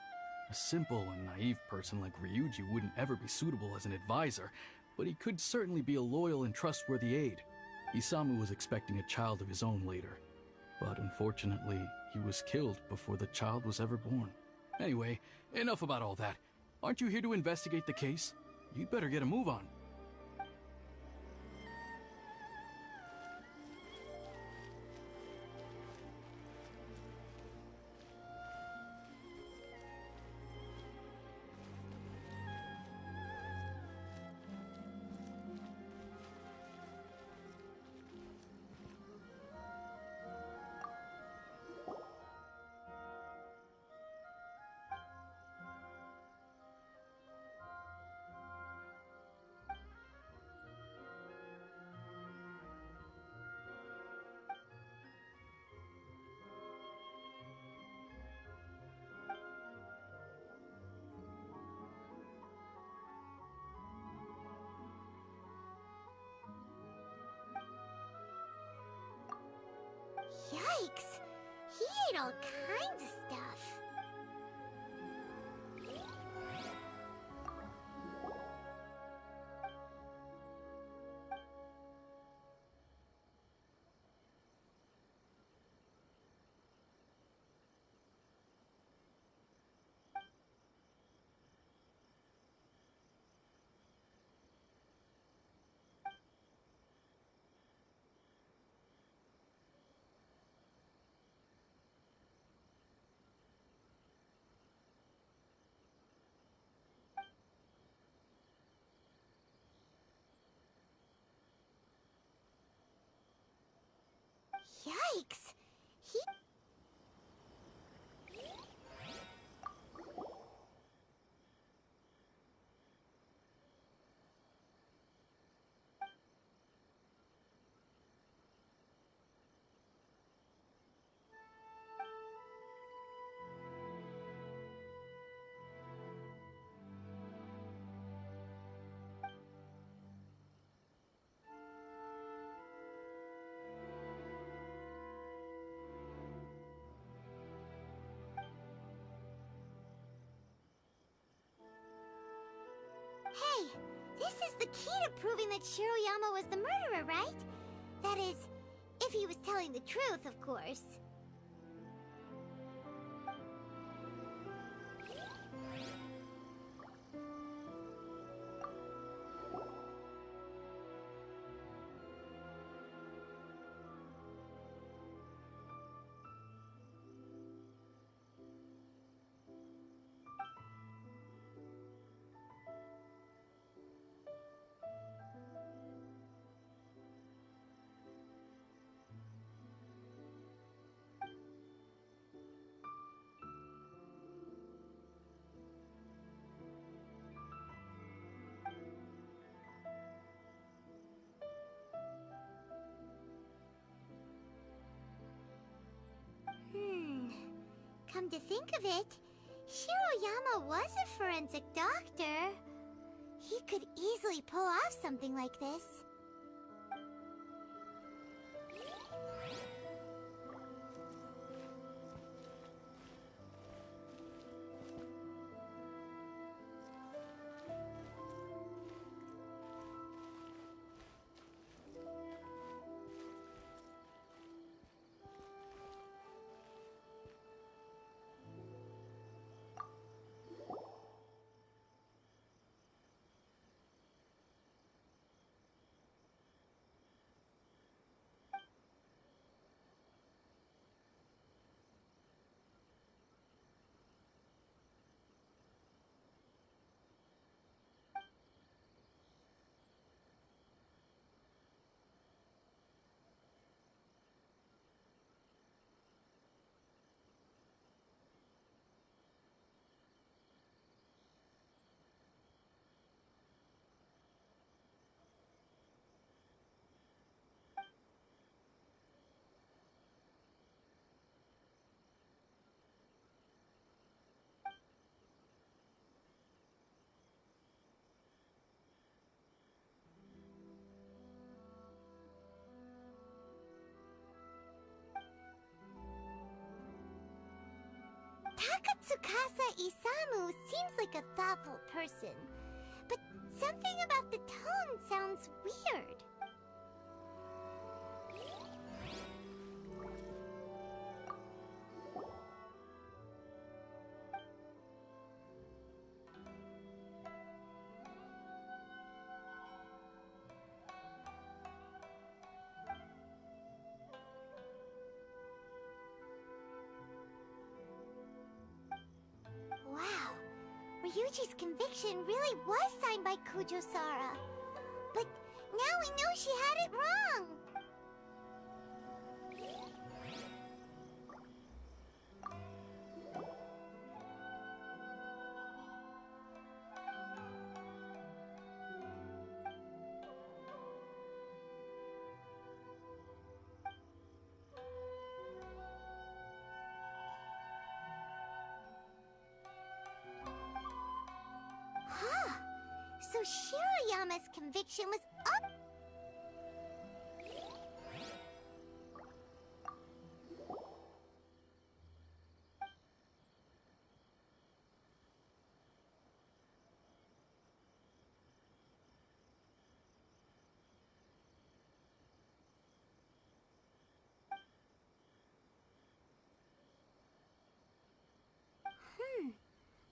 A simple and naive person like Ryuji wouldn't ever be suitable as an advisor, but he could certainly be a loyal and trustworthy aide. Isamu was expecting a child of his own later, but unfortunately, he was killed before the child was ever born. Anyway, enough about all that. Aren't you here to investigate the case? You'd better get a move on. Yikes! He ate all kinds of stuff. Yikes! He... Hey, this is the key to proving that Shiroyama was the murderer, right? That is, if he was telling the truth, of course. Come to think of it, Shiroyama was a forensic doctor. He could easily pull off something like this. Takatsukasa Isamu seems like a thoughtful person, but something about the tone sounds weird. Wow, Ryuji's conviction really was signed by Kujo-Sara. But now we know she had it wrong. Huh. So Shiroyama's conviction was up.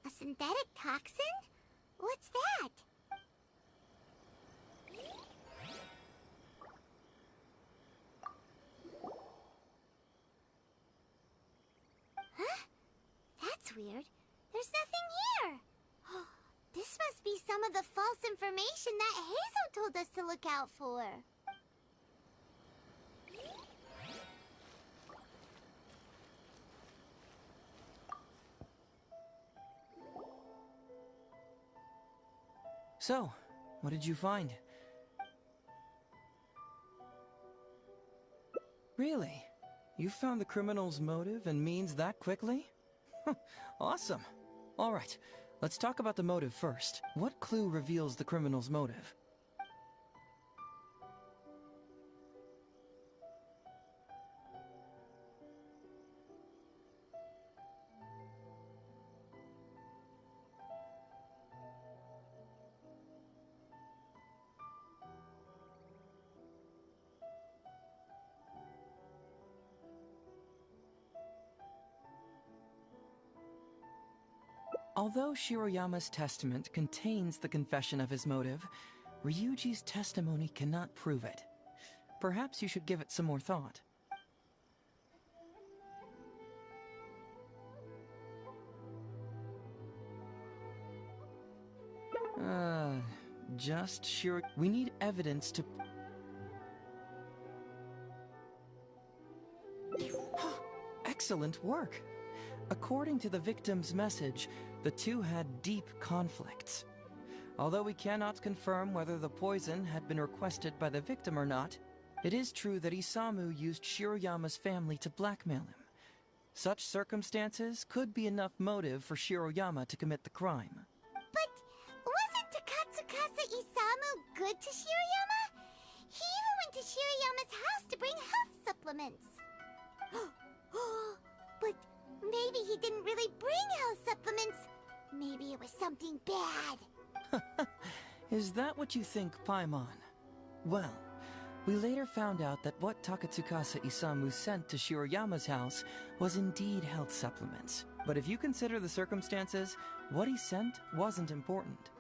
A synthetic toxin? What's that? Huh? That's weird. There's nothing here. This must be some of the false information that Hazel told us to look out for. So, what did you find? Really? You found the criminal's motive and means that quickly? Awesome. Alright, let's talk about the motive first. What clue reveals the criminal's motive? Although Shiroyama's testament contains the confession of his motive, Ryuji's testimony cannot prove it. Perhaps you should give it some more thought. Just Shiro... We need evidence to... Excellent work! According to the victim's message, the two had deep conflicts. Although we cannot confirm whether the poison had been requested by the victim or not, it is true that Isamu used Shiroyama's family to blackmail him. Such circumstances could be enough motive for Shiroyama to commit the crime. But wasn't Takatsukasa Isamu good to Shiroyama? He even went to Shiroyama's house to bring health supplements. But maybe he didn't really bring health supplements. Maybe it was something bad. Is that what you think, Paimon? Well, we later found out that what Takatsukasa Isamu sent to Shiroyama's house was indeed health supplements. But if you consider the circumstances, what he sent wasn't important.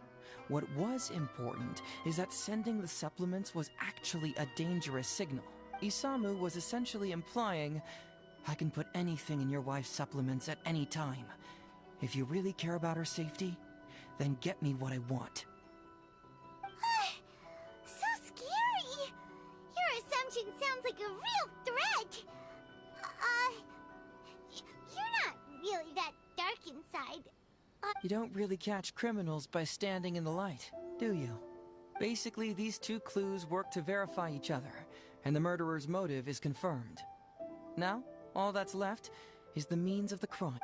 What was important is that sending the supplements was actually a dangerous signal. Isamu was essentially implying, I can put anything in your wife's supplements at any time. If you really care about her safety, then get me what I want. So scary! Your assumption sounds like a real threat! You're not really that dark inside. You don't really catch criminals by standing in the light, do you? Basically, these two clues work to verify each other, and the murderer's motive is confirmed. Now, all that's left is the means of the crime.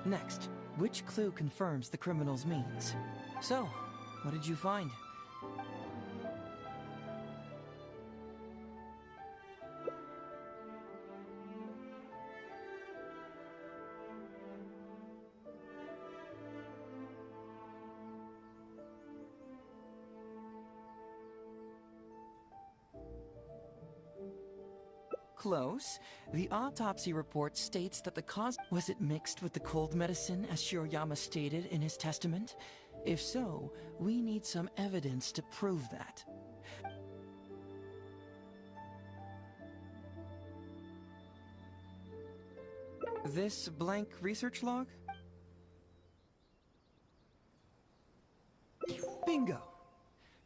Next, which clue confirms the criminal's means? So, what did you find? Close. The autopsy report states that the cause... Was it mixed with the cold medicine, as Shiroyama stated in his testament? If so, we need some evidence to prove that. This blank research log? Bingo!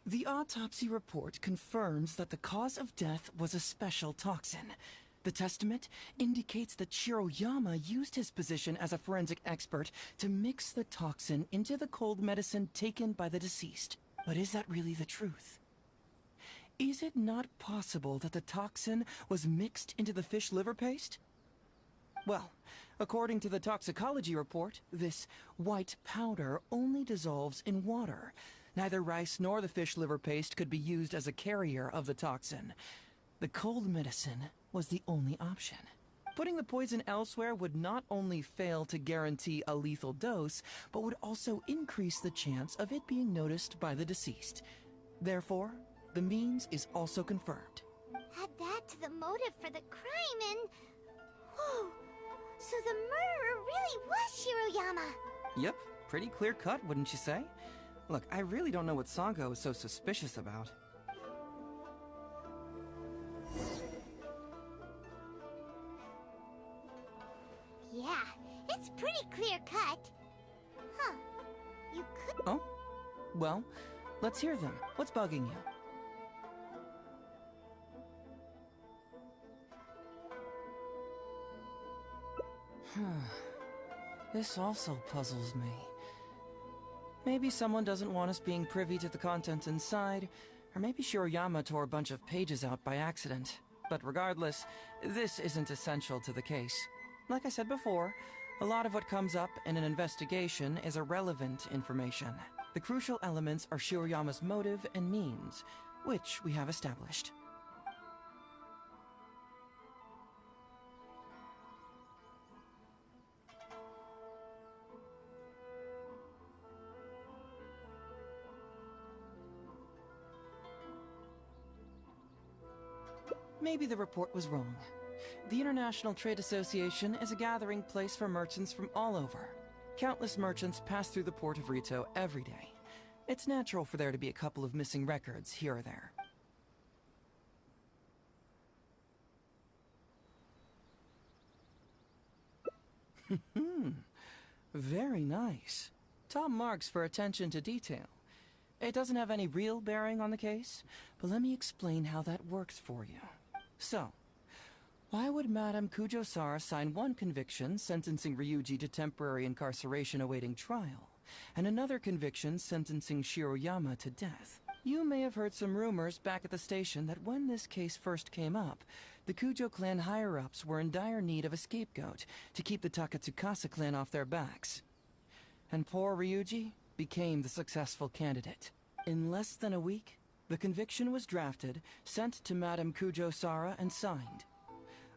The autopsy report confirms that the cause of death was a special toxin. The testament indicates that Shiroyama used his position as a forensic expert to mix the toxin into the cold medicine taken by the deceased. But is that really the truth? Is it not possible that the toxin was mixed into the fish liver paste? Well, according to the toxicology report, this white powder only dissolves in water. Neither rice nor the fish liver paste could be used as a carrier of the toxin. The cold medicine was the only option. Putting the poison elsewhere would not only fail to guarantee a lethal dose, but would also increase the chance of it being noticed by the deceased. Therefore, the means is also confirmed. Add that to the motive for the crime and... Whoa! So the murderer really was Shiroyama! Yep, pretty clear cut, wouldn't you say? Look, I really don't know what Sango is so suspicious about. Yeah, it's pretty clear cut. Huh. You could... Oh? Well, let's hear them. What's bugging you? This also puzzles me. Maybe someone doesn't want us being privy to the content inside, or maybe Shiroyama tore a bunch of pages out by accident. But regardless, this isn't essential to the case. Like I said before, a lot of what comes up in an investigation is irrelevant information. The crucial elements are Shiroyama's motive and means, which we have established. Maybe the report was wrong. The International Trade Association is a gathering place for merchants from all over. Countless merchants pass through the port of Rito every day. It's natural for there to be a couple of missing records here or there. Very nice. Top marks for attention to detail. It doesn't have any real bearing on the case, but let me explain how that works for you. So, why would Madame Kujo-Sara sign one conviction sentencing Ryuji to temporary incarceration awaiting trial, and another conviction sentencing Shiroyama to death? You may have heard some rumors back at the station that when this case first came up, the Kujo clan higher-ups were in dire need of a scapegoat to keep the Takatsukasa clan off their backs. And poor Ryuji became the successful candidate. In less than a week, the conviction was drafted, sent to Madame Kujo-Sara, and signed.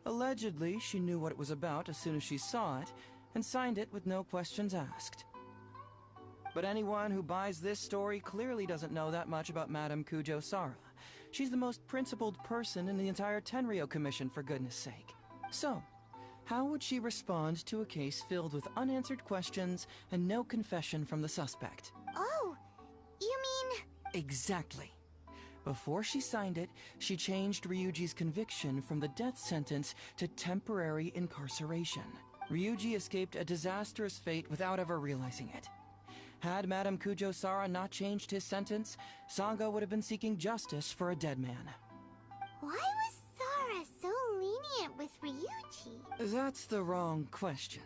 Allegedly, she knew what it was about as soon as she saw it, and signed it with no questions asked. But anyone who buys this story clearly doesn't know that much about Madame Kujo-Sara. She's the most principled person in the entire Tenryo Commission, for goodness sake. So, how would she respond to a case filled with unanswered questions and no confession from the suspect? Oh, you mean... Exactly. Before she signed it, she changed Ryuji's conviction from the death sentence to temporary incarceration. Ryuji escaped a disastrous fate without ever realizing it. Had Madame Kujo-Sara not changed his sentence, Sanga would have been seeking justice for a dead man. Why was Sara so lenient with Ryuji? That's the wrong question.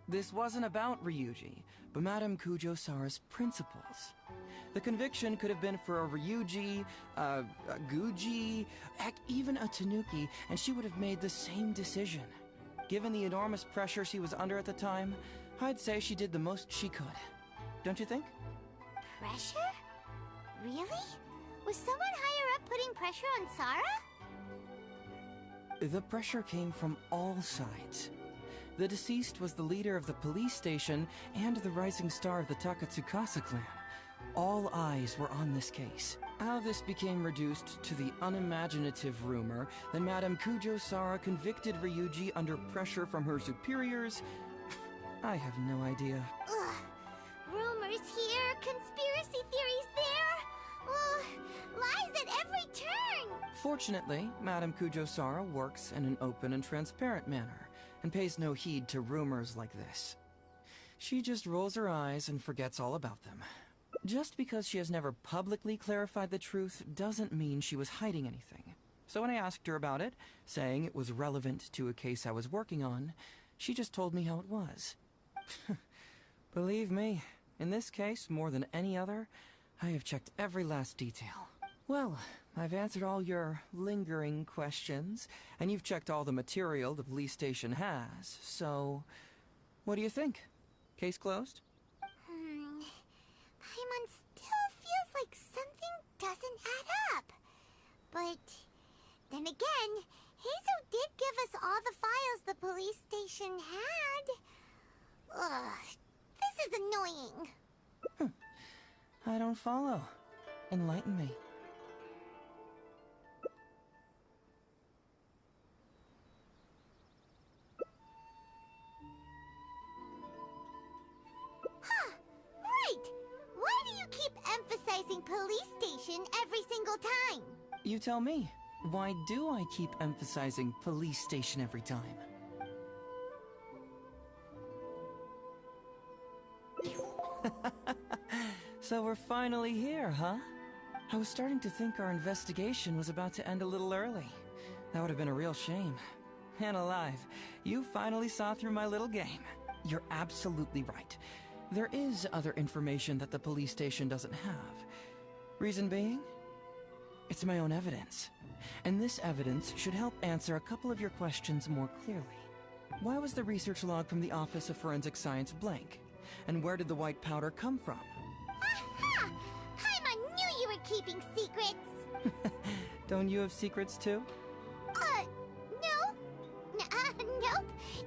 This wasn't about Ryuji, but Madame Kujo-Sara's principles. The conviction could have been for a Ryuji, a Guji, heck, even a Tanuki, and she would have made the same decision. Given the enormous pressure she was under at the time, I'd say she did the most she could. Don't you think? Pressure? Really? Was someone higher up putting pressure on Sara? The pressure came from all sides. The deceased was the leader of the police station and the rising star of the Takatsukasa clan. All eyes were on this case. How this became reduced to the unimaginative rumor that Madame Kujo-Sara convicted Ryuji under pressure from her superiors, I have no idea. Ugh. Rumors here, conspiracy theories there. Ugh. Lies at every turn. Fortunately, Madame Kujo-Sara works in an open and transparent manner, and pays no heed to rumors like this. She just rolls her eyes and forgets all about them. Just because she has never publicly clarified the truth doesn't mean she was hiding anything. So when I asked her about it, saying it was relevant to a case I was working on, she just told me how it was. Believe me, in this case, more than any other, I have checked every last detail. Well, I've answered all your lingering questions, and you've checked all the material the police station has, so... what do you think? Case closed? Paimon still feels like something doesn't add up. But then again, Heizo did give us all the files the police station had. Ugh, this is annoying. I don't follow. Enlighten me. Right! Why do you keep emphasizing police station every single time? You tell me. Why do I keep emphasizing police station every time? So we're finally here, huh? I was starting to think our investigation was about to end a little early. That would have been a real shame. and alive. You finally saw through my little game. You're absolutely right. There is other information that the police station doesn't have. Reason being? It's my own evidence. And this evidence should help answer a couple of your questions more clearly. Why was the research log from the Office of Forensic Science blank? And where did the white powder come from? Aha! Paimon knew you were keeping secrets! Don't you have secrets too? No. Nope.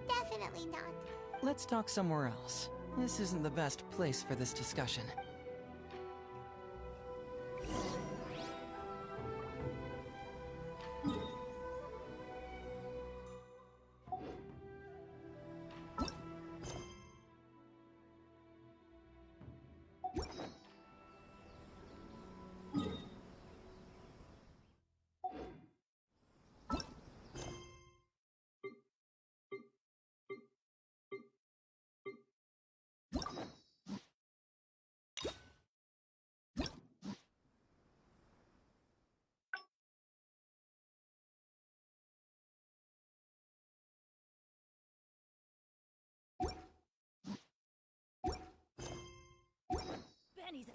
Definitely not. Let's talk somewhere else. This isn't the best place for this discussion. Benny's.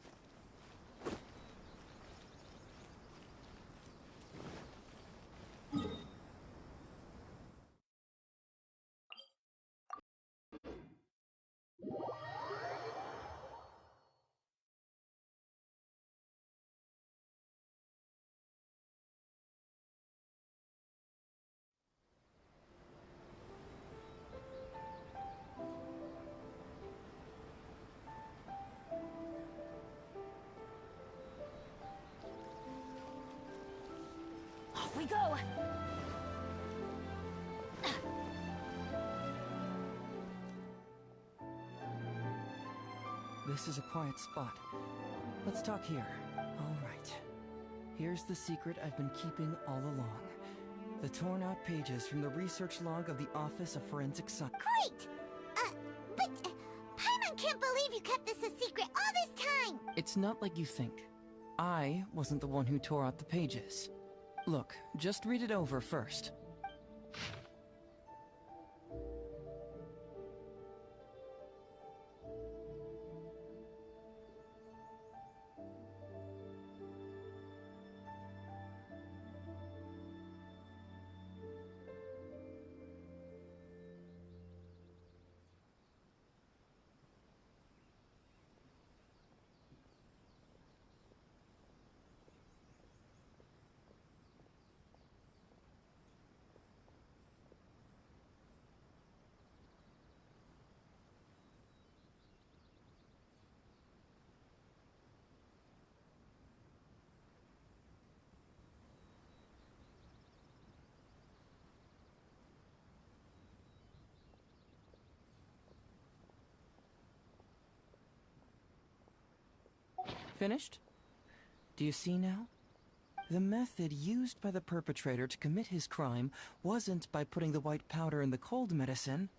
Off we go! This is a quiet spot. Let's talk here. All right. Here's the secret I've been keeping all along. The torn out pages from the research log of the Office of Forensic Science. Great! But Paimon can't believe you kept this a secret all this time! It's not like you think. I wasn't the one who tore out the pages. Look, just read it over first. Finished? Do you see now? The method used by the perpetrator to commit his crime wasn't by putting the white powder in the cold medicine.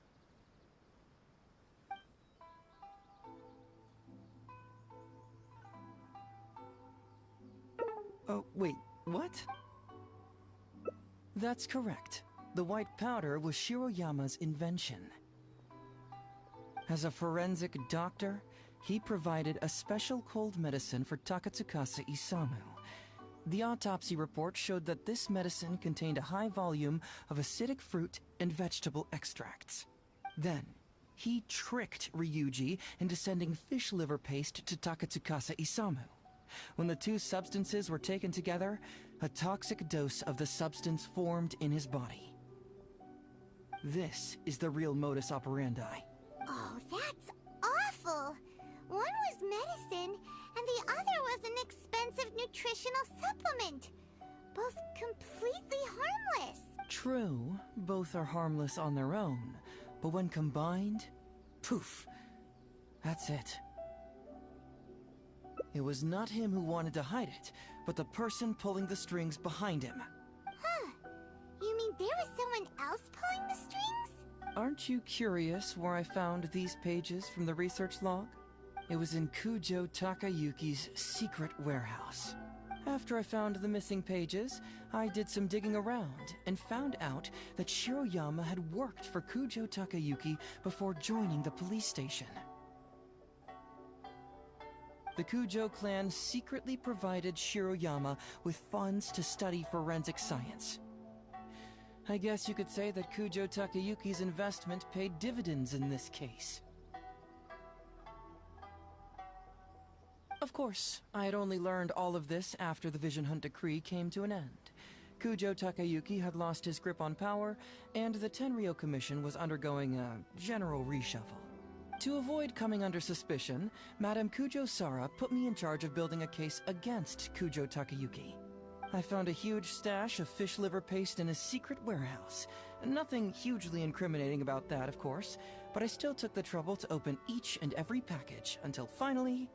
Oh, wait, what? That's correct. The white powder was Shiroyama's invention. As a forensic doctor, he provided a special cold medicine for Takatsukasa Isamu. The autopsy report showed that this medicine contained a high volume of acidic fruit and vegetable extracts. Then, he tricked Ryuji into sending fish liver paste to Takatsukasa Isamu. When the two substances were taken together, a toxic dose of the substance formed in his body. This is the real modus operandi. Oh, that's awful! One was medicine, and the other was an expensive nutritional supplement. Both completely harmless. True, both are harmless on their own, but when combined, poof, that's it. It was not him who wanted to hide it, but the person pulling the strings behind him. Huh. You mean there was someone else pulling the strings? Aren't you curious where I found these pages from the research log? It was in Kujo Takayuki's secret warehouse. After I found the missing pages, I did some digging around and found out that Shiroyama had worked for Kujo Takayuki before joining the police station. The Kujo clan secretly provided Shiroyama with funds to study forensic science. I guess you could say that Kujo Takayuki's investment paid dividends in this case. Of course, I had only learned all of this after the Vision Hunt decree came to an end. Kujo Takayuki had lost his grip on power, and the Tenryou Commission was undergoing a general reshuffle. To avoid coming under suspicion, Madame Kujo Sara put me in charge of building a case against Kujo Takayuki. I found a huge stash of fish liver paste in a secret warehouse. Nothing hugely incriminating about that, of course, but I still took the trouble to open each and every package until finally,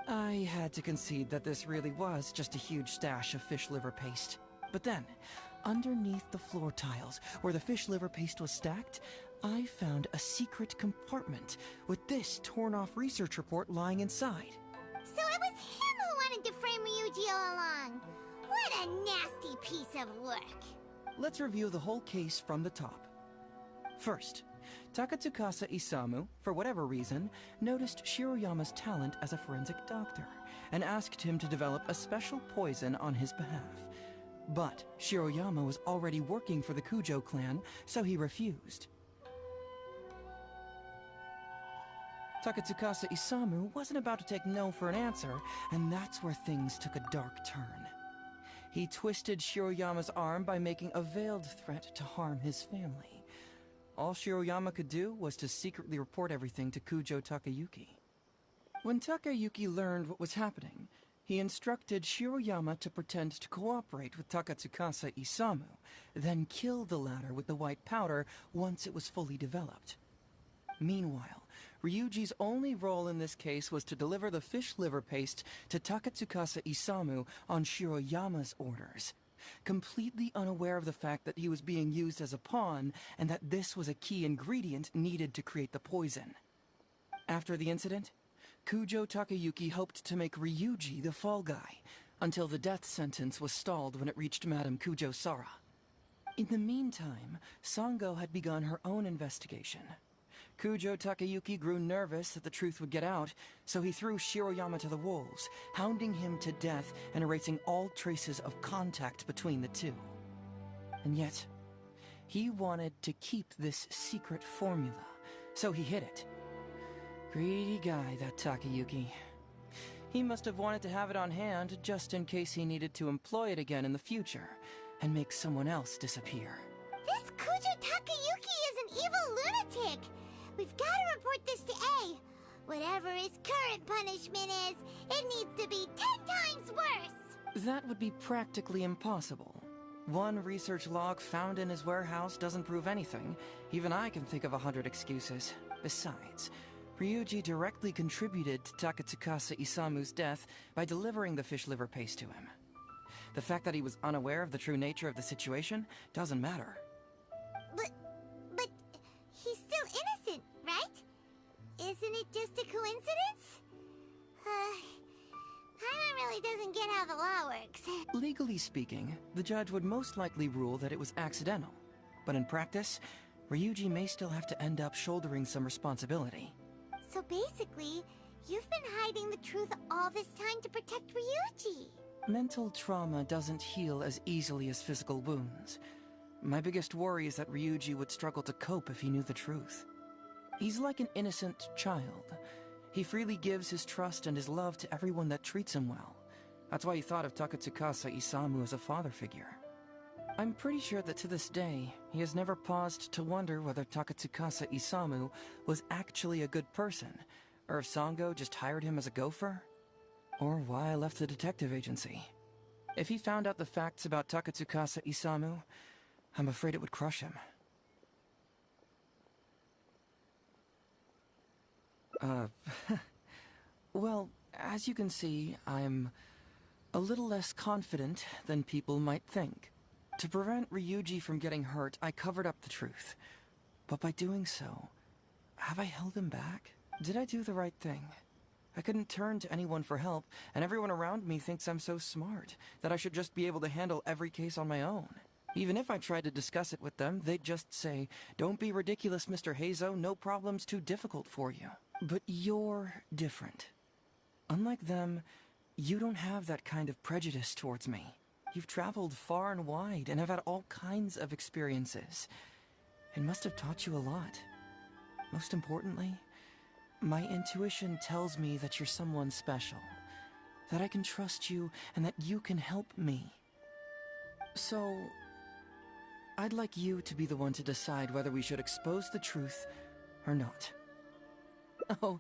I had to concede that this really was just a huge stash of fish liver paste. But then, underneath the floor tiles, where the fish liver paste was stacked, I found a secret compartment with this torn-off research report lying inside. So it was him who wanted to frame Ryuji all along. What a nasty piece of work. Let's review the whole case from the top. First, Takatsukasa Isamu, for whatever reason, noticed Shiroyama's talent as a forensic doctor and asked him to develop a special poison on his behalf. But Shiroyama was already working for the Kujo clan, so he refused. Takatsukasa Isamu wasn't about to take no for an answer, and that's where things took a dark turn. He twisted Shiroyama's arm by making a veiled threat to harm his family. All Shiroyama could do was to secretly report everything to Kujo Takayuki. When Takayuki learned what was happening, he instructed Shiroyama to pretend to cooperate with Takatsukasa Isamu, then kill the latter with the white powder once it was fully developed. Meanwhile, Ryuji's only role in this case was to deliver the fish liver paste to Takatsukasa Isamu on Shiroyama's orders, completely unaware of the fact that he was being used as a pawn and that this was a key ingredient needed to create the poison. After the incident, Kujo Takayuki hoped to make Ryuji the fall guy, until the death sentence was stalled when it reached Madame Kujo Sara. In the meantime, Sango had begun her own investigation. Kujo Takayuki grew nervous that the truth would get out, so he threw Shiroyama to the wolves, hounding him to death and erasing all traces of contact between the two. And yet, he wanted to keep this secret formula, so he hid it. Greedy guy, that Takayuki. He must have wanted to have it on hand just in case he needed to employ it again in the future, and make someone else disappear. This Kujo Takayuki is an evil lunatic! We've got to report this to A. Whatever his current punishment is, it needs to be 10 times worse! That would be practically impossible. One research log found in his warehouse doesn't prove anything. Even I can think of 100 excuses. Besides, Ryuji directly contributed to Takatsukasa Isamu's death by delivering the fish liver paste to him. The fact that he was unaware of the true nature of the situation doesn't matter. But he's still innocent, right? Isn't it just a coincidence? Paimon really doesn't get how the law works. Legally speaking, the judge would most likely rule that it was accidental. But in practice, Ryuji may still have to end up shouldering some responsibility. So basically, you've been hiding the truth all this time to protect Ryuji. Mental trauma doesn't heal as easily as physical wounds. My biggest worry is that Ryuji would struggle to cope if he knew the truth. He's like an innocent child. He freely gives his trust and his love to everyone that treats him well. That's why he thought of Takatsukasa Isamu as a father figure. I'm pretty sure that to this day, he has never paused to wonder whether Takatsukasa Isamu was actually a good person, or if Sango just hired him as a gopher, or why I left the detective agency. If he found out the facts about Takatsukasa Isamu, I'm afraid it would crush him. Well, as you can see, I'm a little less confident than people might think. To prevent Ryuji from getting hurt, I covered up the truth. But by doing so, have I held him back? Did I do the right thing? I couldn't turn to anyone for help, and everyone around me thinks I'm so smart that I should just be able to handle every case on my own. Even if I tried to discuss it with them, they'd just say, "Don't be ridiculous, Mr. Hazo, no problem's too difficult for you." But you're different. Unlike them, you don't have that kind of prejudice towards me. You've traveled far and wide and have had all kinds of experiences. It must have taught you a lot. Most importantly, my intuition tells me that you're someone special, that I can trust you and that you can help me. So, I'd like you to be the one to decide whether we should expose the truth or not. Oh,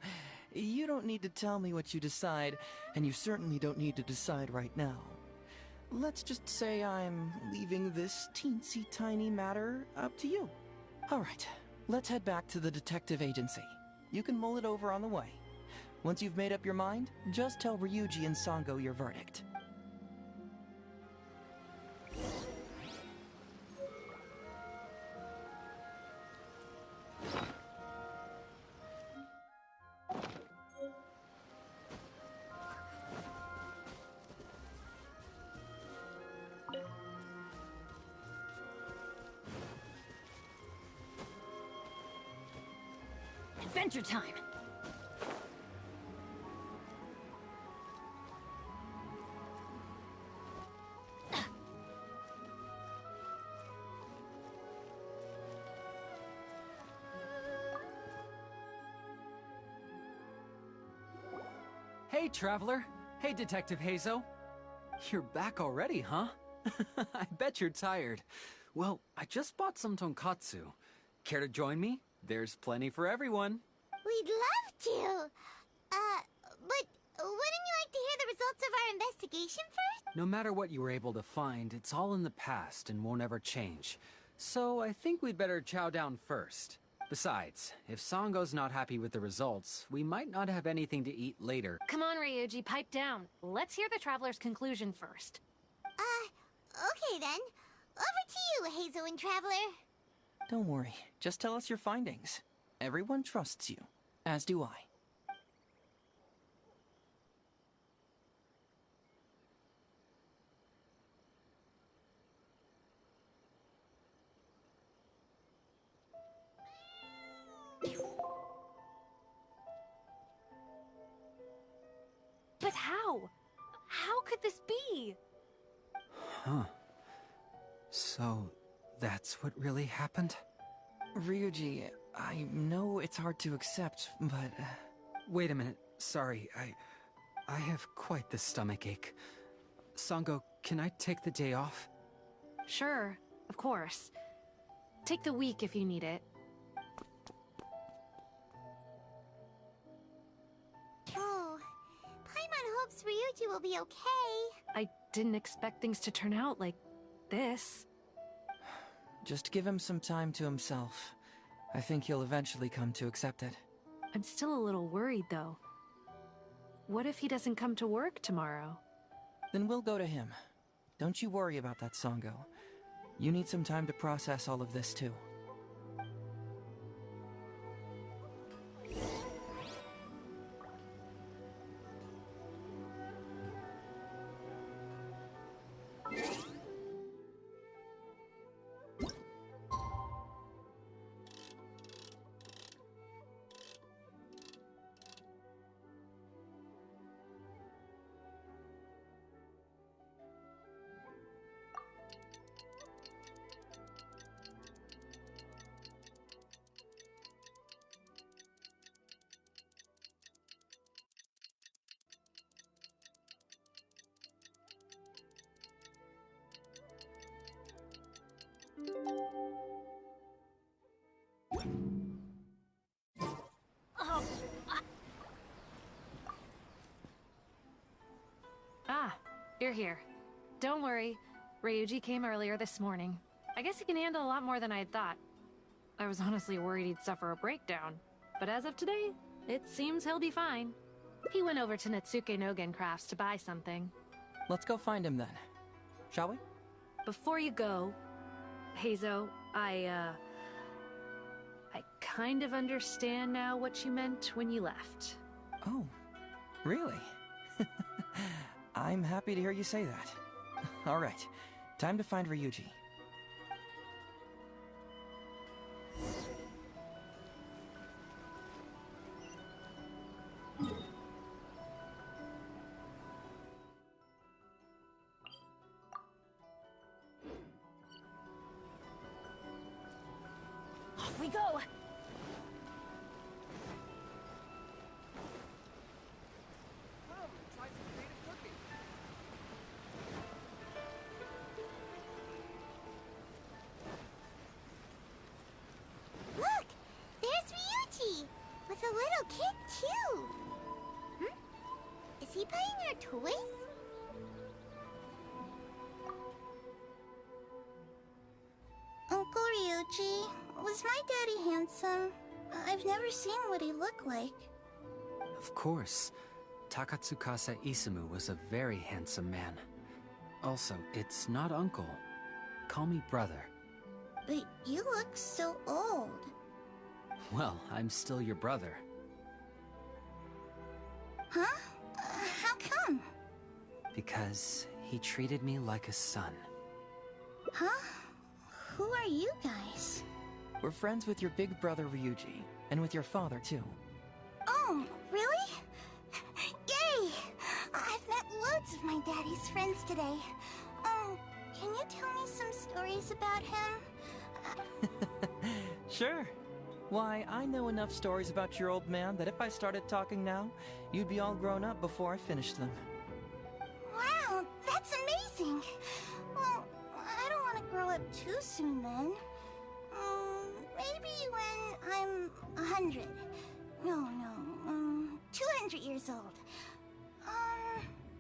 you don't need to tell me what you decide, and you certainly don't need to decide right now. Let's just say I'm leaving this teensy-tiny matter up to you. All right, let's head back to the detective agency. You can mull it over on the way. Once you've made up your mind, just tell Ryuji and Sango your verdict. Adventure time! Hey, Traveler. Hey, Detective Hazo. You're back already, huh? I bet you're tired. Well, I just bought some tonkatsu. Care to join me? There's plenty for everyone. We'd love to. But wouldn't you like to hear the results of our investigation first? No matter what you were able to find, it's all in the past and won't ever change. So I think we'd better chow down first. Besides, if Sango's not happy with the results, we might not have anything to eat later. Come on, Ryuji, pipe down. Let's hear the Traveler's conclusion first. Okay then. Over to you, Hazo and Traveler. Don't worry, just tell us your findings. Everyone trusts you, as do I. But how? How could this be? Huh. So, that's what really happened? Ryuji, I know it's hard to accept, but... Wait a minute. Sorry, I have quite the stomachache. Sango, can I take the day off? Sure, of course. Take the week if you need it. Oh, Paimon hopes Ryuji will be okay. I didn't expect things to turn out like this. Just give him some time to himself. I think he'll eventually come to accept it. I'm still a little worried, though. What if he doesn't come to work tomorrow? Then we'll go to him. Don't you worry about that, Sango. You need some time to process all of this, too. Ah, you're here. Don't worry. Ryuji came earlier this morning. I guess he can handle a lot more than I had thought. I was honestly worried he'd suffer a breakdown. But as of today, it seems he'll be fine. He went over to Natsuke Nogen Crafts to buy something. Let's go find him then. Shall we? Before you go, Hazo, I kind of understand now what you meant when you left. Oh, Really? I'm happy to hear you say that. Alright, time to find Ryuji. Off we go! Look! There's Ryuji! With a little kid, too! Is he playing our toys? Uncle Ryuji, was my daddy handsome? I've never seen what he looked like. Of course. Takatsukasa Isamu was a very handsome man. Also, it's not uncle. Call me brother. But you look so old. Well, I'm still your brother. Huh? How come? Because he treated me like a son. Huh? Who are you guys? We're friends with your big brother Ryuji, and with your father too. Oh, really? Yay! I've met loads of my daddy's friends today. Can you tell me some stories about him? Sure. Why, I know enough stories about your old man that if I started talking now, you'd be all grown up before I finished them. Wow, that's amazing! Well, I don't want to grow up too soon then. Maybe when I'm 100. No, 200 years old.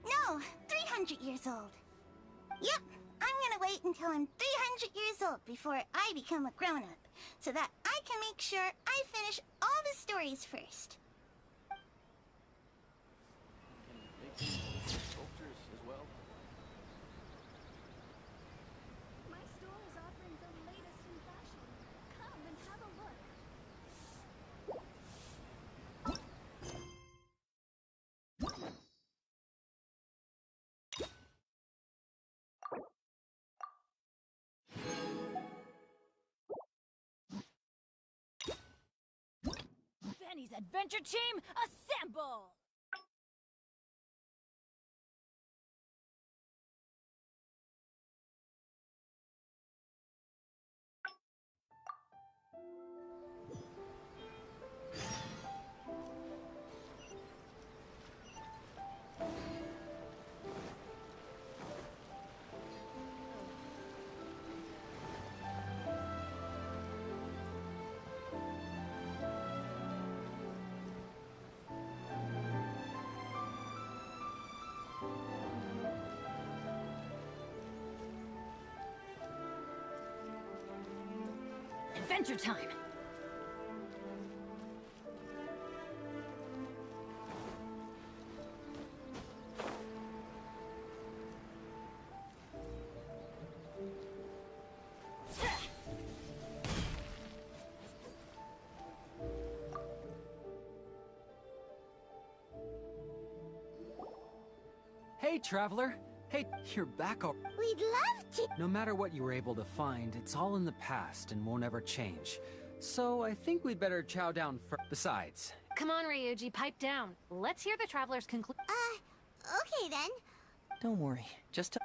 No, 300 years old. Yep, I'm gonna wait until I'm 300 years old before I become a grown-up, so that I can make sure I finish all the stories first. Sculptures as well. My store is offering the latest in fashion. Come and have a look. Benny's Adventure Team, assemble! Adventure time! Hey, Traveler! Hey, you're back al- We'd love to. No matter what you were able to find, it's all in the past and won't ever change. So I think we'd better chow down first. Besides... Come on, Ryuji, pipe down. Let's hear the Traveler's conclusion. Okay then. Don't worry, just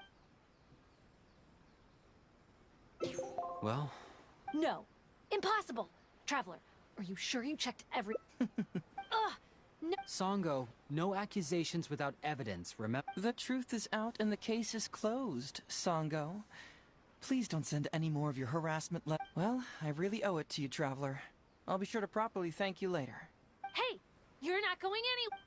Well... No. Impossible! Traveler, are you sure you checked every... Ugh! No. Songo, no accusations without evidence, remember? The truth is out and the case is closed, Songo. Please don't send any more of your harassment Well, I really owe it to you, Traveler. I'll be sure to properly thank you later. Hey! You're not going any...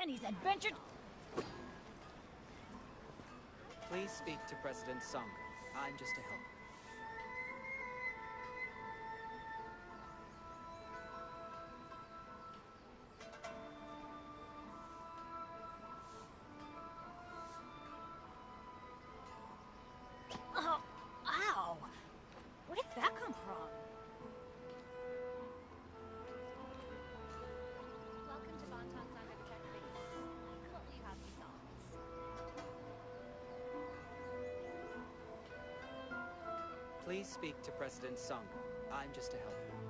Jenny's adventure... Please speak to President Sung. I'm just a helper. Oh, ow! Where did that come from? Welcome to Bonton Saga Detective. I call you have these odds. Please speak to President Sung. I'm just a helper.